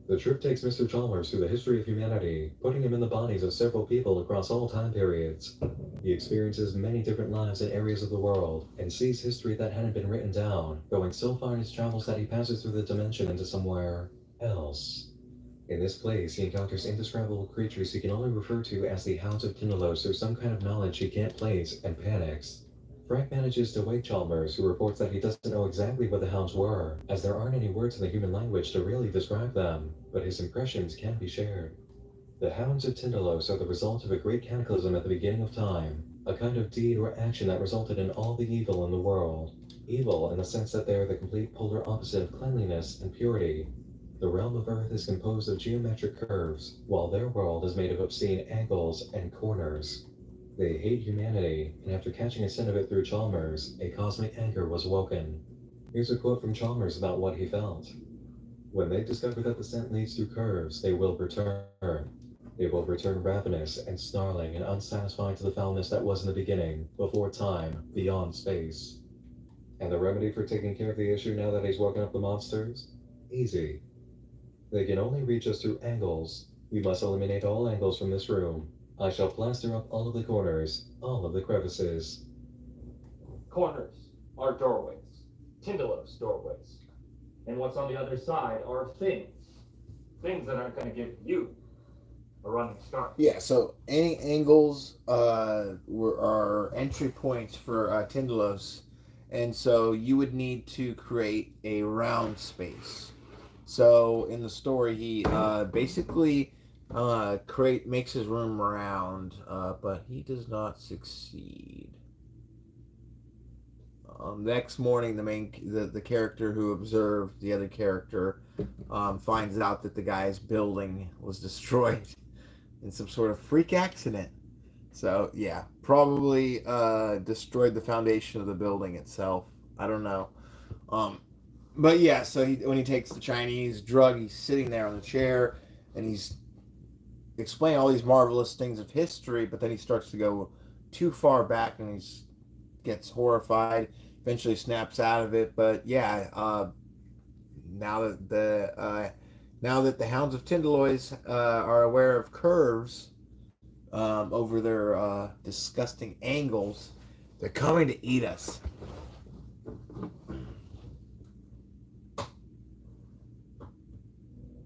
The trip takes Mr. Chalmers through the history of humanity, putting him in the bodies of several people across all time periods. He experiences many different lives in areas of the world, and sees history that hadn't been written down, going so far in his travels that he passes through the dimension into somewhere else. In this place, he encounters indescribable creatures he can only refer to as the Hounds of Tindalos or some kind of knowledge he can't place, and panics. Frank manages to wake Chalmers, who reports that he doesn't know exactly what the hounds were, as there aren't any words in the human language to really describe them, but his impressions can be shared. The Hounds of Tindalos are the result of a great cataclysm at the beginning of time, a kind of deed or action that resulted in all the evil in the world. Evil in the sense that they are the complete polar opposite of cleanliness and purity. The realm of Earth is composed of geometric curves, while their world is made of obscene angles and corners. They hate humanity, and after catching a scent of it through Chalmers, a cosmic anger was woken. Here's a quote from Chalmers about what he felt. When they discover that the scent leads through curves, they will return. They will return ravenous and snarling and unsatisfied to the foulness that was in the beginning, before time, beyond space. And the remedy for taking care of the issue now that he's woken up the monsters? Easy. They can only reach us through angles. We must eliminate all angles from this room. I shall plaster up all of the corners, all of the crevices. Corners are doorways. Tindalos doorways. And what's on the other side are things. Things that aren't going to give you a running start. Yeah, so any angles are entry points for Tindalos. And so you would need to create a round space. So in the story, he basically makes his room round, but he does not succeed. Next morning, the character who observed the other character finds out that the guy's building was destroyed in some sort of freak accident. So yeah, probably destroyed the foundation of the building itself. I don't know. But yeah, so when he takes the Chinese drug, he's sitting there on the chair, and he's explaining all these marvelous things of history, but then he starts to go too far back, and he gets horrified, eventually snaps out of it. But yeah, now that the Hounds of Tindalos are aware of curves over their disgusting angles, they're coming to eat us.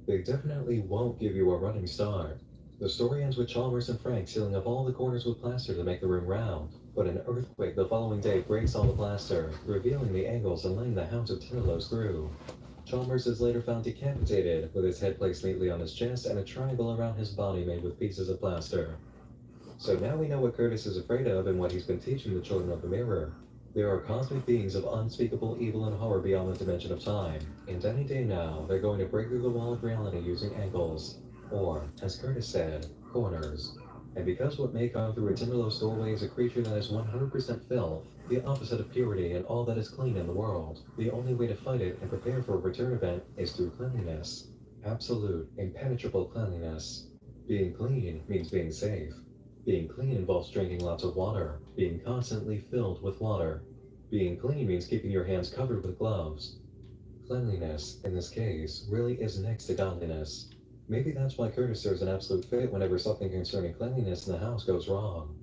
They definitely won't give you a running start. The story ends with Chalmers and Frank sealing up all the corners with plaster to make the room round, but an earthquake the following day breaks all the plaster, revealing the angles and letting the Hounds of Tindalos through. Chalmers is later found decapitated, with his head placed neatly on his chest and a triangle around his body made with pieces of plaster. So now we know what Curtis is afraid of and what he's been teaching the children of the mirror. There are cosmic beings of unspeakable evil and horror beyond the dimension of time, and any day now, they're going to break through the wall of reality using angles, or, as Curtis said, corners. And because what may come through a Tindalos doorway is a creature that is 100% filth, the opposite of purity and all that is clean in the world, the only way to fight it and prepare for a return event is through cleanliness. Absolute, impenetrable cleanliness. Being clean means being safe. Being clean involves drinking lots of water, being constantly filled with water. Being clean means keeping your hands covered with gloves. Cleanliness, in this case, really is next to godliness. Maybe that's why Curtis serves an absolute fit whenever something concerning cleanliness in the house goes wrong.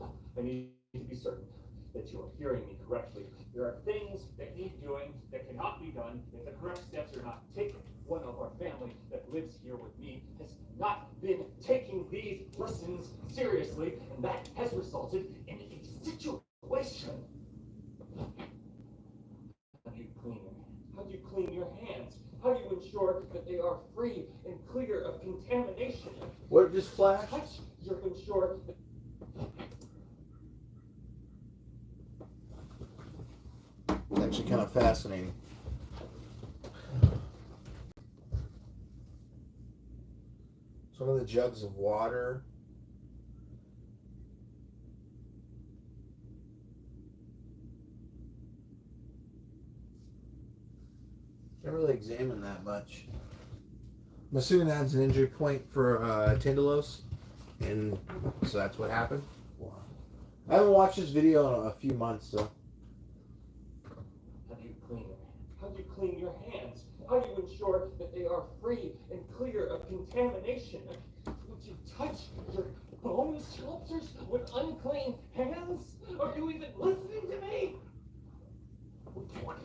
I need to be certain that you are hearing me correctly. There are things that need doing that cannot be done if the correct steps are not taken. One of our family that lives here with me has not been taking these lessons seriously, and that has resulted in a situation. How do you clean your hands? How do you clean your hands? How do you ensure that they are free and clear of contamination? What just flashed? Touch, you ensure that It's actually kind of fascinating. It's one of the jugs of water. Never really examined that much. I'm assuming that's an injury point for Tindalos, and so that's what happened. I haven't watched this video in a few months, so. How do you clean your hands? How do you clean your hands? How do you ensure that they are free and clear of contamination? Would you touch your bone sculptures with unclean hands? Are you even listening to me? Which one of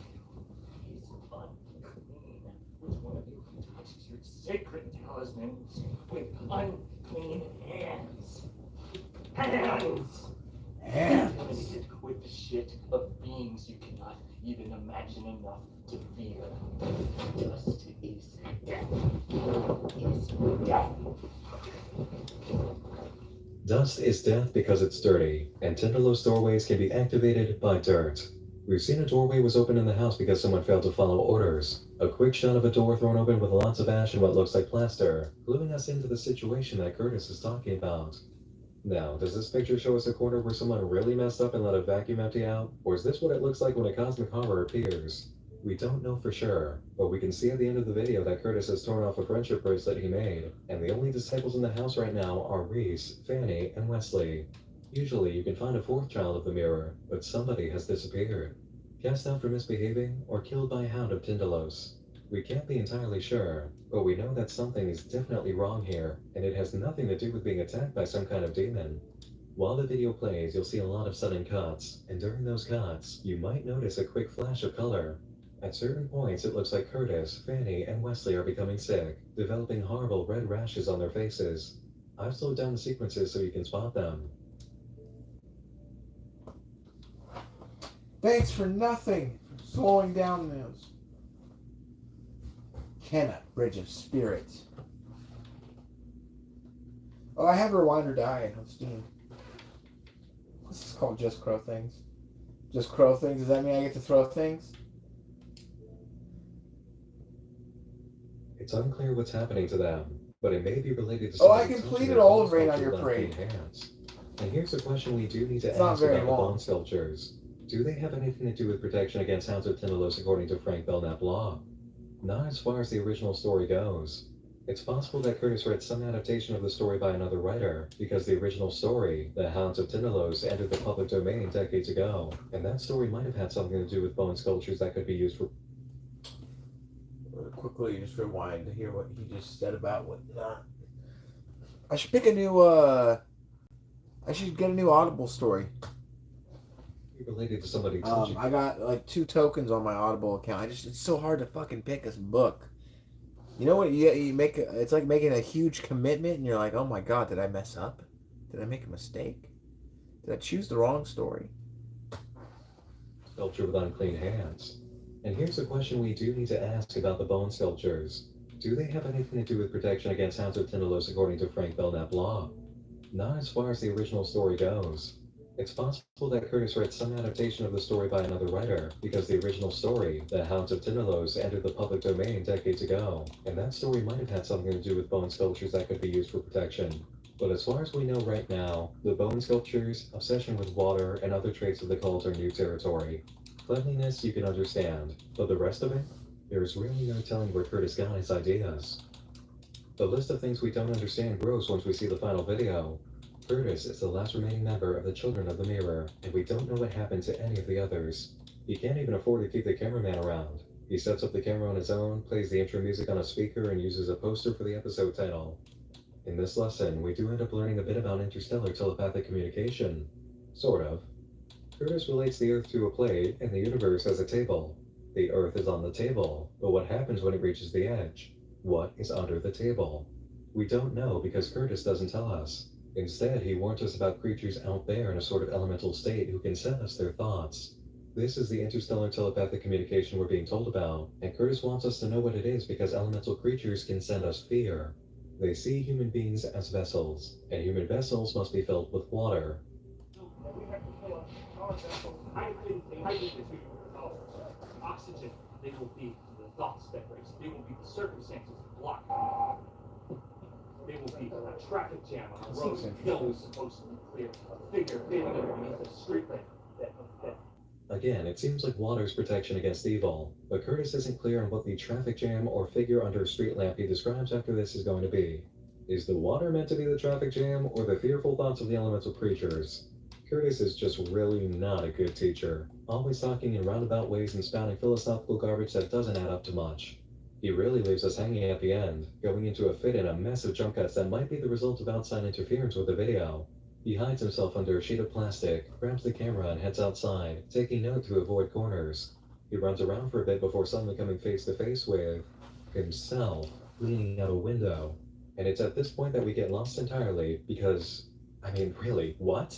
you is unclean? Which one of you touches your sacred talismans with unclean hands? Hands! Contaminated with the shit of beings you cannot even imagine enough to fear. Dust is death. Is death. Dust is death because it's dirty, and Tinderlow's doorways can be activated by dirt. We've seen a doorway was open in the house because someone failed to follow orders. A quick shot of a door thrown open with lots of ash and what looks like plaster, cluing us into the situation that Curtis is talking about. Now, does this picture show us a corner where someone really messed up and let a vacuum empty out? Or is this what it looks like when a cosmic horror appears? We don't know for sure, but we can see at the end of the video that Curtis has torn off a friendship bracelet he made, and the only disciples in the house right now are Reese, Fanny, and Wesley. Usually you can find a fourth child of the mirror, but somebody has disappeared. Cast out for misbehaving, or killed by a hound of Tindalos. We can't be entirely sure, but we know that something is definitely wrong here, and it has nothing to do with being attacked by some kind of demon. While the video plays, you'll see a lot of sudden cuts, and during those cuts, you might notice a quick flash of color. At certain points, it looks like Curtis, Fanny, and Wesley are becoming sick, developing horrible red rashes on their faces. I've slowed down the sequences so you can spot them. Thanks for nothing. For slowing down those. Kenna, Bridge of Spirits. Oh, I have Rewind or Die on Steam. What's this called? Just Crow Things? Just Crow Things? Does that mean I get to throw things? It's unclear what's happening to them, but it may be related to Oh, I somebody's completed touching all of their Rain bone on Your sculpture with Parade. unclean hands. And here's a question we do need to It's not ask very about the long. bone sculptures. Do they have anything to do with protection against hounds of Tindalos according to Frank Belknap law? Not as far as the original story goes. It's possible that Curtis read some adaptation of the story by another writer, because the original story, The Hounds of Tindalos, entered the public domain decades ago, and that story might have had something to do with bone sculptures that could be used for... Quickly, just rewind to hear what he just said about what not. I should pick a new, I should get a new Audible story. Related to somebody touching. I got like 2 tokens on my Audible account. It's so hard to fucking pick a book. You know what? You make it's like making a huge commitment, and you're like, oh my god, did I mess up? Did I make a mistake? Did I choose the wrong story? Sculpture with unclean hands. And here's a question we do need to ask about the bone sculptures. Do they have anything to do with protection against hounds of Tindalos according to Frank Belknap law? Not as far as the original story goes. It's possible that Curtis read some adaptation of the story by another writer, because the original story, The Hounds of Tindalos, entered the public domain decades ago, and that story might have had something to do with bone sculptures that could be used for protection. But as far as we know right now, the bone sculptures, obsession with water, and other traits of the cult are new territory. Cleanliness you can understand, but the rest of it? There's really no telling where Curtis got his ideas. The list of things we don't understand grows once we see the final video. Curtis is the last remaining member of the Children of the Mirror, and we don't know what happened to any of the others. He can't even afford to keep the cameraman around. He sets up the camera on his own, plays the intro music on a speaker, and uses a poster for the episode title. In this lesson, we do end up learning a bit about interstellar telepathic communication. Sort of. Curtis relates the Earth to a plate, and the universe as a table. The Earth is on the table, but what happens when it reaches the edge? What is under the table? We don't know because Curtis doesn't tell us. Instead, he warns us about creatures out there in a sort of elemental state who can send us their thoughts. This is the interstellar telepathic communication we're being told about, and Curtis wants us to know what it is because elemental creatures can send us fear. They see human beings as vessels, and human vessels must be filled with water. We have to fill up our vessel. Hydrogen is oxygen. They will be the thoughts that race. They will be the circumstances that block. They will be a traffic jam on a road that was supposed to be clear. A figure bending underneath a street lamp. Again, it seems like water's protection against evil, but Curtis isn't clear on what the traffic jam or figure under a street lamp he describes after this is going to be. Is the water meant to be the traffic jam, or the fearful thoughts of the elemental creatures? Curtis is just really not a good teacher, always talking in roundabout ways and spouting philosophical garbage that doesn't add up to much. He really leaves us hanging at the end, going into a fit in a mess of jump cuts that might be the result of outside interference with the video. He hides himself under a sheet of plastic, grabs the camera and heads outside, taking note to avoid corners. He runs around for a bit before suddenly coming face to face with himself, leaning out a window. And it's at this point that we get lost entirely because, I mean, really, what?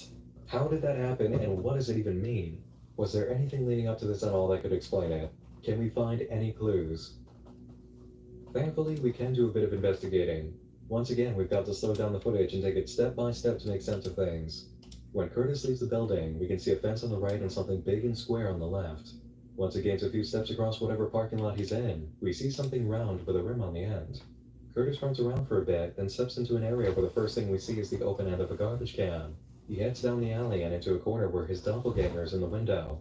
How did that happen and what does it even mean? Was there anything leading up to this at all that could explain it? Can we find any clues? Thankfully, we can do a bit of investigating. Once again, we've got to slow down the footage and take it step by step to make sense of things. When Curtis leaves the building, we can see a fence on the right and something big and square on the left. Once he gains a few steps across whatever parking lot he's in, we see something round with a rim on the end. Curtis runs around for a bit, then steps into an area where the first thing we see is the open end of a garbage can. He heads down the alley and into a corner where his doppelganger is in the window.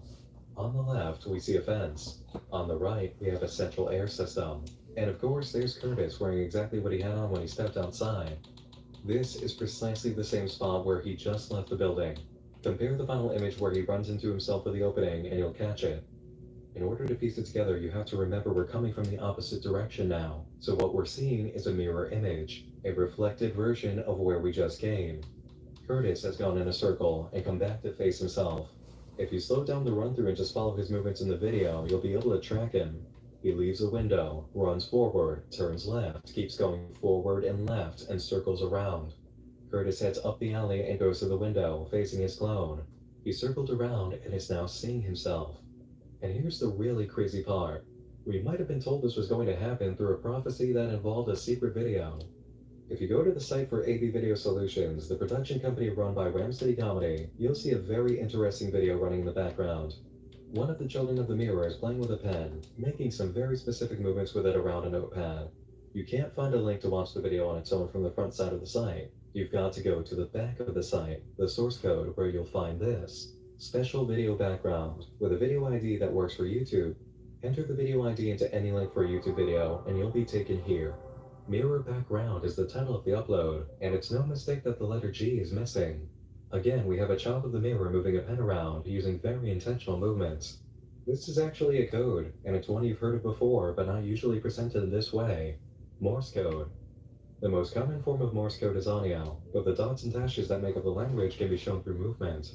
On the left, we see a fence. On the right, we have a central air system. And of course, there's Curtis wearing exactly what he had on when he stepped outside. This is precisely the same spot where he just left the building. Compare the final image where he runs into himself with the opening and you'll catch it. In order to piece it together, you have to remember we're coming from the opposite direction now. So what we're seeing is a mirror image, a reflected version of where we just came. Curtis has gone in a circle and come back to face himself. If you slow down the run through and just follow his movements in the video, you'll be able to track him. He leaves a window, runs forward, turns left, keeps going forward and left, and circles around. Curtis heads up the alley and goes to the window, facing his clone. He circled around and is now seeing himself. And here's the really crazy part. We might have been told this was going to happen through a prophecy that involved a secret video. If you go to the site for AB Video Solutions, the production company run by Ram City Comedy, you'll see a very interesting video running in the background. One of the children of the mirror is playing with a pen, making some very specific movements with it around a notepad. You can't find a link to watch the video on its own from the front side of the site. You've got to go to the back of the site, the source code, where you'll find this. Special video background, with a video ID that works for YouTube. Enter the video ID into any link for a YouTube video, and you'll be taken here. Mirror background is the title of the upload, and it's no mistake that the letter G is missing. Again, we have a child of the mirror moving a pen around, using very intentional movements. This is actually a code, and it's one you've heard of before, but not usually presented in this way. Morse code. The most common form of Morse code is audio, but the dots and dashes that make up the language can be shown through movement.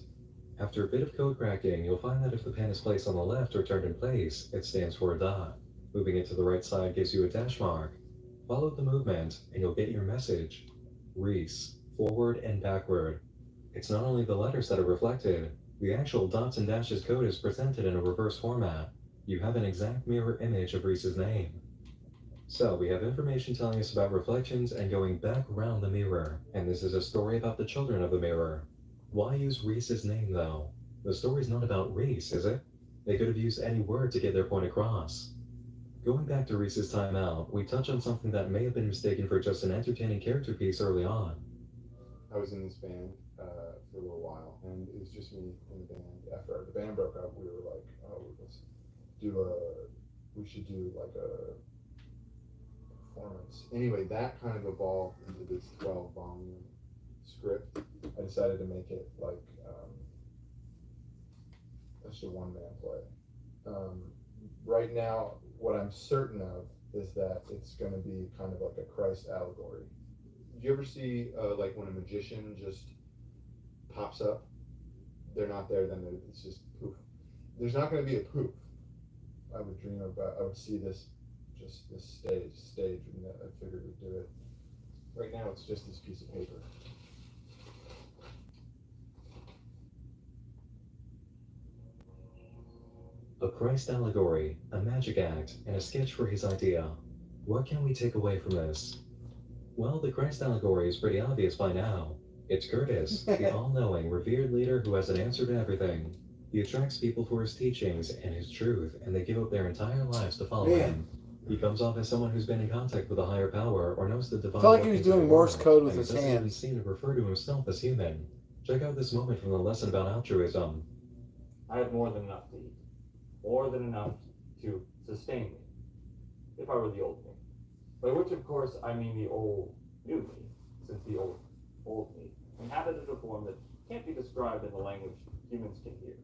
After a bit of code cracking, you'll find that if the pen is placed on the left or turned in place, it stands for a dot. Moving it to the right side gives you a dash mark. Follow the movement, and you'll get your message. Reese, forward and backward. It's not only the letters that are reflected, the actual dots and dashes code is presented in a reverse format. You have an exact mirror image of Reese's name. So we have information telling us about reflections and going back around the mirror, and this is a story about the children of the mirror. Why use Reese's name though? The story's not about Reese, is it? They could have used any word to get their point across. Going back to Reese's time out, we touch on something that may have been mistaken for just an entertaining character piece early on. I was in this band for a little while, and it was just me in the band. After the band broke up, we were like, oh, we should do like a performance. Anyway, that kind of evolved into this 12-volume script. I decided to make it like just a one-man play. Right now, what I'm certain of is that it's going to be kind of like a Christ allegory. Do you ever see like when a magician just pops up? They're not there, then it's just poof. There's not going to be a poof. I would dream about. I would see this, just this stage, and I figured we'd do it. Right now, it's just this piece of paper. A Christ allegory, a magic act, and a sketch for his idea. What can we take away from this? Well, the Christ allegory is pretty obvious by now. It's Curtis, the all-knowing, revered leader who has an answer to everything. He attracts people for his teachings and his truth, and they give up their entire lives to follow him. He comes off as someone who's been in contact with a higher power or knows the divine. I felt like he was doing Morse code with his hands. He doesn't even seem to refer to himself as human. Check out this moment from the lesson about altruism. I have more than enough to eat. More than enough to sustain me, if I were the old me. By which, of course, I mean the old new me, since the old me inhabited a form that can't be described in the language humans can hear.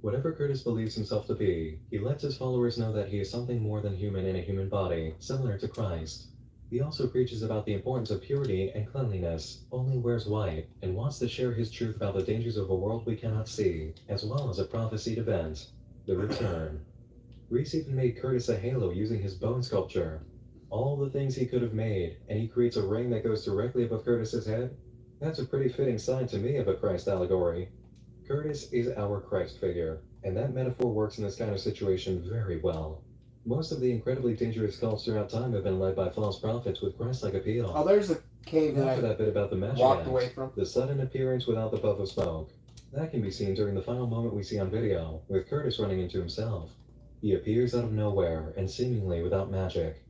Whatever Curtis believes himself to be, he lets his followers know that he is something more than human in a human body, similar to Christ. He also preaches about the importance of purity and cleanliness, only wears white, and wants to share his truth about the dangers of a world we cannot see, as well as a prophesied event, the return. Reese even made Curtis a halo using his bone sculpture. All the things he could have made, and he creates a ring that goes directly above Curtis's head? That's a pretty fitting sign to me of a Christ allegory. Curtis is our Christ figure, and that metaphor works in this kind of situation very well. Most of the incredibly dangerous cults throughout time have been led by false prophets with Christ-like appeal. Oh, there's a cave Now that for that bit about the magic walked act, away from. the sudden appearance without the puff of smoke. That can be seen during the final moment we see on video, with Curtis running into himself. He appears out of nowhere, and seemingly without magic.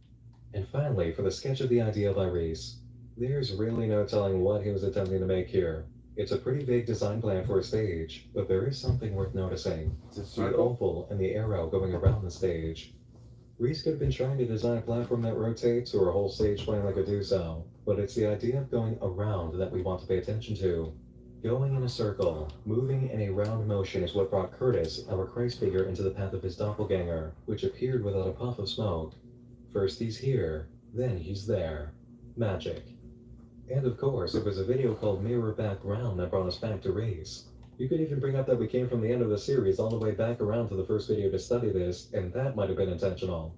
And finally, for the sketch of the idea by Reese, there's really no telling what he was attempting to make here. It's a pretty vague design plan for a stage, but there is something worth noticing. The oval and the arrow going around the stage. Reese could have been trying to design a platform that rotates or a whole stage plan that could do so, but it's the idea of going around that we want to pay attention to. Going in a circle, moving in a round motion is what brought Curtis, our Christ figure, into the path of his doppelganger, which appeared without a puff of smoke. First he's here, then he's there. Magic. And of course, it was a video called Mirror Back Round that brought us back to Reese. You could even bring up that we came from the end of the series all the way back around to the first video to study this, and that might have been intentional.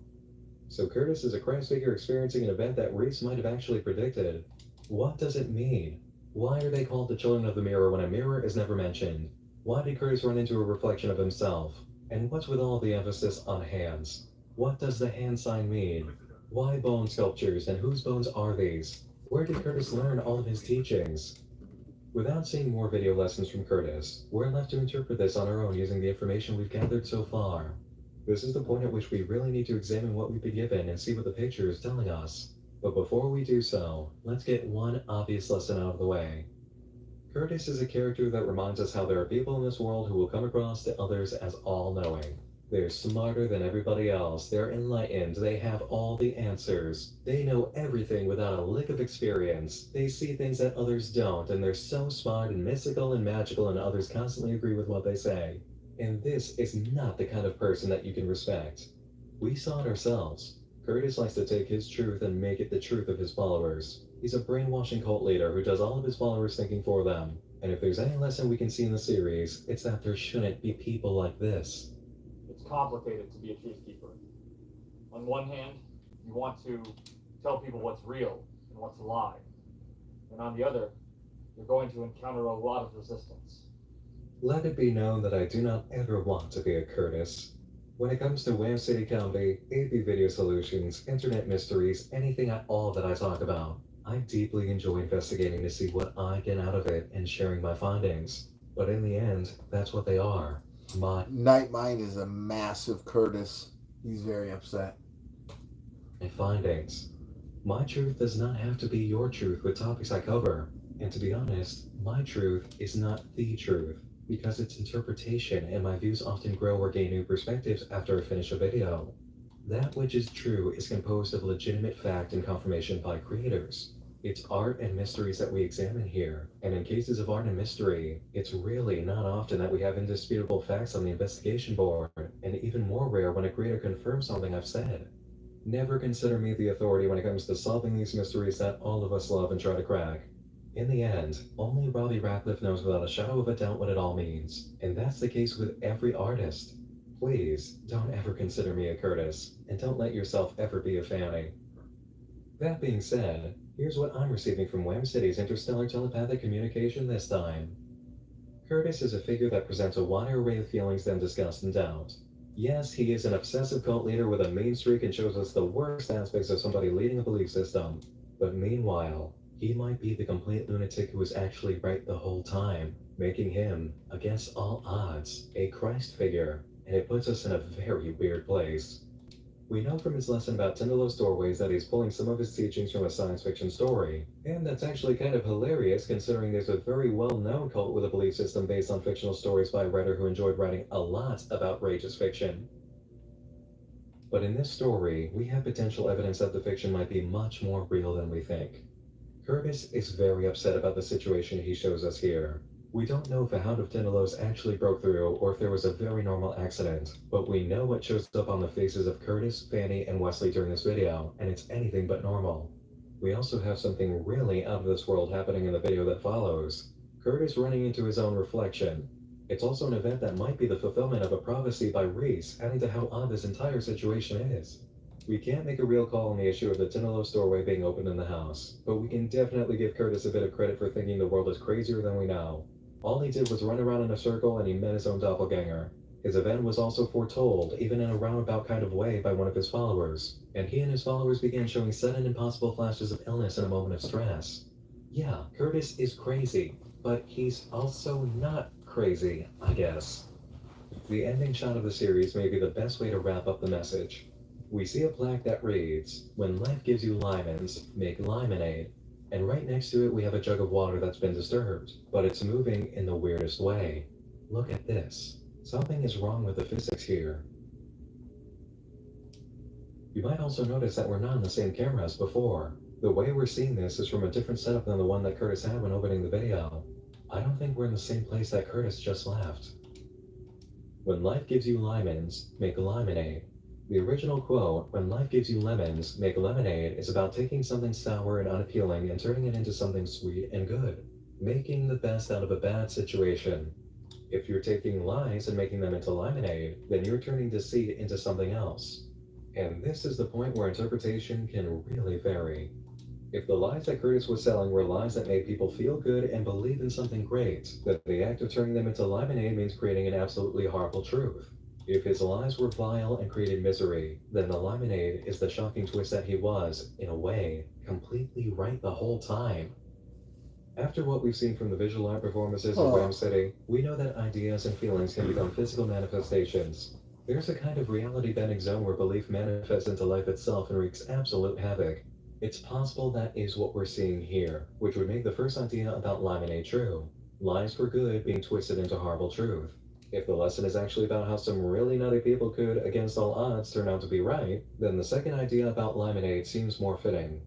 So Curtis is a Christ figure experiencing an event that Reese might have actually predicted. What does it mean? Why are they called the Children of the Mirror when a mirror is never mentioned? Why did Curtis run into a reflection of himself? And what's with all the emphasis on hands? What does the hand sign mean? Why bone sculptures, and whose bones are these? Where did Curtis learn all of his teachings? Without seeing more video lessons from Curtis, we're left to interpret this on our own using the information we've gathered so far. This is the point at which we really need to examine what we've been given and see what the picture is telling us. But before we do so, let's get one obvious lesson out of the way. Curtis is a character that reminds us how there are people in this world who will come across to others as all-knowing. They're smarter than everybody else, they're enlightened, they have all the answers. They know everything without a lick of experience. They see things that others don't, and they're so smart and mystical and magical, and others constantly agree with what they say. And this is not the kind of person that you can respect. We saw it ourselves. Curtis likes to take his truth and make it the truth of his followers. He's a brainwashing cult leader who does all of his followers thinking for them. And if there's any lesson we can see in the series, it's that there shouldn't be people like this. It's complicated to be a truth keeper. On one hand, you want to tell people what's real and what's a lie. And on the other, you're going to encounter a lot of resistance. Let it be known that I do not ever want to be a Curtis. When it comes to Wham City Comedy, AP Video Solutions, Internet Mysteries, anything at all that I talk about, I deeply enjoy investigating to see what I get out of it and sharing my findings. But in the end, that's what they are. My Nightmind is a massive Curtis. He's very upset. findings. My truth does not have to be your truth with topics I cover. And to be honest, my truth is not the truth, because it's interpretation and my views often grow or gain new perspectives after I finish a video. That which is true is composed of legitimate fact and confirmation by creators. It's art and mysteries that we examine here, and in cases of art and mystery, it's really not often that we have indisputable facts on the investigation board, and even more rare when a creator confirms something I've said. Never consider me the authority when it comes to solving these mysteries that all of us love and try to crack. In the end, only Robbie Ratcliffe knows without a shadow of a doubt what it all means, and that's the case with every artist. Please, don't ever consider me a Curtis, and don't let yourself ever be a Fanny. That being said, here's what I'm receiving from Wham City's interstellar telepathic communication this time. Curtis is a figure that presents a wider array of feelings than disgust and doubt. Yes, he is an obsessive cult leader with a mean streak and shows us the worst aspects of somebody leading a belief system. But meanwhile, he might be the complete lunatic who was actually right the whole time, making him, against all odds, a Christ figure, and it puts us in a very weird place. We know from his lesson about Tinderlow's doorways that he's pulling some of his teachings from a science fiction story, and that's actually kind of hilarious considering there's a very well-known cult with a belief system based on fictional stories by a writer who enjoyed writing a lot of outrageous fiction. But in this story, we have potential evidence that the fiction might be much more real than we think. Curtis is very upset about the situation he shows us here. We don't know if a Hound of Tindalos actually broke through or if there was a very normal accident, but we know what shows up on the faces of Curtis, Fanny, and Wesley during this video, and it's anything but normal. We also have something really out of this world happening in the video that follows. Curtis running into his own reflection. It's also an event that might be the fulfillment of a prophecy by Reese, adding to how odd this entire situation is. We can't make a real call on the issue of the Tindalos doorway being opened in the house, but we can definitely give Curtis a bit of credit for thinking the world is crazier than we know. All he did was run around in a circle and he met his own doppelganger. His event was also foretold, even in a roundabout kind of way, by one of his followers, and he and his followers began showing sudden impossible flashes of illness in a moment of stress. Yeah, Curtis is crazy, but he's also not crazy, I guess. The ending shot of the series may be the best way to wrap up the message. We see a plaque that reads, "When life gives you lemons, make lemonade." And right next to it we have a jug of water that's been disturbed, but it's moving in the weirdest way. Look at this. Something is wrong with the physics here. You might also notice that we're not on the same camera as before. The way we're seeing this is from a different setup than the one that Curtis had when opening the video. I don't think we're in the same place that Curtis just left. When life gives you lemons, make lemonade. The original quote, "When life gives you lemons, make lemonade," is about taking something sour and unappealing and turning it into something sweet and good, making the best out of a bad situation. If you're taking lies and making them into lemonade, then you're turning deceit into something else. And this is the point where interpretation can really vary. If the lies that Curtis was selling were lies that made people feel good and believe in something great, then the act of turning them into lemonade means creating an absolutely horrible truth. If his lies were vile and created misery, then the lemonade is the shocking twist that he was, in a way, completely right the whole time. After what we've seen from the visual art performances in Ram City, we know that ideas and feelings can become physical manifestations. There's a kind of reality-bending zone where belief manifests into life itself and wreaks absolute havoc. It's possible that is what we're seeing here, which would make the first idea about lemonade true. Lies for good being twisted into horrible truth. If the lesson is actually about how some really nutty people could, against all odds, turn out to be right, then the second idea about lemonade seems more fitting.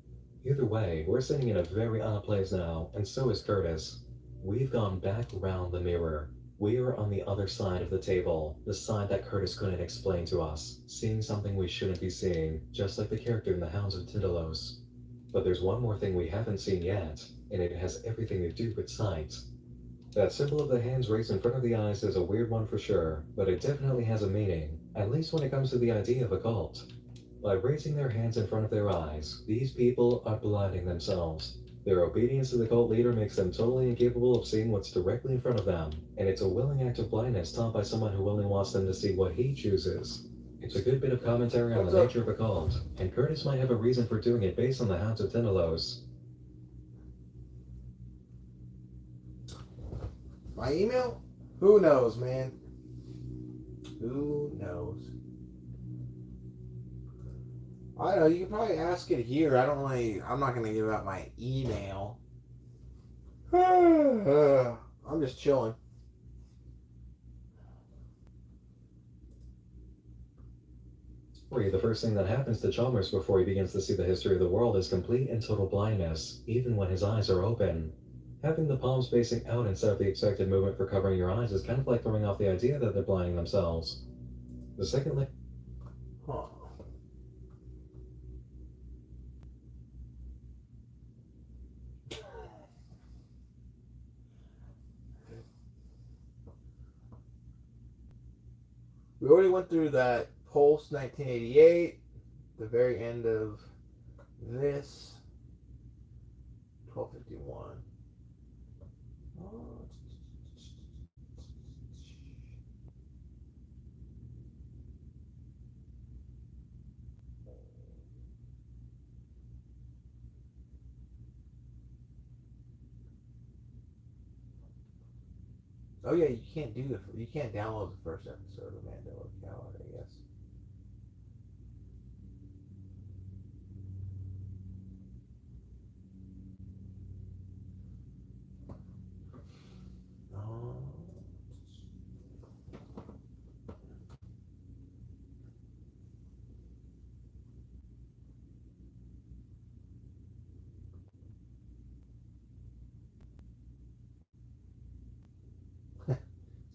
Either way, we're sitting in a very odd place now, and so is Curtis. We've gone back round the mirror. We are on the other side of the table, the side that Curtis couldn't explain to us, seeing something we shouldn't be seeing, just like the character in The Hounds of Tindalos. But there's one more thing we haven't seen yet, and it has everything to do with sight. That symbol of the hands raised in front of the eyes is a weird one for sure, but it definitely has a meaning, at least when it comes to the idea of a cult. By raising their hands in front of their eyes, these people are blinding themselves. Their obedience to the cult leader makes them totally incapable of seeing what's directly in front of them, and it's a willing act of blindness taught by someone who only wants them to see what he chooses. It's a good bit of commentary on the nature of a cult, and Curtis might have a reason for doing it based on the Hounds of Tindalos. My email? Who knows, man? Who knows? I don't know. You can probably ask it here. I'm not going to give out my email. I'm just chilling. The first thing that happens to Chalmers before he begins to see the history of the world is complete and total blindness, even when his eyes are open. Having the palms facing out instead of the expected movement for covering your eyes is kind of like throwing off the idea that they're blinding themselves. The second Huh. We already went through that Pulse 1988, the very end of this 1251. Oh yeah, you can't download the first episode of Mandela Calendar, I guess.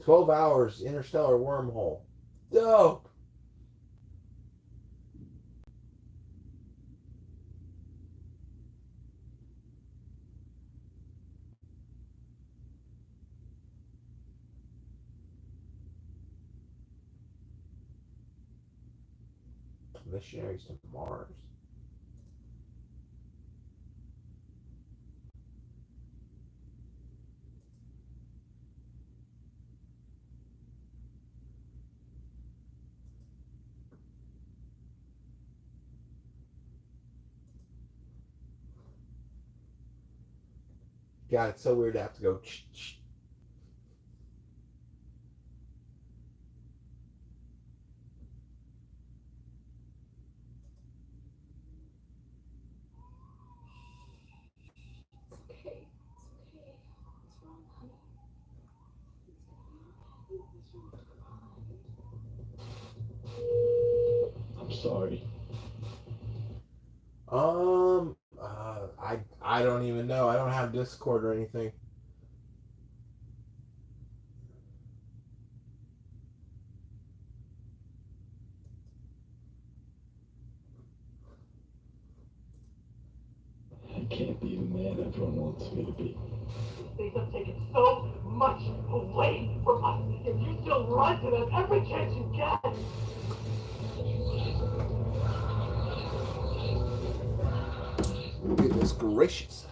12 hours interstellar wormhole. Dope. Missionaries to Mars. God, it's so weird to have to go. Okay. What's wrong, honey? I'm sorry. I don't even know. I don't have Discord or anything. I can't be the man everyone wants me to be. They have taken so much away from us, and you still run to them every chance you get. Goodness gracious.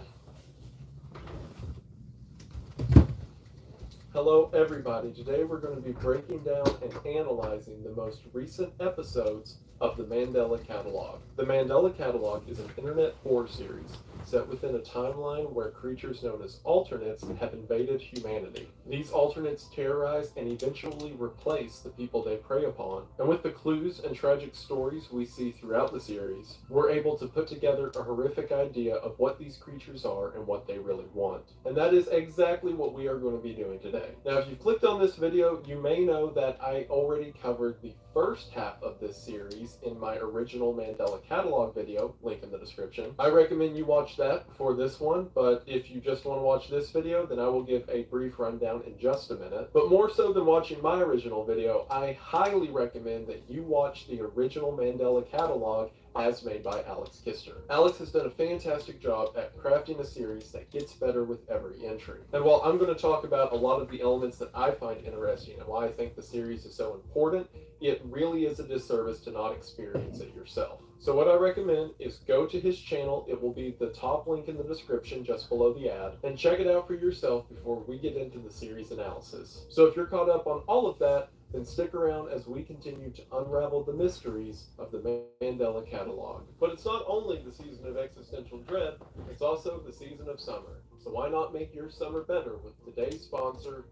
Hello everybody, today we're going to be breaking down and analyzing the most recent episodes of the Mandela Catalog. The Mandela Catalog is an internet horror series set within a timeline where creatures known as alternates have invaded humanity. These alternates terrorize and eventually replace the people they prey upon, and with the clues and tragic stories we see throughout the series, we're able to put together a horrific idea of what these creatures are and what they really want. And that is exactly what we are going to be doing today. Now, if you've clicked on this video, you may know that I already covered the first half of this series in my original Mandela Catalog video, link in the description. I recommend you watch that before this one, but if you just want to watch this video, then I will give a brief rundown in just a minute. But more so than watching my original video, I highly recommend that you watch the original Mandela Catalog as made by Alex Kister. Alex has done a fantastic job at crafting a series that gets better with every entry. And while I'm going to talk about a lot of the elements that I find interesting and why I think the series is so important, it really is a disservice to not experience it yourself. So what I recommend is go to his channel. It will be the top link in the description just below the ad, and check it out for yourself before we get into the series analysis. So if you're caught up on all of that, then stick around as we continue to unravel the mysteries of the Mandela Catalog. But it's not only the season of existential dread, it's also the season of summer. So why not make your summer better with today's sponsor,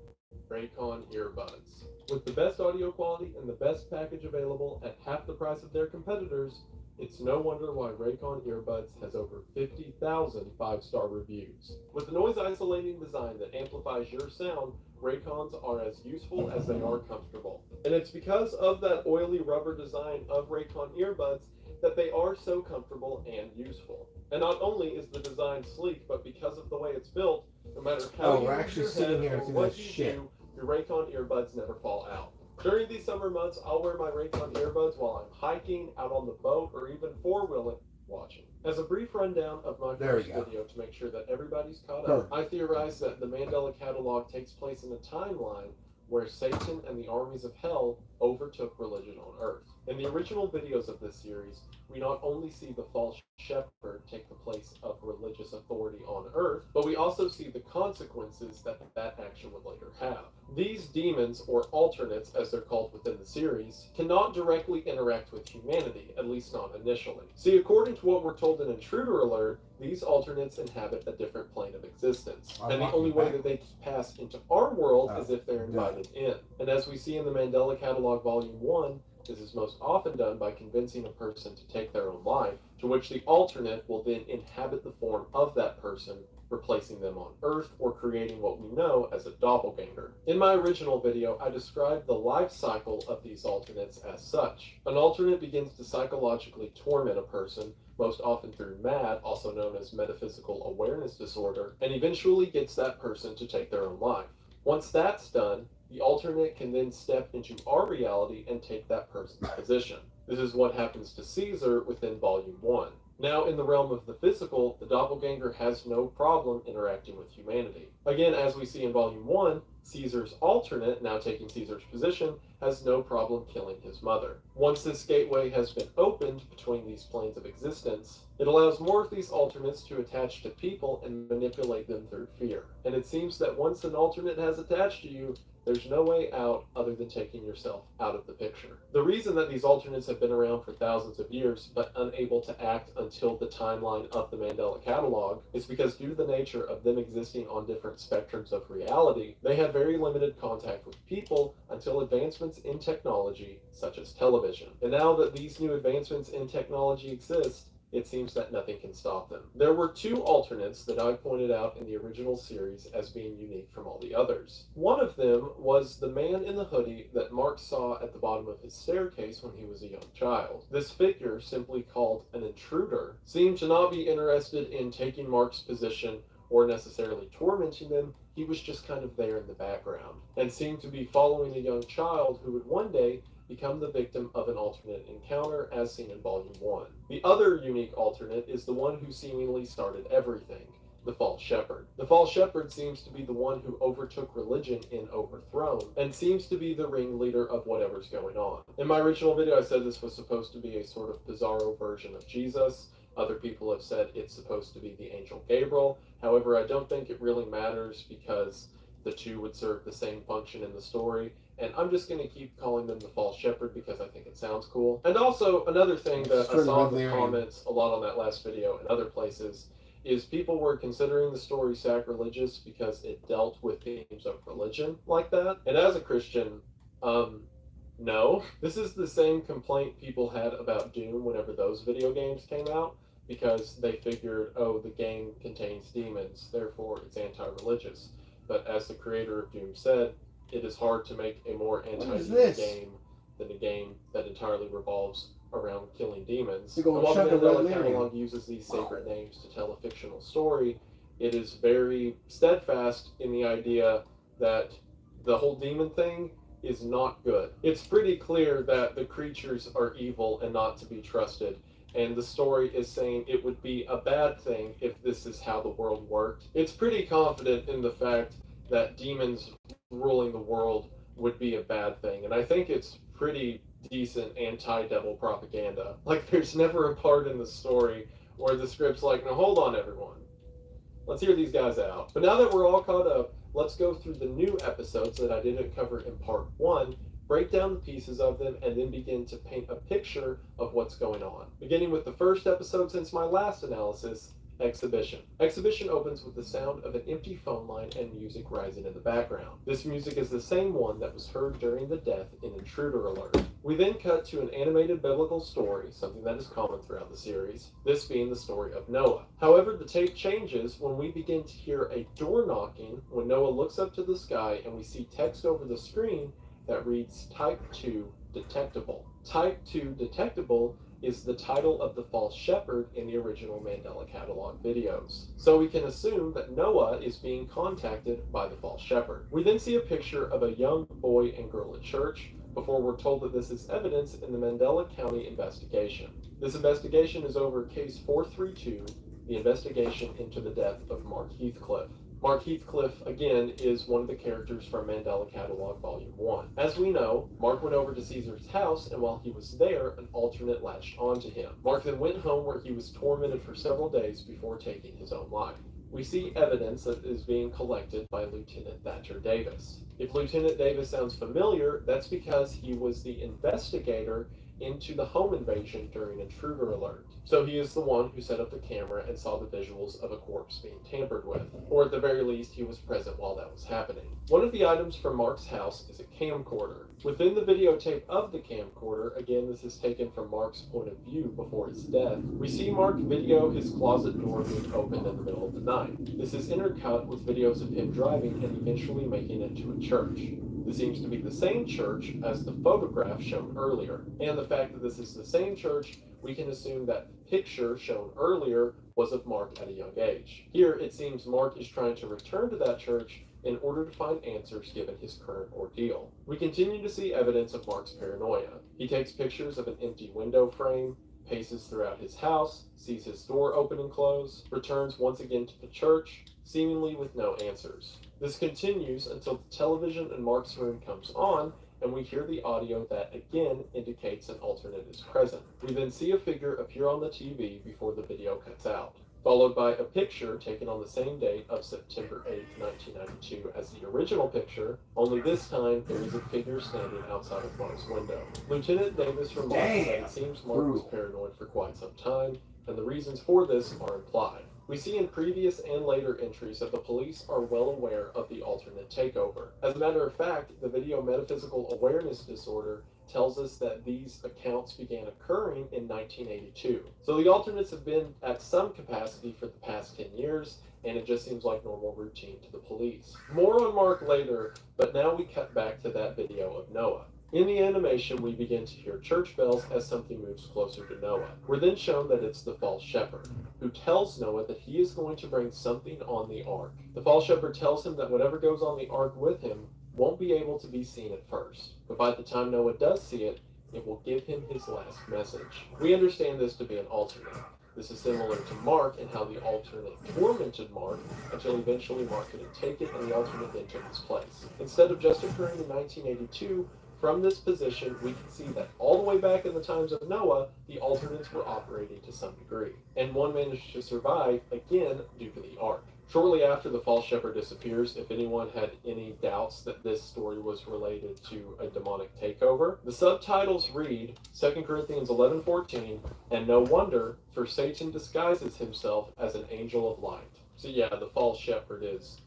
Raycon earbuds. With the best audio quality and the best package available at half the price of their competitors, it's no wonder why Raycon earbuds has over 50,000 five-star reviews. With a noise isolating design that amplifies your sound, Raycons are as useful as they are comfortable. And it's because of that oily rubber design of Raycon earbuds that they are so comfortable and useful. And not only is the design sleek, but because of the way it's built, no matter how you we're move actually your sitting head here or through what this you shit. do, your Raycon earbuds never fall out. During these summer months, I'll wear my Raycon earbuds while I'm hiking, out on the boat, or even four-wheeling watching. As a brief rundown of my first video to make sure that everybody's caught up, I theorize that the Mandela Catalog takes place in a timeline where Satan and the armies of hell overtook religion on Earth. In the original videos of this series, we not only see the false shepherd take the place of religious authority on Earth, but we also see the consequences that that action would later have. These demons, or alternates as they're called within the series, cannot directly interact with humanity, at least not initially. See, according to what we're told in Intruder Alert, these alternates inhabit a different plane of existence, and the only way that they can pass into our world is if they're invited in. And as we see in the Mandela Catalog Volume 1, this is most often done by convincing a person to take their own life, to which the alternate will then inhabit the form of that person, replacing them on Earth or creating what we know as a doppelganger. In my original video, I described the life cycle of these alternates as such. An alternate begins to psychologically torment a person, most often through MAD, also known as metaphysical awareness disorder, and eventually gets that person to take their own life. Once that's done, The alternate can then step into our reality and take that person's position. This is what happens to Caesar within Volume 1. Now, in the realm of the physical, the doppelganger has no problem interacting with humanity. Again, as we see in Volume 1, Caesar's alternate, now taking Caesar's position, has no problem killing his mother. Once this gateway has been opened between these planes of existence, it allows more of these alternates to attach to people and manipulate them through fear. And it seems that once an alternate has attached to you, there's no way out other than taking yourself out of the picture. The reason that these alternates have been around for thousands of years but unable to act until the timeline of the Mandela Catalog is because due to the nature of them existing on different spectrums of reality, they had very limited contact with people until advancements in technology such as television. And now that these new advancements in technology exist, it seems that nothing can stop them. There were two alternates that I pointed out in the original series as being unique from all the others. One of them was the man in the hoodie that Mark saw at the bottom of his staircase when he was a young child. This figure, simply called an intruder, seemed to not be interested in taking Mark's position or necessarily tormenting them. He was just kind of there in the background and seemed to be following a young child who would one day become the victim of an alternate encounter as seen in Volume 1. The other unique alternate is the one who seemingly started everything, the false shepherd. The false shepherd seems to be the one who overtook religion in Overthrown and seems to be the ringleader of whatever's going on. In my original video, I said this was supposed to be a sort of bizarro version of Jesus. Other people have said it's supposed to be the angel Gabriel. However, I don't think it really matters because the two would serve the same function in the story. And I'm just going to keep calling them the false shepherd because I think it sounds cool. And also, another thing that I saw in the comments a lot on that last video and other places is people were considering the story sacrilegious because it dealt with themes of religion like that. And as a Christian, no. This is the same complaint people had about Doom whenever those video games came out, because they figured, oh, the game contains demons, therefore it's anti-religious. But as the creator of Doom said, it is hard to make a more anti-demon game than a game that entirely revolves around killing demons. And while the Mandela Catalog uses these sacred names to tell a fictional story, it is very steadfast in the idea that the whole demon thing is not good. It's pretty clear that the creatures are evil and not to be trusted, and the story is saying it would be a bad thing if this is how the world worked. It's pretty confident in the fact that demons ruling the world would be a bad thing, and I think it's pretty decent anti-devil propaganda. Like, there's never a part in the story where the script's like, now hold on everyone, let's hear these guys out. But now that we're all caught up, let's go through the new episodes that I didn't cover in part 1, break down the pieces of them, and then begin to paint a picture of what's going on. Beginning with the first episode since my last analysis, Exhibition. Exhibition opens with the sound of an empty phone line and music rising in the background. This music is the same one that was heard during the death in Intruder Alert. We then cut to an animated biblical story, something that is common throughout the series, this being the story of Noah. However, the tape changes when we begin to hear a door knocking when Noah looks up to the sky and we see text over the screen that reads Type 2 Detectable. Type 2 Detectable is the title of the false shepherd in the original Mandela Catalog videos. So we can assume that Noah is being contacted by the false shepherd. We then see a picture of a young boy and girl at church before we're told that this is evidence in the Mandela County investigation. This investigation is over case 432, the investigation into the death of Mark Heathcliff. Mark Heathcliff, again, is one of the characters from Mandela Catalog Volume 1. As we know, Mark went over to Caesar's house, and while he was there, an alternate latched onto him. Mark then went home where he was tormented for several days before taking his own life. We see evidence that is being collected by Lieutenant Thatcher Davis. If Lieutenant Davis sounds familiar, that's because he was the investigator into the home invasion during Intruder Alert. So he is the one who set up the camera and saw the visuals of a corpse being tampered with, or at the very least he was present while that was happening. One of the items from Mark's house is a camcorder. Within the videotape of the camcorder, again this is taken from Mark's point of view before his death, we see Mark video his closet door being opened in the middle of the night. This is intercut with videos of him driving and eventually making it to a church. This seems to be the same church as the photograph shown earlier, and the fact that this is the same church, we can assume that the picture shown earlier was of Mark at a young age. Here, it seems Mark is trying to return to that church in order to find answers given his current ordeal. We continue to see evidence of Mark's paranoia. He takes pictures of an empty window frame, paces throughout his house, sees his door open and close, returns once again to the church, seemingly with no answers. This continues until the television in Mark's room comes on, and we hear the audio that again indicates an alternate is present. We then see a figure appear on the TV before the video cuts out, followed by a picture taken on the same date of September 8th, 1992 as the original picture, only this time there is a figure standing outside of Mark's window. Lieutenant Davis remarks that it seems Mark was paranoid for quite some time, and the reasons for this are implied. We see in previous and later entries that the police are well aware of the alternate takeover. As a matter of fact, the video metaphysical awareness disorder tells us that these accounts began occurring in 1982. So the alternates have been at some capacity for the past 10 years, and it just seems like normal routine to the police. More on Mark later, but now we cut back to that video of Noah. In the animation, we begin to hear church bells as something moves closer to Noah. We're then shown that it's the false shepherd, who tells Noah that he is going to bring something on the ark. The false shepherd tells him that whatever goes on the ark with him won't be able to be seen at first, but by the time Noah does see it, it will give him his last message. We understand this to be an alternate. This is similar to Mark and how the alternate tormented Mark until eventually Mark couldn't take it and the alternate then took his place. Instead of just occurring in 1982, from this position, we can see that all the way back in the times of Noah, the alternates were operating to some degree, and one managed to survive, again, due to the ark. Shortly after the false shepherd disappears, if anyone had any doubts that this story was related to a demonic takeover, the subtitles read 2 Corinthians 11:14, and no wonder, for Satan disguises himself as an angel of light. So yeah, the false shepherd is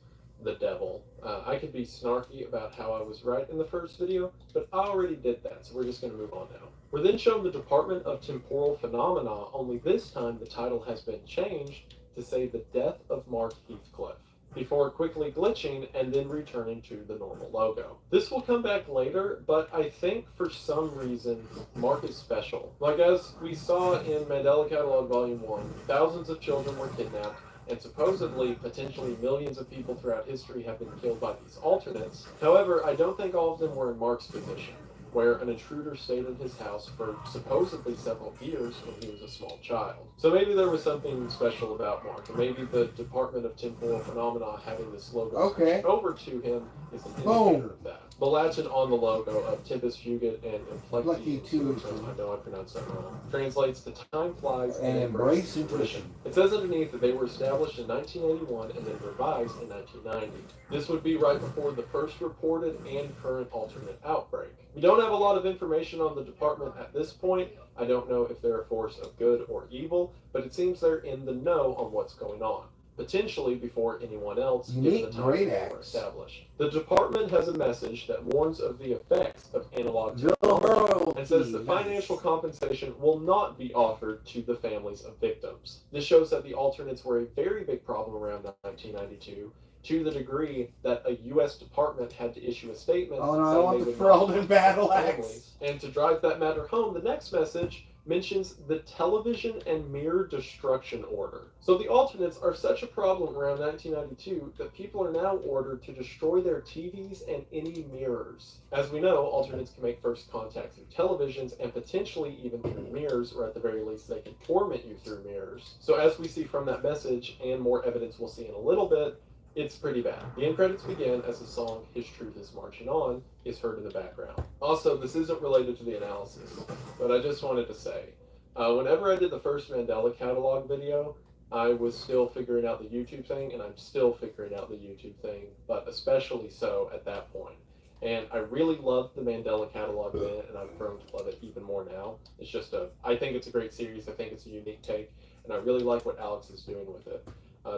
the devil. I could be snarky about how I was right in the first video, but I already did that, so we're just going to move on now. We're then shown the Department of Temporal Phenomena, only this time the title has been changed to say The Death of Mark Heathcliff, before quickly glitching and then returning to the normal logo. This will come back later, but I think for some reason Mark is special. Like as we saw in Mandela Catalog Volume 1, thousands of children were kidnapped, and supposedly, potentially millions of people throughout history have been killed by these alternates. However, I don't think all of them were in Mark's position, where an intruder stayed in his house for supposedly several years when he was a small child. So maybe there was something special about Mark, and maybe the Department of Temporal Phenomena having this logo switched over to him is an indicator of that. The Latin on the logo of Tempus Fugit and Implexi, I know I pronounced that wrong, translates to time flies and embrace intuition. It says underneath that they were established in 1981 and then revised in 1990. This would be right before the first reported and current alternate outbreak. We don't have a lot of information on the department at this point. I don't know if they're a force of good or evil, but it seems they're in the know on what's going on, potentially before anyone else, given the time they were established. The department has a message that warns of the effects of analog technology and says that financial compensation will not be offered to the families of victims. This shows that the alternates were a very big problem around 1992, to the degree that a U.S. department had to issue a statement saying they would not protect families. And to drive that matter home, the next message mentions the television and mirror destruction order. So the alternates are such a problem around 1992 that people are now ordered to destroy their TVs and any mirrors. As we know, alternates can make first contact through televisions and potentially even through mirrors, or at the very least they can torment you through mirrors. So as we see from that message, and more evidence we'll see in a little bit, it's pretty bad. The end credits begin as the song His Truth Is Marching On is heard in the background. Also, this isn't related to the analysis, but I just wanted to say, whenever I did the first Mandela Catalog video, I was still figuring out the YouTube thing, and I'm still figuring out the YouTube thing, but especially so at that point. And I really loved the Mandela Catalog then, and I've grown to love it even more now. It's just I think it's a great series, I think it's a unique take, and I really like what Alex is doing with it.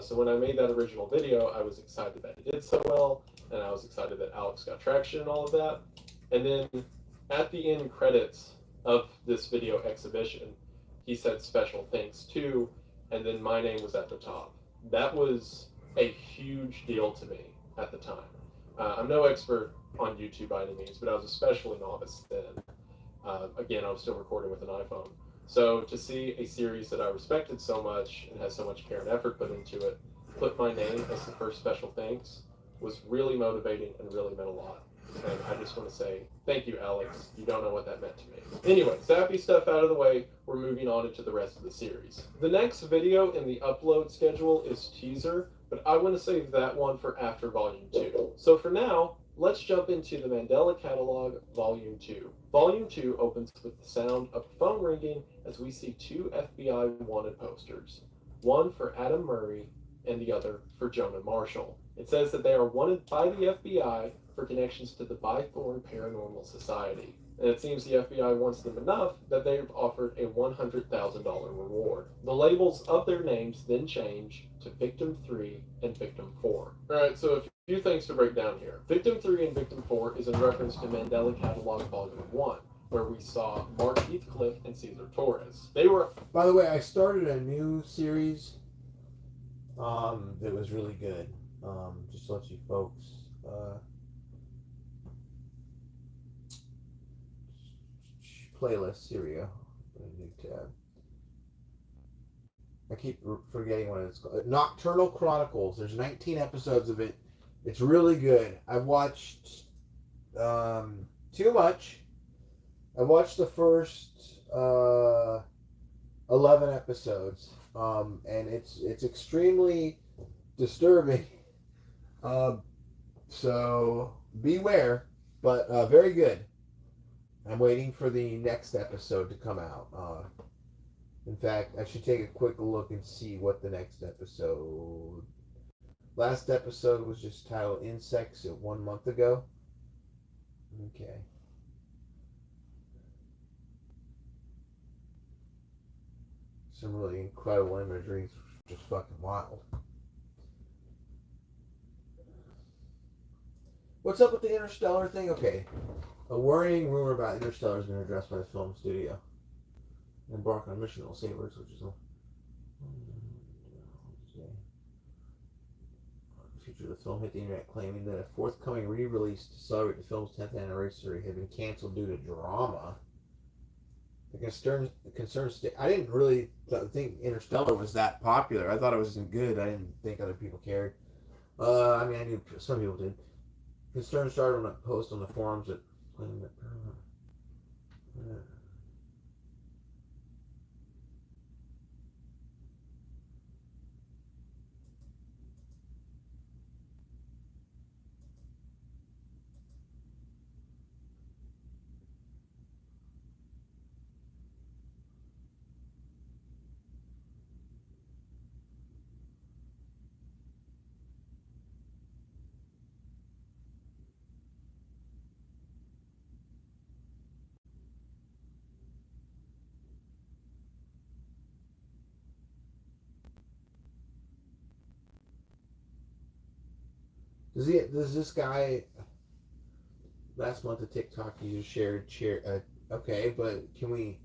So when I made that original video, I was excited that it did so well, and I was excited that Alex got traction and all of that. And then at the end credits of this video exhibition, he said special thanks to, and then my name was at the top. That was a huge deal to me at the time. I'm no expert on YouTube by any means, but I was especially novice then. Again, I was still recording with an iPhone. So to see a series that I respected so much and has so much care and effort put into it, put my name as the first special thanks, was really motivating and really meant a lot. And I just want to say thank you, Alex. You don't know what that meant to me. Anyway, sappy stuff out of the way, we're moving on into the rest of the series. The next video in the upload schedule is teaser, but I want to save that one for after Volume 2. So for now, let's jump into the Mandela Catalog Volume 2. Volume 2 opens with the sound of a phone ringing as we see two FBI wanted posters. One for Adam Murray and the other for Jonah Marshall. It says that they are wanted by the FBI for connections to the Bythorn Paranormal Society. And it seems the FBI wants them enough that they've offered a $100,000 reward. The labels of their names then change to Victim 3 and Victim 4. Alright, so a few things to break down here. Victim 3 and Victim 4 is in reference to Mandela Catalog Volume 1, where we saw Mark Heathcliff and Cesar Torres. They were... By the way, I started a new series that was really good. Just to let you folks... playlist, here we go. A new tab. I keep forgetting what it's called. Nocturnal Chronicles. There's 19 episodes of it. It's really good. I've watched too much. I watched the first 11 episodes, and it's extremely disturbing. So beware, but very good. I'm waiting for the next episode to come out. In fact, I should take a quick look and see what the next episode... Last episode was just titled Insects 1 month ago. Okay. Some really incredible imagery. It's just fucking wild. What's up with the Interstellar thing? Okay. A worrying rumor about Interstellar has been addressed by the film studio. Embark on a mission that will save Earth, which is a future of the film hit the internet claiming that a forthcoming re-release to celebrate the film's 10th anniversary had been canceled due to drama. The concerns I didn't really think Interstellar was that popular. I thought it was good. I didn't think other people cared. I mean, I knew some people did. Concerns started on a post on the forums that claimed that. Does this guy last month at TikTok you shared okay, but can we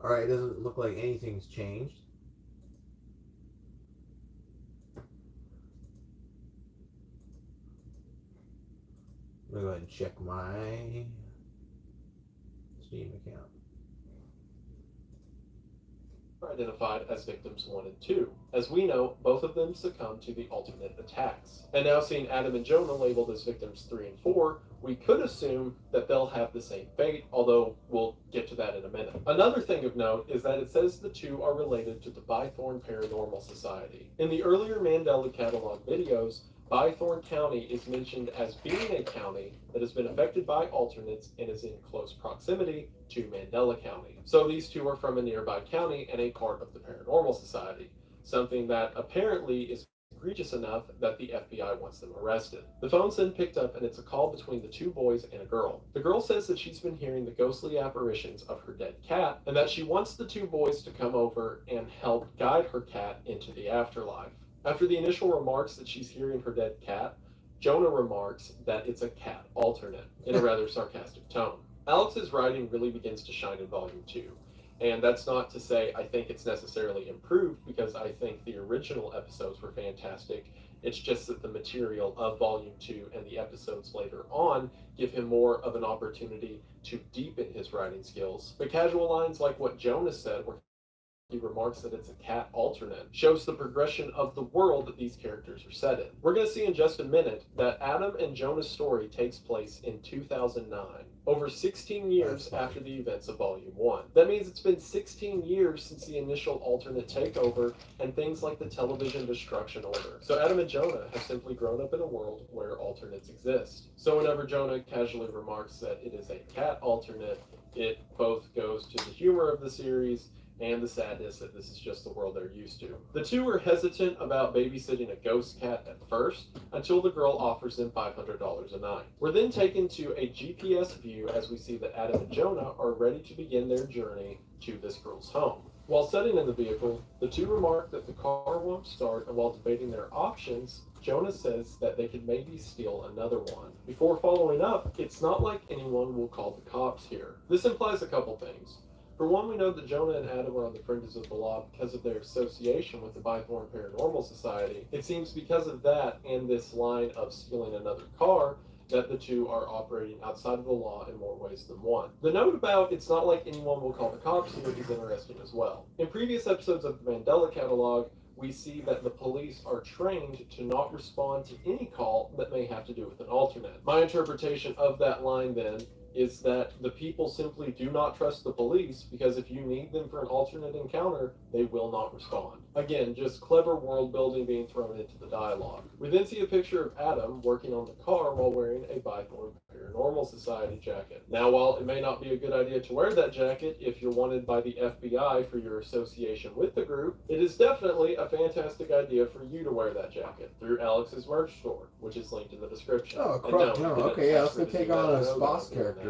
Alright, it doesn't look like anything's changed. I'm gonna go ahead and check my Steam account. Identified as victims 1 and 2. As we know, both of them succumbed to the alternate attacks. And now seeing Adam and Jonah labeled as victims 3 and 4, we could assume that they'll have the same fate, although we'll get to that in a minute. Another thing of note is that it says the two are related to the Bythorn Paranormal Society. In the earlier Mandela Catalog videos, Bythorn County is mentioned as being a county that has been affected by alternates and is in close proximity to Mandela County. So these two are from a nearby county and a part of the Paranormal Society, something that apparently is egregious enough that the FBI wants them arrested. The phone's then picked up and it's a call between the two boys and a girl. The girl says that she's been hearing the ghostly apparitions of her dead cat and that she wants the two boys to come over and help guide her cat into the afterlife. After the initial remarks that she's hearing her dead cat, Jonah remarks that it's a cat alternate in a rather sarcastic tone. Alex's writing really begins to shine in Volume 2. And that's not to say I think it's necessarily improved, because I think the original episodes were fantastic. It's just that the material of Volume 2 and the episodes later on give him more of an opportunity to deepen his writing skills. But casual lines like what Jonah said, where he remarks that it's a cat alternate, shows the progression of the world that these characters are set in. We're going to see in just a minute that Adam and Jonah's story takes place in 2009, over 16 years after the events of Volume 1. That means it's been 16 years since the initial alternate takeover and things like the television destruction order. So Adam and Jonah have simply grown up in a world where alternates exist. So whenever Jonah casually remarks that it is a cat alternate, it both goes to the humor of the series and the sadness that this is just the world they're used to. The two are hesitant about babysitting a ghost cat at first, until the girl offers them $500 a night. We're then taken to a GPS view as we see that Adam and Jonah are ready to begin their journey to this girl's home. While sitting in the vehicle, the two remark that the car won't start, and while debating their options, Jonah says that they could maybe steal another one. Before following up, it's not like anyone will call the cops here. This implies a couple things. For one, we know that Jonah and Adam are on the fringes of the law because of their association with the Bythorn Paranormal Society. It seems because of that and this line of stealing another car that the two are operating outside of the law in more ways than one. The note about it's not like anyone will call the cops here is interesting as well. In previous episodes of the Mandela Catalog, we see that the police are trained to not respond to any call that may have to do with an alternate. My interpretation of that line then is that the people simply do not trust the police, because if you need them for an alternate encounter, they will not respond. Again, just clever world building being thrown into the dialogue. We then see a picture of Adam working on the car while wearing a Bythorn Paranormal Society jacket. Now, while it may not be a good idea to wear that jacket if you're wanted by the FBI for your association with the group, it is definitely a fantastic idea for you to wear that jacket through Alex's merch store, which is linked in the description. Oh, crap. No, okay, yeah, let's go take on a boss character.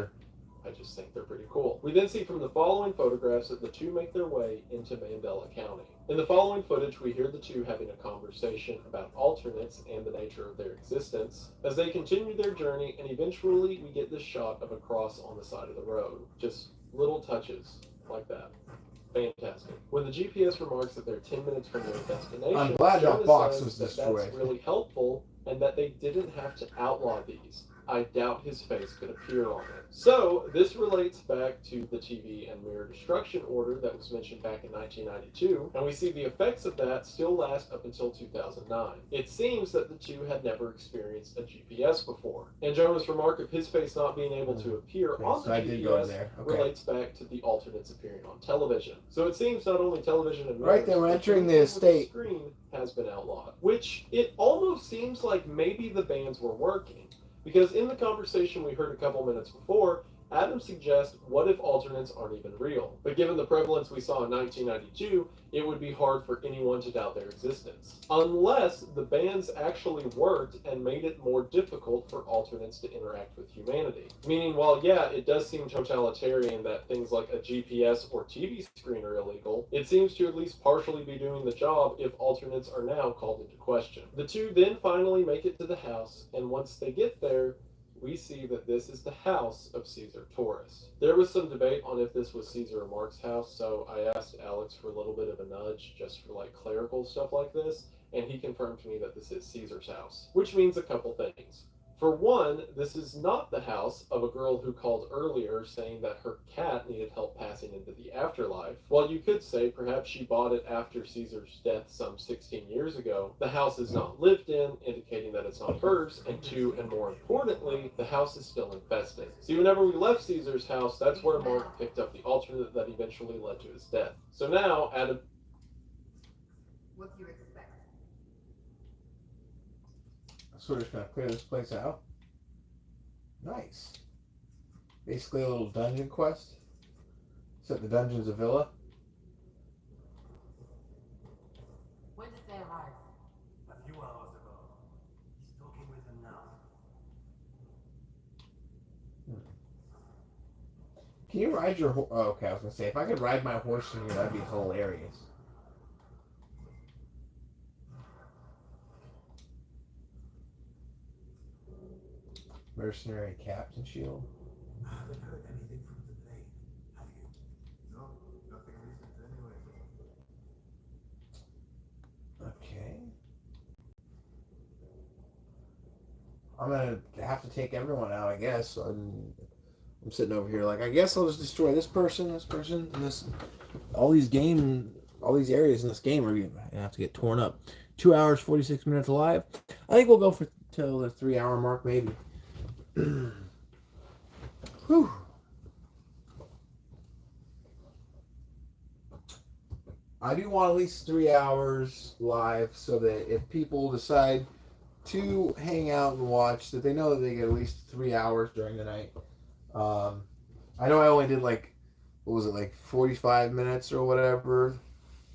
I just think they're pretty cool. We then see from the following photographs that the two make their way into Mandela County. In the following footage, we hear the two having a conversation about alternates and the nature of their existence as they continue their journey, and eventually we get this shot of a cross on the side of the road. Just little touches like that. Fantastic. When the GPS remarks that they're 10 minutes from their destination, I'm glad that Jonah box says was that destroyed. that's really helpful and that they didn't have to outlaw these. I doubt his face could appear on it. So, this relates back to the TV and mirror destruction order that was mentioned back in 1992, and we see the effects of that still last up until 2009. It seems that the two had never experienced a GPS before, and Jonah's remark of his face not being able to appear on the GPS relates back to the alternates appearing on television. So it seems not only television and Right, they were entering the estate. Screen has been outlawed, which it almost seems like maybe the bans were working. Because in the conversation we heard a couple minutes before, Adam suggests, what if alternates aren't even real? But given the prevalence we saw in 1992, it would be hard for anyone to doubt their existence. Unless the bans actually worked and made it more difficult for alternates to interact with humanity. Meaning, while yeah, it does seem totalitarian that things like a GPS or TV screen are illegal, it seems to at least partially be doing the job if alternates are now called into question. The two then finally make it to the house, and once they get there, we see that this is the house of Caesar Torres. There was some debate on if this was Caesar or Mark's house, so I asked Alex for a little bit of a nudge just for like clerical stuff like this, and he confirmed to me that this is Caesar's house, which means a couple things. For one, this is not the house of a girl who called earlier saying that her cat needed help passing into the afterlife. While you could say perhaps she bought it after Caesar's death some 16 years ago, the house is not lived in, indicating that it's not hers, and two, and more importantly, the house is still infested. See, whenever we left Caesar's house, that's where Mark picked up the alternate that eventually led to his death. So now, Adam... What do you expect? So we're just gonna clear this place out. Nice. Basically a little dungeon quest. Set the dungeons of Villa. When did they arrive? A few hours Can you ride your horse? Oh, okay, I was gonna say if I could ride my horse in here, that'd be hilarious. Mercenary Captain Shield. I haven't heard anything from the plane. Have you? No, nothing recent anyway. Okay. I'm gonna have to take everyone out, I guess. I'm sitting over here like, I guess I'll just destroy this person, and this. All these areas in this game are gonna have to get torn up. 2 hours, 46 minutes live. I think we'll go for till the 3 hour mark, maybe. Whew. I do want at least 3 hours live so that if people decide to hang out and watch, that they know that they get at least 3 hours during the night. I know I only did like, what was it, like 45 minutes or whatever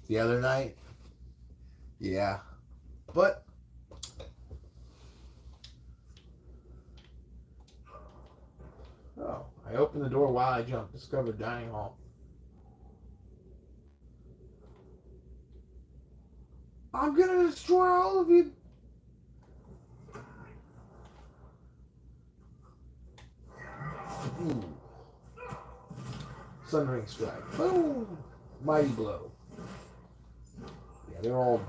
the other night. Yeah. But oh, I opened the door while I jumped. Discovered dining hall. I'm gonna destroy all of you. Ooh. Sundering strike. Boom! Mighty blow. Yeah, they're all.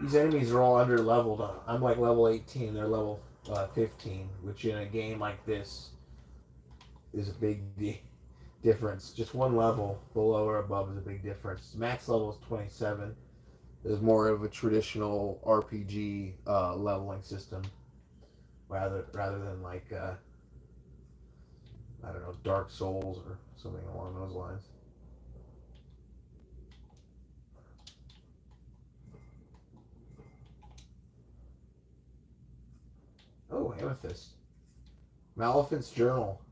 These enemies are all under leveled. I'm like level 18. They're level 15, which in a game like this is a big difference. Just one level below or above is a big difference. Max level is 27. There's more of a traditional RPG leveling system, rather than like I don't know, Dark Souls or something along those lines. Oh, Amethyst. Maleficent's Journal.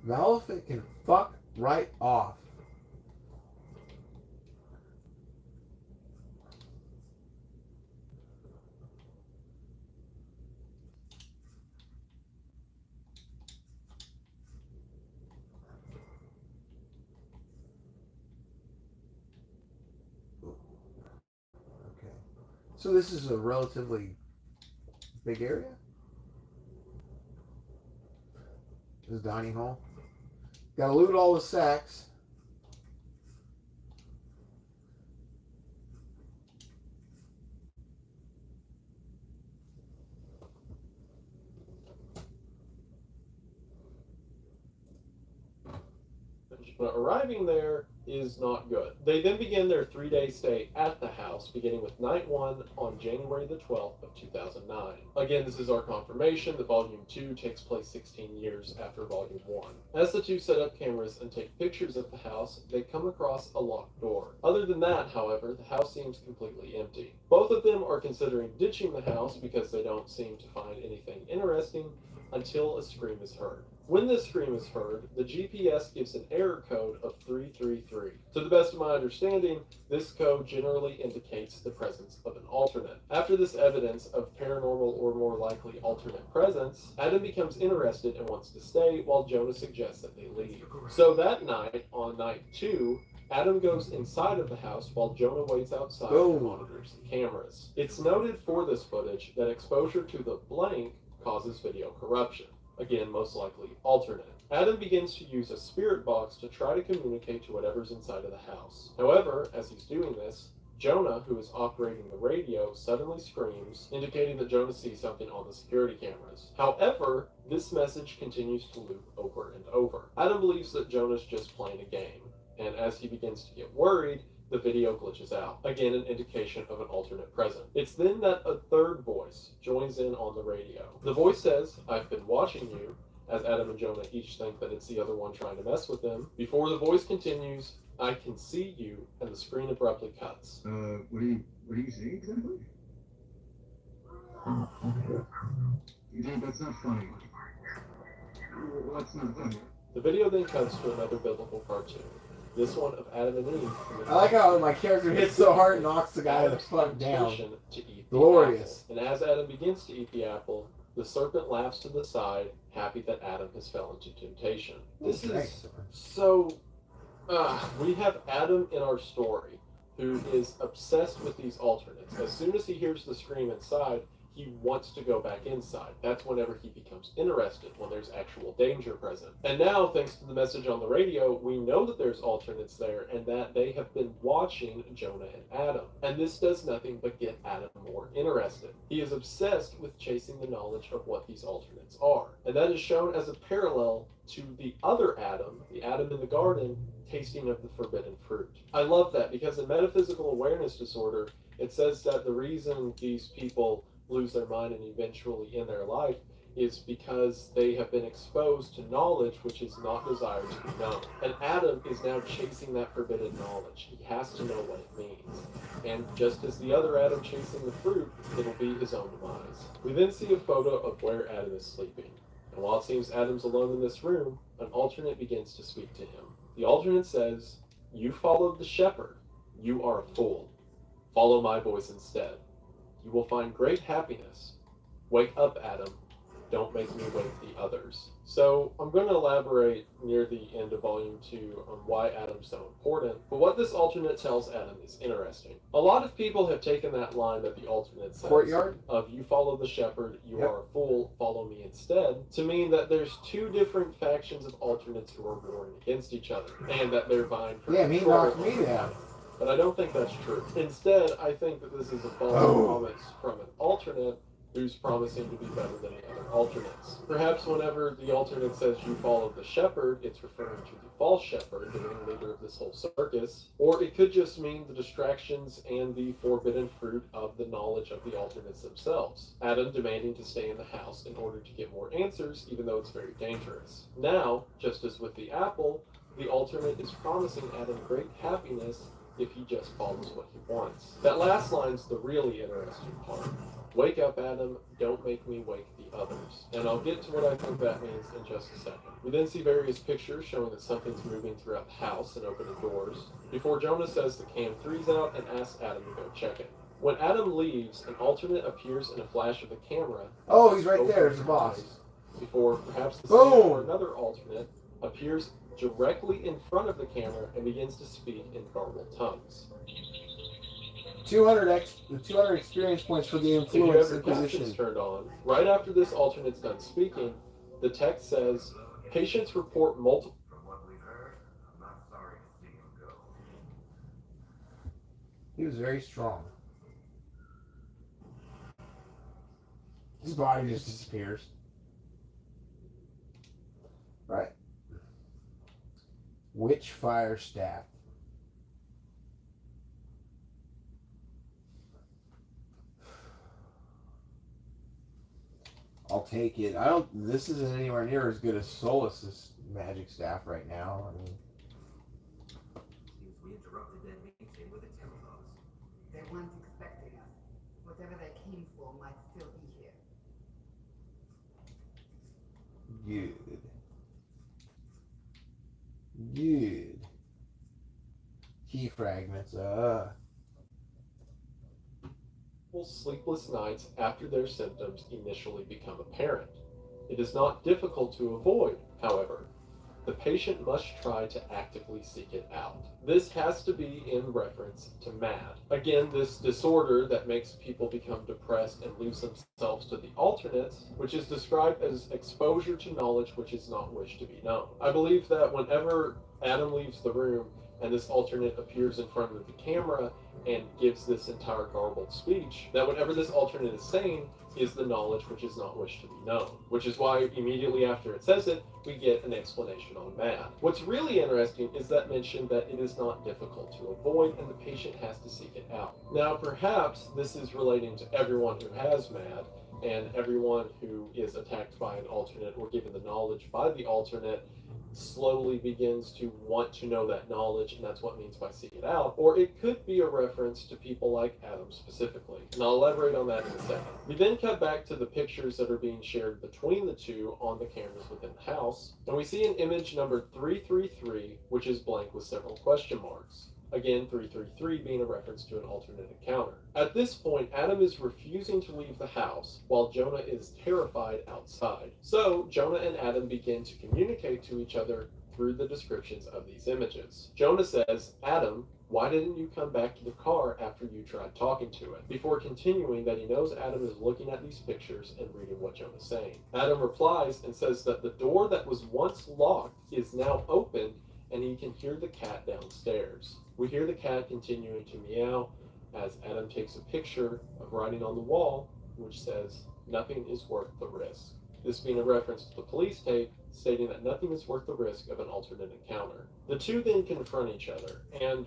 Maleficent can fuck right off. Okay. So this is a relatively big area? This is dining hall. Gotta loot all the sacks. But arriving there is not good. They then begin their 3-day stay at the house, beginning with night 1 on January the 12th of 2009. Again, this is our confirmation that Volume 2 takes place 16 years after Volume 1. As the two set up cameras and take pictures of the house, they come across a locked door. Other than that, however, the house seems completely empty. Both of them are considering ditching the house because they don't seem to find anything interesting until a scream is heard. When this scream is heard, the GPS gives an error code of 333. To the best of my understanding, this code generally indicates the presence of an alternate. After this evidence of paranormal or more likely alternate presence, Adam becomes interested and wants to stay while Jonah suggests that they leave. So that night, on night 2, Adam goes inside of the house while Jonah waits outside and monitors the cameras. It's noted for this footage that exposure to the blank causes video corruption. Again, most likely alternate. Adam begins to use a spirit box to try to communicate to whatever's inside of the house. However, as he's doing this, Jonah, who is operating the radio, suddenly screams, indicating that Jonah sees something on the security cameras. However, this message continues to loop over and over. Adam believes that Jonah's just playing a game, and as he begins to get worried, the video glitches out. Again, an indication of an alternate present. It's then that a third voice joins in on the radio. The voice says, "I've been watching you," as Adam and Jonah each think that it's the other one trying to mess with them. Before the voice continues, "I can see you," and the screen abruptly cuts. What do you see exactly? You think that's not funny? What's not funny? The video then cuts to another biblical cartoon. this one of Adam and Eve. I like how my character hits so hard and knocks the guy the fuck down. To eat Glorious. And as Adam begins to eat the apple, the serpent laughs to the side, happy that Adam has fell into temptation. This is so... we have Adam in our story who is obsessed with these alternates. As soon as he hears the scream inside, he wants to go back inside. That's whenever he becomes interested, when there's actual danger present. And now, thanks to the message on the radio, we know that there's alternates there and that they have been watching Jonah and Adam. And this does nothing but get Adam more interested. He is obsessed with chasing the knowledge of what these alternates are. And that is shown as a parallel to the other Adam, the Adam in the garden, tasting of the forbidden fruit. I love that because in metaphysical awareness disorder, it says that the reason these people lose their mind and eventually end their life is because they have been exposed to knowledge which is not desired to be known. And Adam is now chasing that forbidden knowledge. He has to know what it means. And just as the other Adam chasing the fruit, it'll be his own demise. We then see a photo of where Adam is sleeping. And while it seems Adam's alone in this room, an alternate begins to speak to him. The alternate says, "You followed the shepherd. You are a fool. Follow my voice instead. You will find great happiness. Wake up, Adam. Don't make me wake the others." So I'm going to elaborate near the end of Volume 2 on why Adam's so important, but what this alternate tells Adam is interesting. A lot of people have taken that line that the alternate says, Courtyard? of "you follow the shepherd, you are a fool, follow me instead," to mean that there's two different factions of alternates who are warring against each other, and that they're vying for Yeah, he control knocked me over down. Adam. But I don't think that's true. Instead, I think that this is a false promise from an alternate who's promising to be better than the other alternates. Perhaps whenever the alternate says "you follow the shepherd," it's referring to the false shepherd, the ringleader of this whole circus. Or it could just mean the distractions and the forbidden fruit of the knowledge of the alternates themselves. Adam demanding to stay in the house in order to get more answers, even though it's very dangerous. Now, just as with the apple, the alternate is promising Adam great happiness if he just follows what he wants. That last line's the really interesting part. Wake up, Adam, don't make me wake the others. And I'll get to what I think that means in just a second. We then see various pictures showing that something's moving throughout the house and opening doors, before Jonah says the Cam 3's out and asks Adam to go check it. When Adam leaves, an alternate appears in a flash of the camera. Oh, he's right there, it's the boss. Before perhaps the Boom! same or another alternate appears directly in front of the camera and begins to speak in garbled tongues. 200 experience points for the If you influence have your inquisition. captions turned on, right after this alternate's done speaking, the text says, "Patients report multiple..." He was very strong. His body just disappears. Right. Witch fire staff. I'll take it. This isn't anywhere near as good as Solus's magic staff right now. I mean, Seems we interrupted their meeting with a Templars. They weren't expecting us. Whatever they came for might still be here. good. Good. Key fragments. Sleepless nights after their symptoms initially become apparent. It is not difficult to avoid, however. The patient must try to actively seek it out. This has to be in reference to MAD. Again, this disorder that makes people become depressed and lose themselves to the alternates, which is described as exposure to knowledge which is not wished to be known. I believe that whenever Adam leaves the room and this alternate appears in front of the camera and gives this entire garbled speech, that whatever this alternate is saying is the knowledge which is not wished to be known. Which is why immediately after it says it, we get an explanation on MAD. What's really interesting is that mention that it is not difficult to avoid and the patient has to seek it out. Now perhaps this is relating to everyone who has MAD and everyone who is attacked by an alternate or given the knowledge by the alternate slowly begins to want to know that knowledge, and that's what it means by seek it out. Or it could be a reference to people like Adam specifically. And I'll elaborate on that in a second. We then cut back to the pictures that are being shared between the two on the cameras within the house, and we see an image number 333, which is blank with several question marks. Again, 333 being a reference to an alternate encounter. At this point, Adam is refusing to leave the house, while Jonah is terrified outside. So, Jonah and Adam begin to communicate to each other through the descriptions of these images. Jonah says, "Adam, why didn't you come back to the car after you tried talking to it?" Before continuing that he knows Adam is looking at these pictures and reading what Jonah's saying. Adam replies and says that the door that was once locked is now open and he can hear the cat downstairs. We hear the cat continuing to meow as Adam takes a picture of writing on the wall, which says, "Nothing is worth the risk." This being a reference to the police tape stating that nothing is worth the risk of an alternate encounter. The two then confront each other, and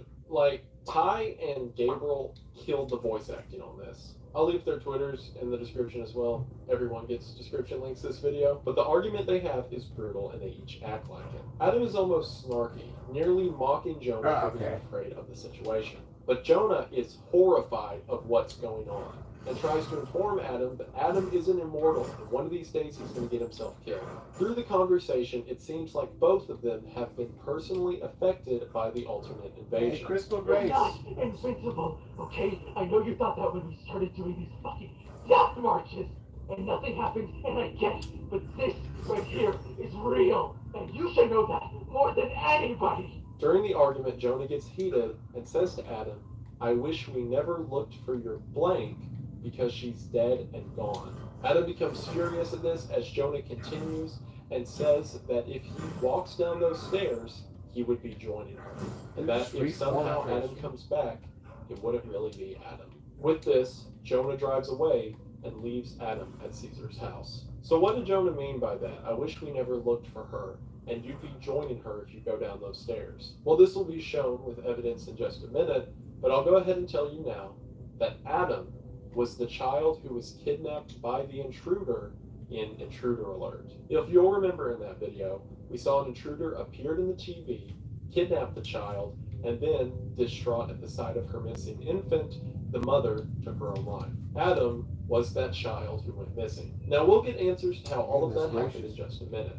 Ty and Gabriel killed the voice acting on this. I'll leave their Twitters in the description as well. Everyone gets description links this video. But the argument they have is brutal and they each act like it. Adam is almost snarky, nearly mocking Jonah for being afraid of the situation. But Jonah is horrified of what's going on and tries to inform Adam that Adam isn't immortal and one of these days he's going to get himself killed. Through the conversation, it seems like both of them have been personally affected by the alternate invasion. Hey, Crystal You're Grace. not invincible, okay? I know you thought that when we started doing these fucking death marches, and nothing happened, and I get it, but this right here is real, and you should know that more than anybody. During the argument, Jonah gets heated and says to Adam, "I wish we never looked for your blank because she's dead and gone." Adam becomes furious at this as Jonah continues and says that if he walks down those stairs, he would be joining her. And that if somehow Adam comes back, it wouldn't really be Adam. With this, Jonah drives away and leaves Adam at Caesar's house. So what did Jonah mean by that? "I wish we never looked for her, and you'd be joining her if you go down those stairs." Well, this will be shown with evidence in just a minute, but I'll go ahead and tell you now that Adam was the child who was kidnapped by the intruder in Intruder Alert. If you'll remember in that video, we saw an intruder appeared in the TV, kidnapped the child, and then, distraught at the sight of her missing infant, the mother took her own life. Adam was that child who went missing. Now we'll get answers to how all of that happened in just a minute.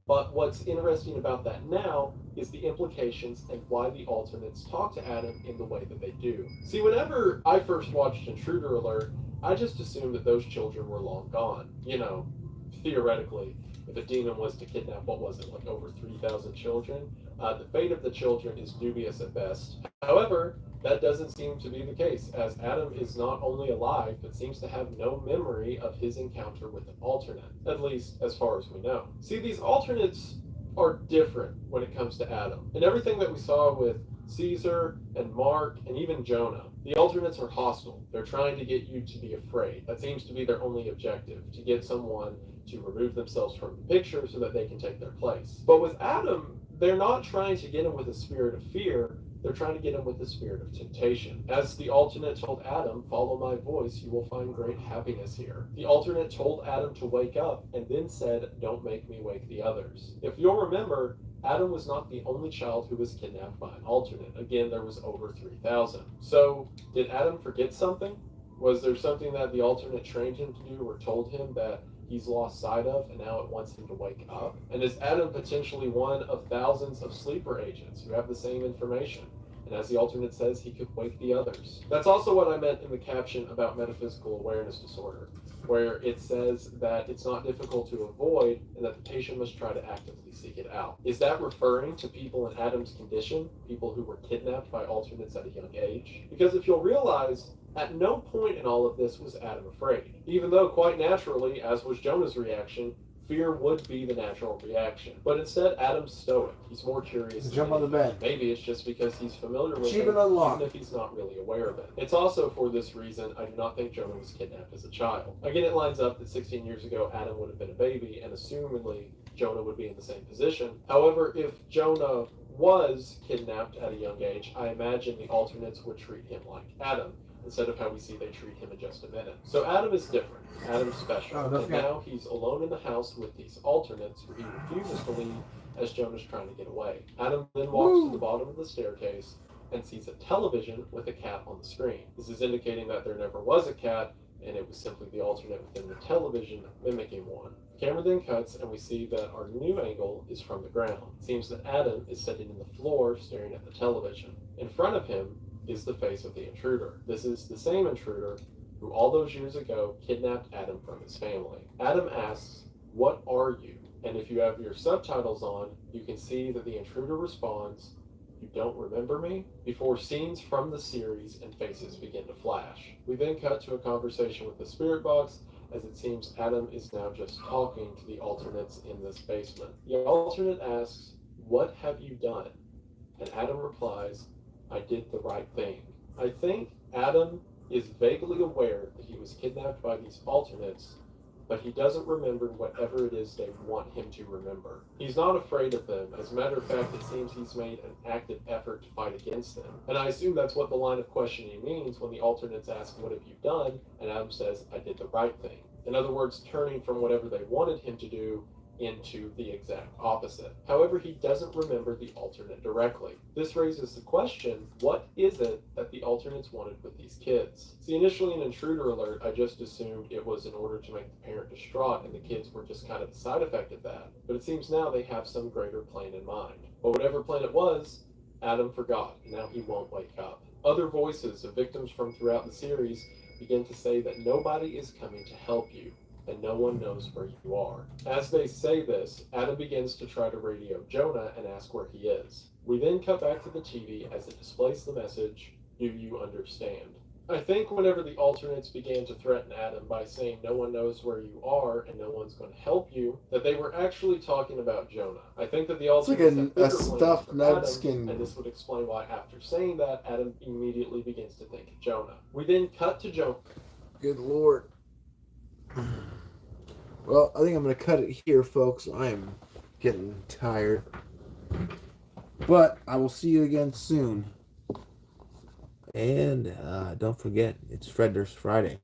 But what's interesting about that now is the implications and why the alternates talk to Adam in the way that they do. See, whenever I first watched Intruder Alert, I just assumed that those children were long gone. You know, theoretically, if a demon was to kidnap, what was it, like over 3,000 children? The fate of the children is dubious at best. However, that doesn't seem to be the case, as Adam is not only alive, but seems to have no memory of his encounter with an alternate, at least as far as we know. See, these alternates are different when it comes to Adam. And everything that we saw with Caesar and Mark and even Jonah, the alternates are hostile. They're trying to get you to be afraid. That seems to be their only objective, to get someone to remove themselves from the picture so that they can take their place. But with Adam, they're not trying to get him with a spirit of fear. They're trying to get him with the spirit of temptation. As the alternate told Adam, "Follow my voice, you will find great happiness here." The alternate told Adam to wake up and then said, "Don't make me wake the others." If you'll remember, Adam was not the only child who was kidnapped by an alternate. Again, there was over 3,000. So, did Adam forget something? Was there something that the alternate trained him to do or told him that he's lost sight of and now it wants him to wake up? And is Adam potentially one of thousands of sleeper agents who have the same information? And as the alternate says, he could wake the others. That's also what I meant in the caption about metaphysical awareness disorder, where it says that it's not difficult to avoid and that the patient must try to actively seek it out. Is that referring to people in Adam's condition, people who were kidnapped by alternates at a young age? Because if you'll realize, at no point in all of this was Adam afraid, even though quite naturally, as was Jonah's reaction, fear would be the natural reaction. But instead, Adam's stoic. He's more curious. Jump on the bed. Maybe it's just because he's familiar with Achievement it, unlocked. even if he's not really aware of it. It's also for this reason I do not think Jonah was kidnapped as a child. Again, it lines up that 16 years ago, Adam would have been a baby, and assumedly, Jonah would be in the same position. However, if Jonah was kidnapped at a young age, I imagine the alternates would treat him like Adam, instead of how we see they treat him in just a minute. So Adam is different. Adam's special. And now he's alone in the house with these alternates who he refuses to leave as Jonah's trying to get away. Adam then walks to the bottom of the staircase and sees a television with a cat on the screen. This is indicating that there never was a cat, and it was simply the alternate within the television mimicking one. The camera then cuts, and we see that our new angle is from the ground. It seems that Adam is sitting in the floor staring at the television. In front of him is the face of the intruder. This is the same intruder who all those years ago kidnapped Adam from his family. Adam asks, "What are you?" And if you have your subtitles on, you can see that the intruder responds, "You don't remember me?" before scenes from the series and faces begin to flash. We then cut to a conversation with the spirit box, as it seems Adam is now just talking to the alternates in this basement. The alternate asks, "What have you done?" And Adam replies, "I did the right thing." I think Adam is vaguely aware that he was kidnapped by these alternates, but he doesn't remember whatever it is they want him to remember. He's not afraid of them. As a matter of fact, it seems he's made an active effort to fight against them. And I assume that's what the line of questioning means when the alternates ask, "What have you done?" And Adam says, "I did the right thing." In other words, turning from whatever they wanted him to do into the exact opposite. However, he doesn't remember the alternate directly. This raises the question, what is it that the alternates wanted with these kids? See, initially an intruder alert, I just assumed it was in order to make the parent distraught and the kids were just kind of the side effect of that. But it seems now they have some greater plan in mind. But whatever plan it was, Adam forgot, and now he won't wake up. Other voices of victims from throughout the series begin to say that nobody is coming to help you, and no one knows where you are. As they say this, Adam begins to try to radio Jonah and ask where he is. We then cut back to the TV as it displays the message, "Do you understand?" I think whenever the alternates began to threaten Adam by saying no one knows where you are and no one's going to help you, that they were actually talking about Jonah. I think that the alternates like had a bigger plans stuffed for Adam, Nugskin. and this would explain why after saying that, Adam immediately begins to think of Jonah. We then cut to Jonah. Good Lord. Well, I think I'm going to cut it here, folks. I am getting tired. But I will see you again soon. And don't forget, it's Fredder's Friday.